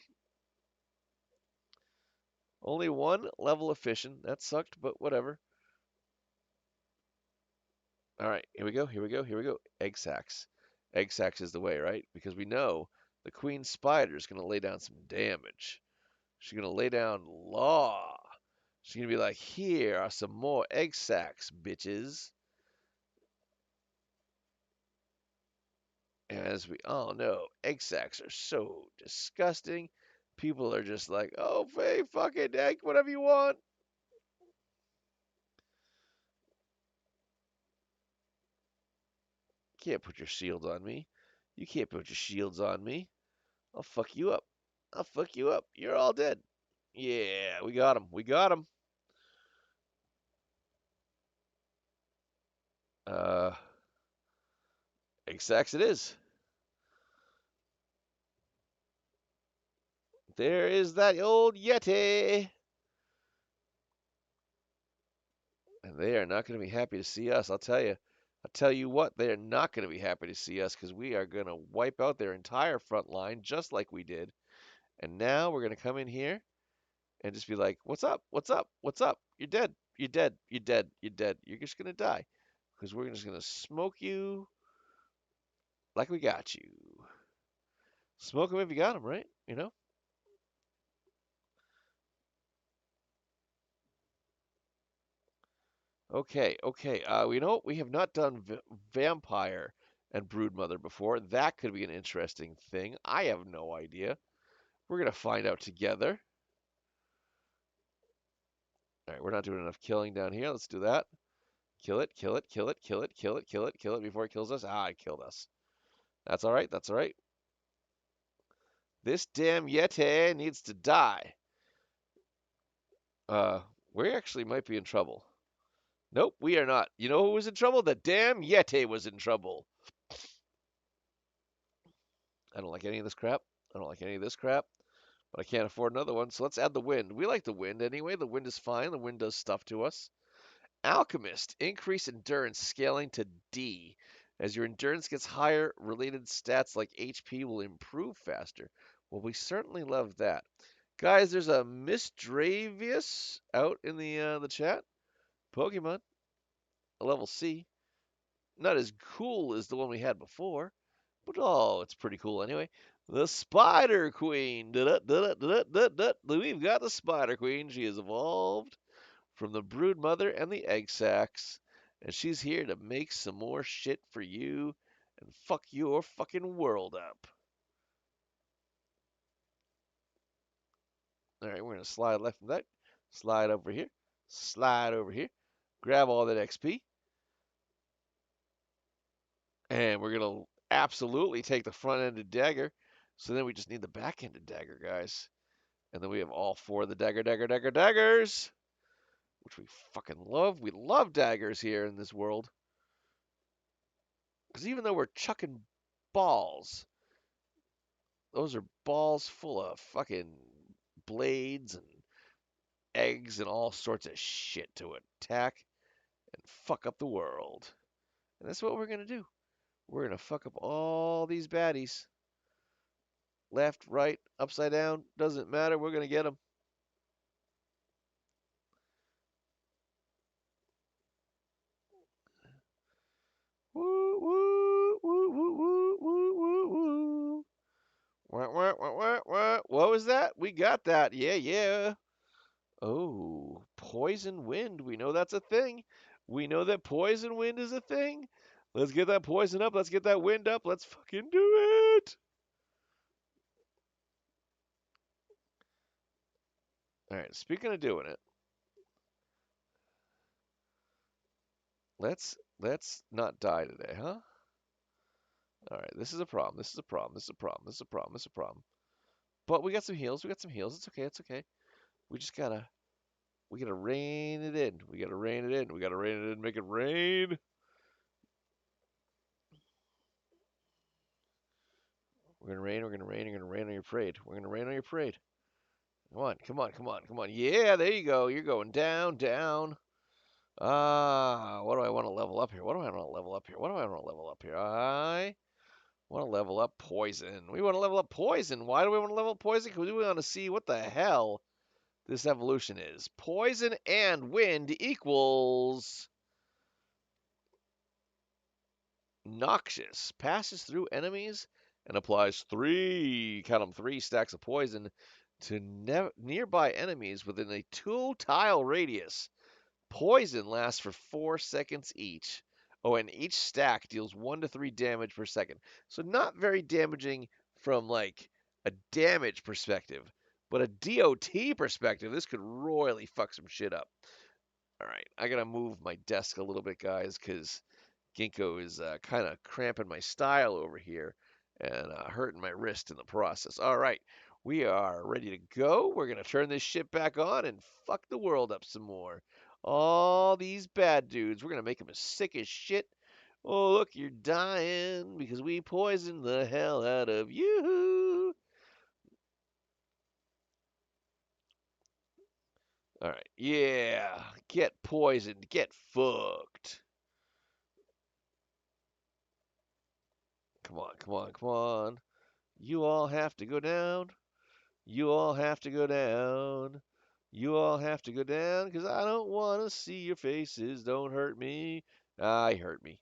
S1: Only one level of fishing. That sucked, but whatever. All right, here we go. Egg sacs. Egg sacs is the way, right? Because we know the queen spider is gonna lay down some damage. She's gonna lay down law. She's gonna be like, here are some more egg sacs, bitches. And as we all know, egg sacs are so disgusting. People are just like, oh, hey, fucking egg, whatever you want. You can't put your shield on me. You can't put your shields on me. I'll fuck you up. You're all dead. Yeah, we got him. Uh, egg sacs it is. There is that old Yeti. And they are not going to be happy to see us, I'll tell you. I'll tell you what, they are not going to be happy to see us because we are going to wipe out their entire front line just like we did. And now we're going to come in here and just be like, what's up? You're dead. You're just going to die because we're just going to smoke you like we got you. Smoke him if you got him, right? you know? Okay, okay. You know what? We have not done vampire and broodmother before. That could be an interesting thing. I have no idea. We're gonna find out together. All right, we're not doing enough killing down here. Let's do that. Kill it, kill it, kill it, kill it, kill it, kill it, kill it before it kills us. Ah, it killed us. That's all right. That's all right. This damn Yeti needs to die. Uh, we actually might be in trouble. Nope, we are not. You know who was in trouble? The damn Yeti was in trouble. I don't like any of this crap. I don't like any of this crap. But I can't afford another one, so let's add the wind. We like the wind anyway. The wind is fine. The wind does stuff to us. Alchemist, increase endurance scaling to D. As your endurance gets higher, related stats like HP will improve faster. Well, we certainly love that. Guys, there's a Misdravius out in the chat. Pokemon, a level C. Not as cool as the one we had before, but oh, it's pretty cool anyway. The Spider Queen. We've got the Spider Queen. She has evolved from the brood mother and the egg sacs, and she's here to make some more shit for you and fuck your fucking world up. All right, we're gonna slide left and right, slide over here, slide over here, grab all that XP, and we're gonna absolutely take the front-ended dagger. So then we just need the back-ended dagger, guys. And then we have all four of the daggers, which we fucking love. We love daggers here in this world. Because even though we're chucking balls, those are balls full of fucking blades and eggs and all sorts of shit to attack and fuck up the world. And that's what we're going to do. We're going to fuck up all these baddies. Left, right, upside down, doesn't matter. We're going to get them. Woo, woo, woo, woo, woo, woo, woo, woo. What was that? We got that. Yeah, yeah. Oh, poison wind. We know that's a thing. We know that poison wind is a thing. Let's get that poison up. Let's get that wind up. Let's fucking do it. All right, speaking of doing it, let's not die today, huh? All right, this is a problem. This is a problem. This is a problem. This is a problem. This is a problem. But we got some heals. We got some heals. It's okay. It's okay. We just we gotta rein it in. We gotta rein it in. We gotta rein it in. Make it rain. We're gonna rain. We're gonna rain. We're gonna rain on your parade. We're gonna rain on your parade. Come on, come on, come on, come on. Yeah, there you go. You're going down, down. Ah, what do I want to level up here? What do I want to level up here? What do I want to level up here? I want to level up poison. We want to level up poison. Why do we want to level up poison? Because we want to see what the hell this evolution is. Poison and wind equals noxious. Passes through enemies and applies count them, 3 stacks of poison to nearby enemies within a 2-tile radius. Poison lasts for 4 seconds each. Oh, and each stack deals 1 to 3 damage per second. So not very damaging from like a damage perspective, but a DOT perspective, this could royally fuck some shit up. All right, I gotta move my desk a little bit, guys, because Ginkgo is kind of cramping my style over here and hurting my wrist in the process. All right, we are ready to go. We're going to turn this shit back on and fuck the world up some more. All these bad dudes, we're going to make them as sick as shit. Oh, look, you're dying because we poisoned the hell out of you. All right, yeah, get poisoned, get fucked. Come on, come on, come on. You all have to go down. You all have to go down. You all have to go down because I don't want to see your faces. Don't hurt me. Ah, you hurt me.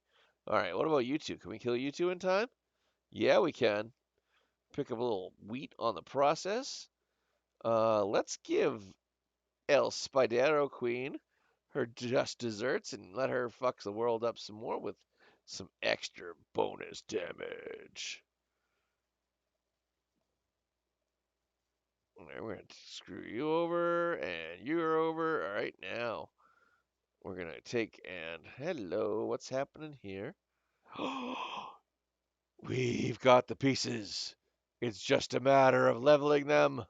S1: All right, what about you two? Can we kill you two in time? Yeah, we can. Pick up a little wheat on the process. Let's give El Spidero Queen her just desserts and let her fuck the world up some more with some extra bonus damage. Alright, we're gonna screw you over, and you're over. Alright, now we're gonna take and hello, what's happening here? We've got the pieces. It's just a matter of leveling them.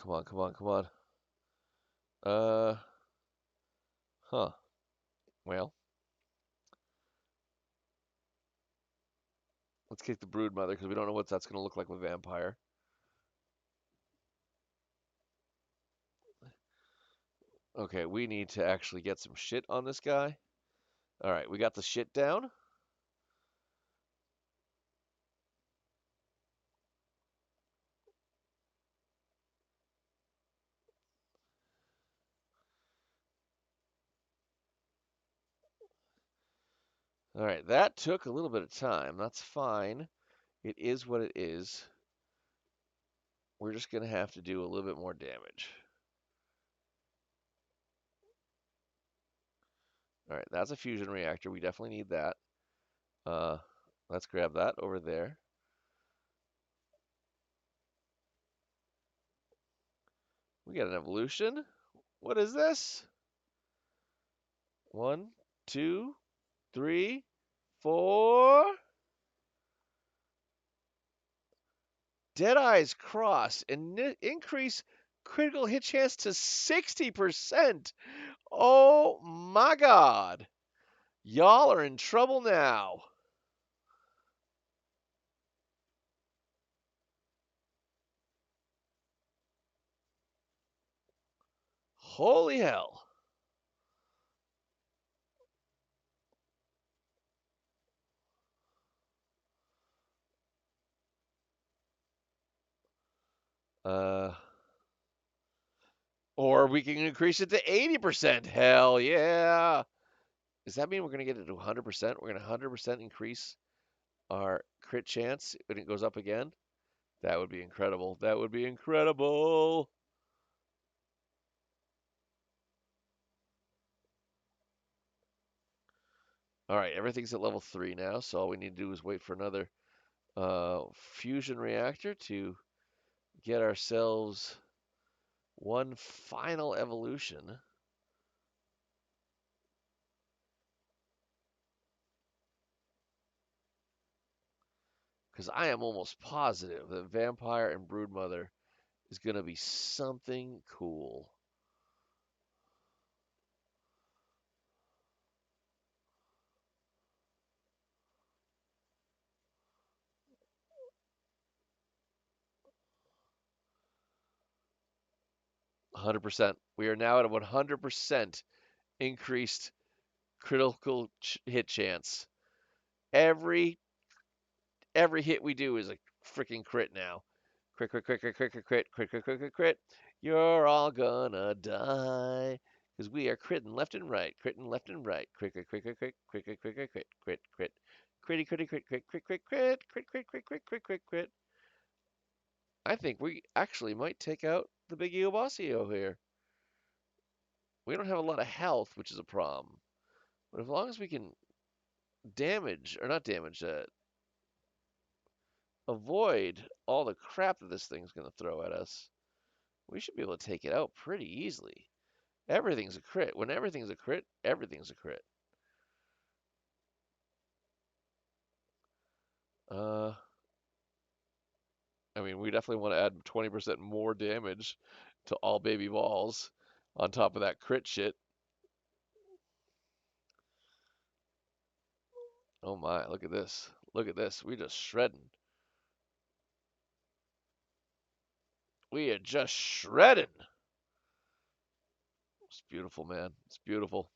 S1: Come on, come on, come on. Uh, huh. Well, let's kick the brood mother because we don't know what that's gonna look like with vampire. Okay, we need to actually get some shit on this guy. All right, we got the shit down. All right, that took a little bit of time. That's fine. It is what it is. We're just gonna have to do a little bit more damage. All right, that's a fusion reactor. We definitely need that. Uh, let's grab that over there. We got an evolution. What is this? 1, 2, 3, 4. Deadeye's Cross and increase critical hit chance to 60%. Oh my god. Y'all are in trouble now. Holy hell. Uh, or we can increase it to 80%. Hell yeah. Does that mean we're going to get it to 100%? We're going to 100% increase our crit chance when it goes up again? That would be incredible. That would be incredible. All right, everything's at level 3 now, so all we need to do is wait for another fusion reactor to get ourselves one final evolution. Because I am almost positive that Vampire and Broodmother is going to be something cool. %. We are now at a 100% increased critical hit chance. Every hit we do is a freaking crit now. Crit, crit, crit, crit, crit, crit, crit, crit, crit, crit, crit, crit. You're all gonna die. Because we are critting left and right, critting left and right. Crit, crit, crit, crit, crit, crit, crit, crit, crit, crit, crit, crit. Critty, critty, crit, crit, crit, crit, crit, crit, crit, crit, crit, crit, crit, crit. I think we actually might take out the big Eobosio here. We don't have a lot of health, which is a problem. But as long as we can damage, or not damage, avoid all the crap that this thing's going to throw at us, we should be able to take it out pretty easily. Everything's a crit. When everything's a crit, everything's a crit. Uh, I mean, we definitely want to add 20% more damage to all baby balls on top of that crit shit. Oh my, look at this. Look at this. We just shredding. We are just shredding. It's beautiful, man. It's beautiful.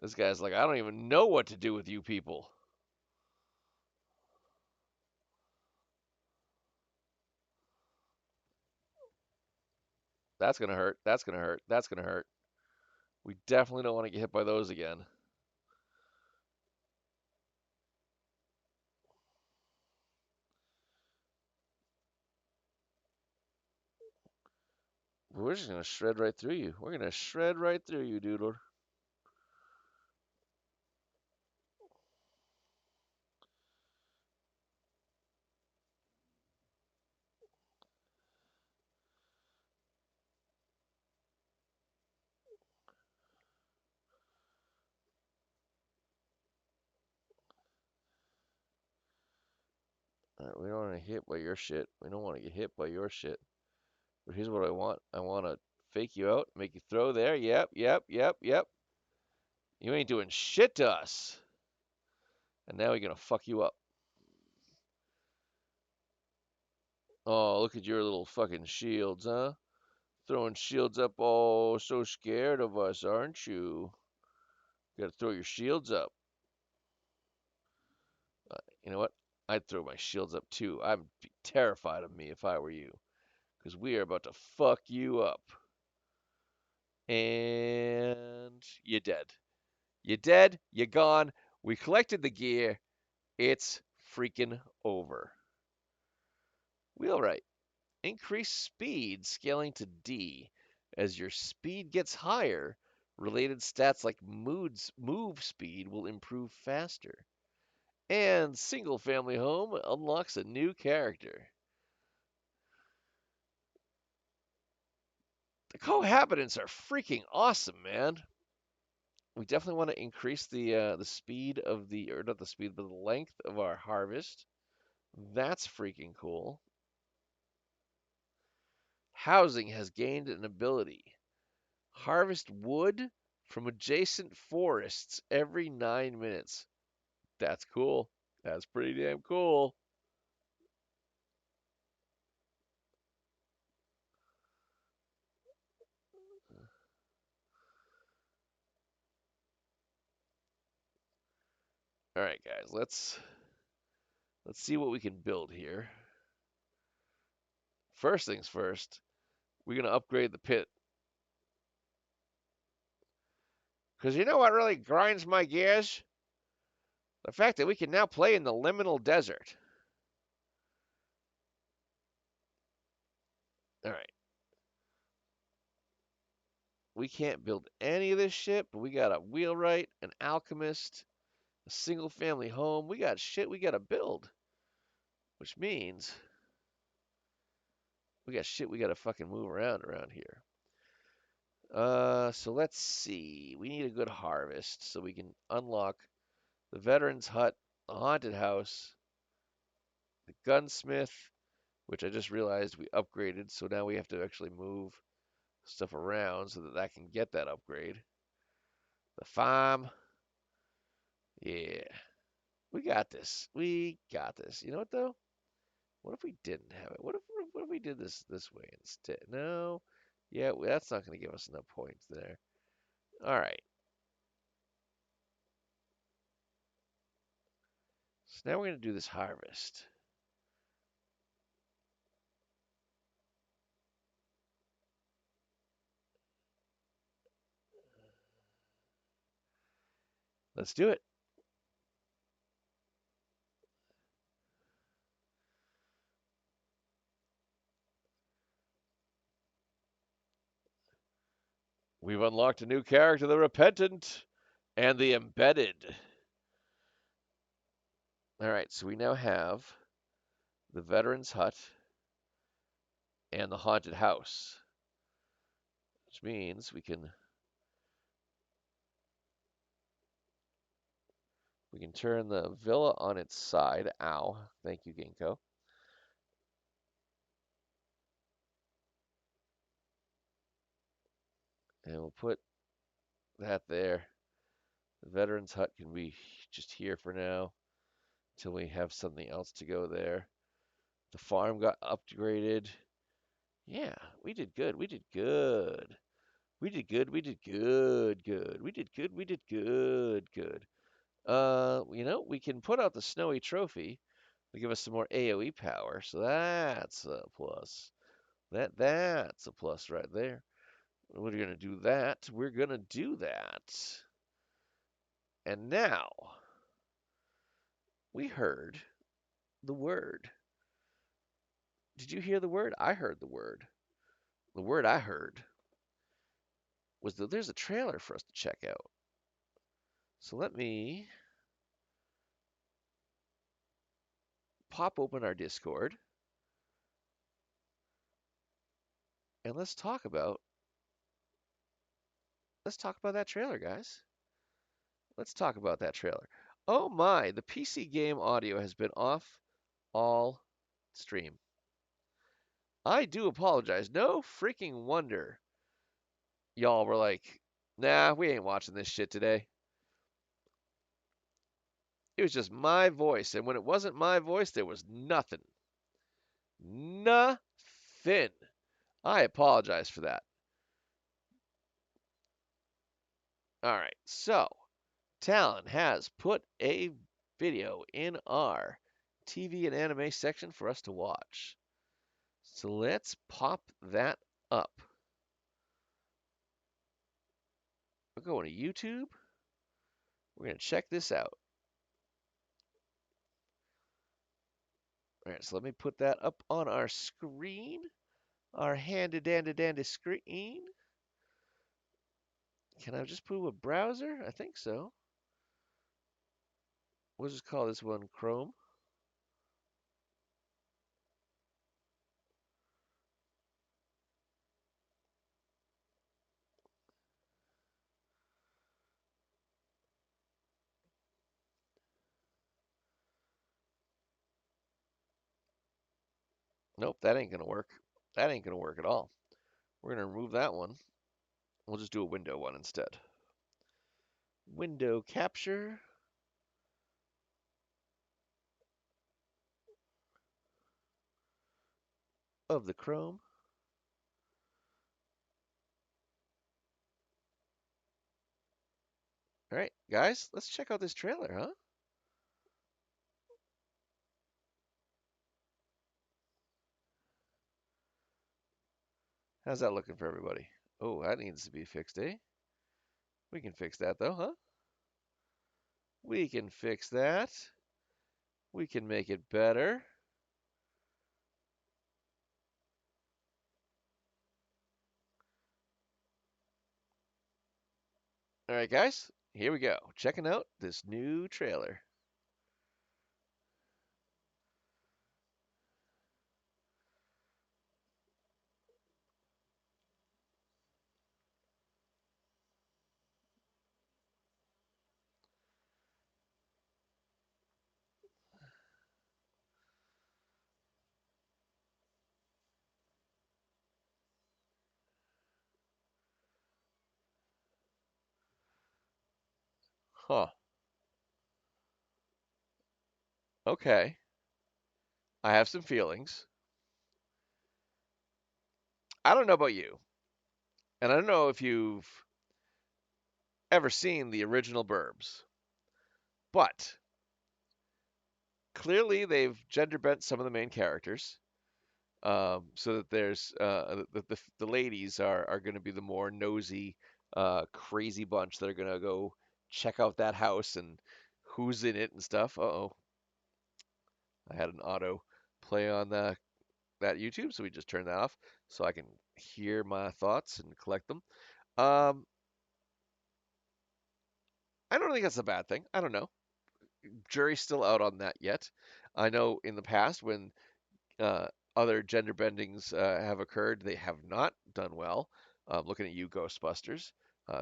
S1: This guy's like, I don't even know what to do with you people. That's gonna hurt. That's gonna hurt. That's gonna hurt. We definitely don't want to get hit by those again. We're just gonna shred right through you. We're gonna shred right through you, doodle. We don't want to get hit by your shit. We don't want to get hit by your shit. But here's what I want. I want to fake you out, make you throw there. Yep, yep, yep, yep. You ain't doing shit to us. And now we're gonna fuck you up. Oh, look at your little fucking shields, huh? Throwing shields up. Oh, so scared of us, aren't you? You gotta throw your shields up. You know what? I'd throw my shields up too. I'd be terrified of me if I were you. Because we are about to fuck you up. And you're dead. You're dead. You're gone. We collected the gear. It's freaking over. Wheelwright. Increase speed scaling to D. As your speed gets higher, related stats like move speed will improve faster. And single family home unlocks a new character. The cohabitants are freaking awesome, man. We definitely want to increase the speed of the, or not the speed, but the length of our harvest. That's freaking cool. Housing has gained an ability. Harvest wood from adjacent forests every 9 minutes. That's cool. That's pretty damn cool. All right, guys, let's see what we can build here. First things first, we're gonna upgrade the pit. Because you know what really grinds my gears? The fact that we can now play in the liminal desert. All right. We can't build any of this shit, but we got a wheelwright, an alchemist, a single family home. We got shit we gotta build. Which means we got shit we gotta fucking move around here. So let's see. We need a good harvest so we can unlock the veteran's hut, the haunted house, the gunsmith, which I just realized we upgraded, so now we have to actually move stuff around so that that can get that upgrade. The farm, yeah, we got this. We got this. You know what though? What if we didn't have it? What if we did this way instead? No, yeah, that's not going to give us enough points there. All right. So now we're going to do this harvest. Let's do it. We've unlocked a new character, the Repentant and the Embedded. All right, so we now have the Veteran's Hut and the Haunted House, which means we can turn the villa on its side. Ow. Thank you, Ginkgo. And we'll put that there. The Veteran's Hut can be just here for now until we have something else to go there. The farm got upgraded. Yeah, we did good. We did good. We did good. We did good. Good. We did good. We did good. Good. We can put out the snowy trophy to give us some more AoE power, so that's a plus. That's a plus right there. We're gonna do that. We're gonna do that. And now we heard the word. Did you hear the word? I heard the word. The word I heard was that there's a trailer for us to check out. So let me pop open our Discord and let's talk about that trailer, guys. Let's talk about that trailer. Oh my, the PC game audio has been off all stream. I do apologize. No freaking wonder y'all were like, nah, we ain't watching this shit today. It was just my voice. And when it wasn't my voice, there was nothing. Nothing. I apologize for that. All right. So, Talon has put a video in our TV and anime section for us to watch. So let's pop that up. We're going to YouTube. We're going to check this out. All right, so let me put that up on our screen, our handy-dandy-dandy screen. Can I just put a browser? I think so. We'll just call this one Chrome. Nope, that ain't gonna work. That ain't gonna work at all. We're gonna remove that one. We'll just do a window one instead. Window capture of the Chrome. All right, guys, let's check out this trailer, huh? How's that looking for everybody? Oh, that needs to be fixed, eh? We can fix that though, huh? We can fix that. We can make it better. All right, guys, here we go. Checking out this new trailer. Huh. Okay. I have some feelings. I don't know about you, and I don't know if you've ever seen the original Burbs, but clearly they've gender bent some of the main characters, so that there's the ladies are going to be the more nosy, crazy bunch that are going to go check out that house and who's in it and stuff. Uh-oh, I had an auto play on that YouTube, so we just turned that off so I can hear my thoughts and collect them. Um, I don't think that's a bad thing. I don't know. Jury's still out on that yet. I know in the past when uh, other gender bendings have occurred, they have not done well. Looking at you, Ghostbusters.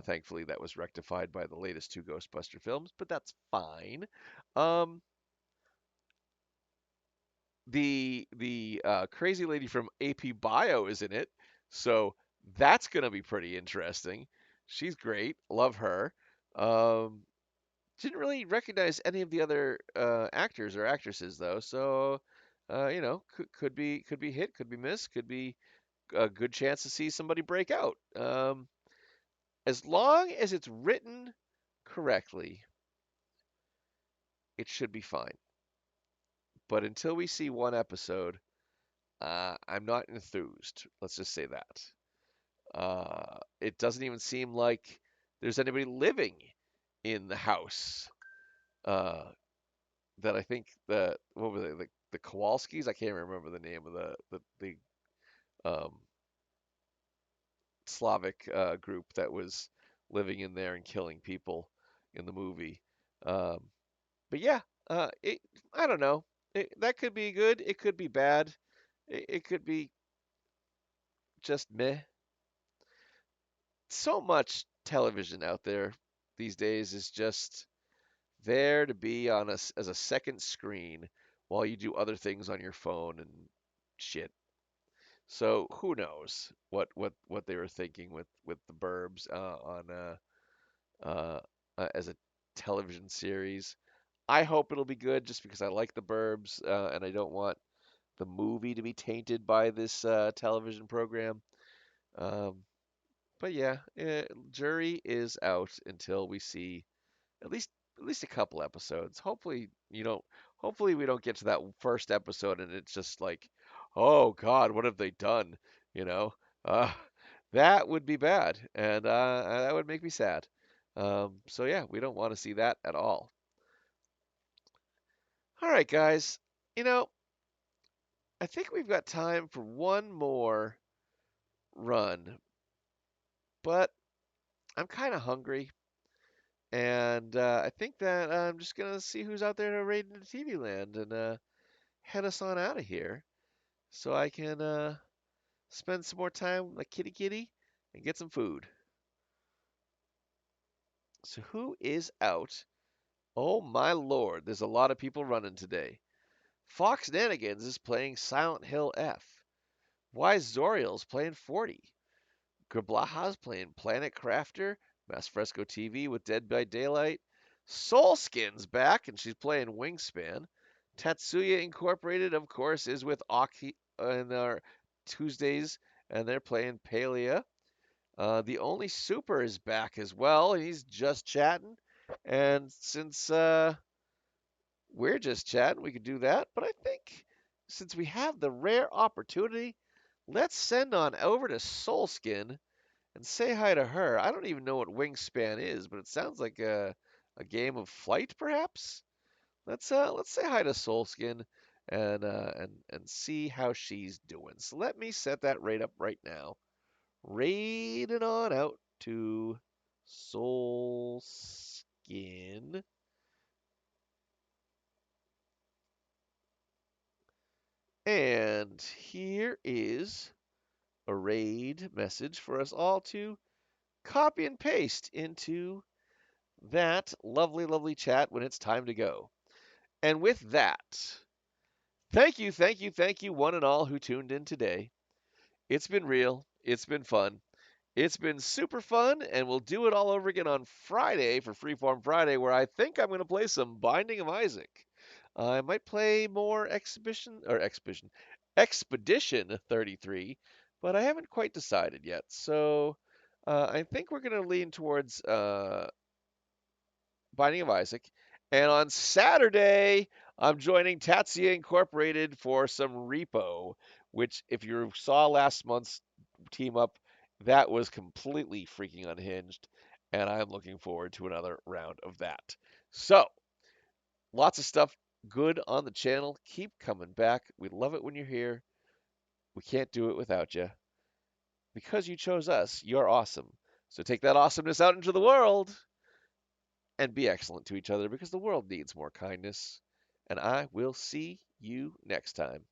S1: Thankfully, that was rectified by the latest two Ghostbuster films, but that's fine. Um, the crazy lady from AP Bio is in it, so that's gonna be pretty interesting. She's great, love her. Um, didn't really recognize any of the other actors or actresses though, so could be hit, could be miss, could be a good chance to see somebody break out. As long as it's written correctly, it should be fine. But until we see one episode, I'm not enthused. Let's just say that. It doesn't even seem like there's anybody living in the house. Uh, that I think the what were they the Kowalskis? I can't remember the name of the Slavic group that was living in there and killing people in the movie. Um, but yeah, I don't know. That could be good. It could be bad. It could be just meh. So much television out there these days is just there to be on as a second screen while you do other things on your phone and shit. So who knows what they were thinking with the Burbs on uh, as a television series. I hope it'll be good just because I like the Burbs and I don't want the movie to be tainted by this television program. Um, but yeah, jury is out until we see at least at least a couple episodes. Hopefully you don't. Hopefully we don't get to that first episode and it's just like, oh God, what have they done? You know, uh, that would be bad, and that would make me sad. So yeah, we don't want to see that at all. All right, guys. You know, I think we've got time for one more run, but I'm kind of hungry, and I think that I'm just gonna see who's out there to raid into TV land and head us on out of here so I can spend some more time like kitty kitty and get some food. So who is out? Oh my lord, there's a lot of people running today. Fox Nanigans is playing Silent Hill F. Why Zoriel's playing 40. Gablaha's playing Planet Crafter. Mass Fresco TV with Dead by Daylight. Soulskin's back and she's playing Wingspan. Tatsuya Incorporated, of course, is with Aki in our Tuesdays and they're playing Palia. The Only Super is back as well. He's just chatting. And since we're just chatting, we could do that. But I think since we have the rare opportunity, let's send on over to Soulskin and say hi to her. I don't even know what Wingspan is, but it sounds like a game of flight, perhaps. Let's say hi to Soulskin and see how she's doing. So let me set that right up right now. Raiding on out to Soulskin. And here is a raid message for us all to copy and paste into that lovely, lovely chat when it's time to go. And with that, thank you, one and all who tuned in today. It's been real. It's been fun. It's been super fun, and we'll do it all over again on Friday for Freeform Friday, where I think I'm going to play some Binding of Isaac. I might play more Expedition 33, but I haven't quite decided yet. So I think we're going to lean towards Binding of Isaac. And on Saturday, I'm joining Tatsia Incorporated for some Repo, which, if you saw last month's team up, that was completely freaking unhinged. And I'm looking forward to another round of that. So, lots of stuff good on the channel. Keep coming back. We love it when you're here. We can't do it without you. Because you chose us, you're awesome. So take that awesomeness out into the world and be excellent to each other because the world needs more kindness. And I will see you next time.